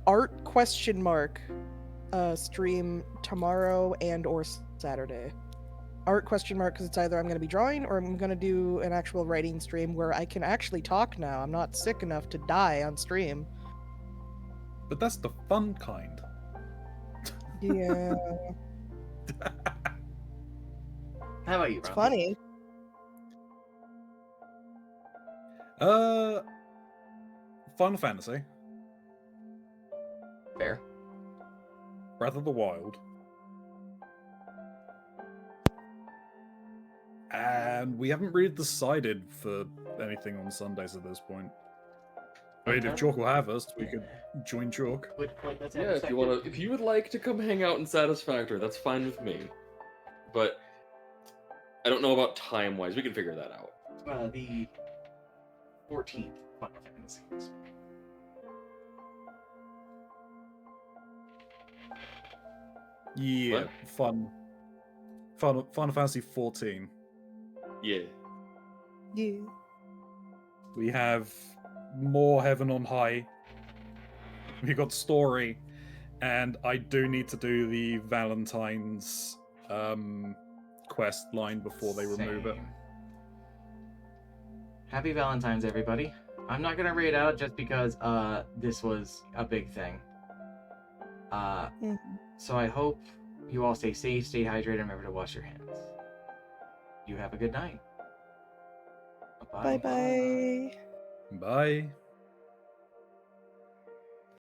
art ? Stream tomorrow and or Saturday. Art ? Because it's either I'm going to be drawing or I'm going to do an actual writing stream where I can actually talk now. I'm not sick enough to die on stream. But that's the fun kind. Yeah, How about you, it's Ron? funny. Final Fantasy, Fair. Breath of the Wild, and we haven't really decided for anything on Sundays at this point. I mean, if Chalk will have us, we could join Chalk. Yeah, if you would like to come hang out in Satisfactory, that's fine with me. But I don't know about time-wise. We can figure that out. The 14th Final Fantasy. Yeah, What? Final Fantasy 14. Yeah. Yeah. We have more Heaven on High. We got story, and I do need to do the Valentine's quest line before they remove it. Same. Happy Valentine's, everybody. I'm not gonna read out just because this was a big thing. So I hope you all stay safe, stay hydrated, and remember to wash your hands. You have a good night. Bye bye. Bye.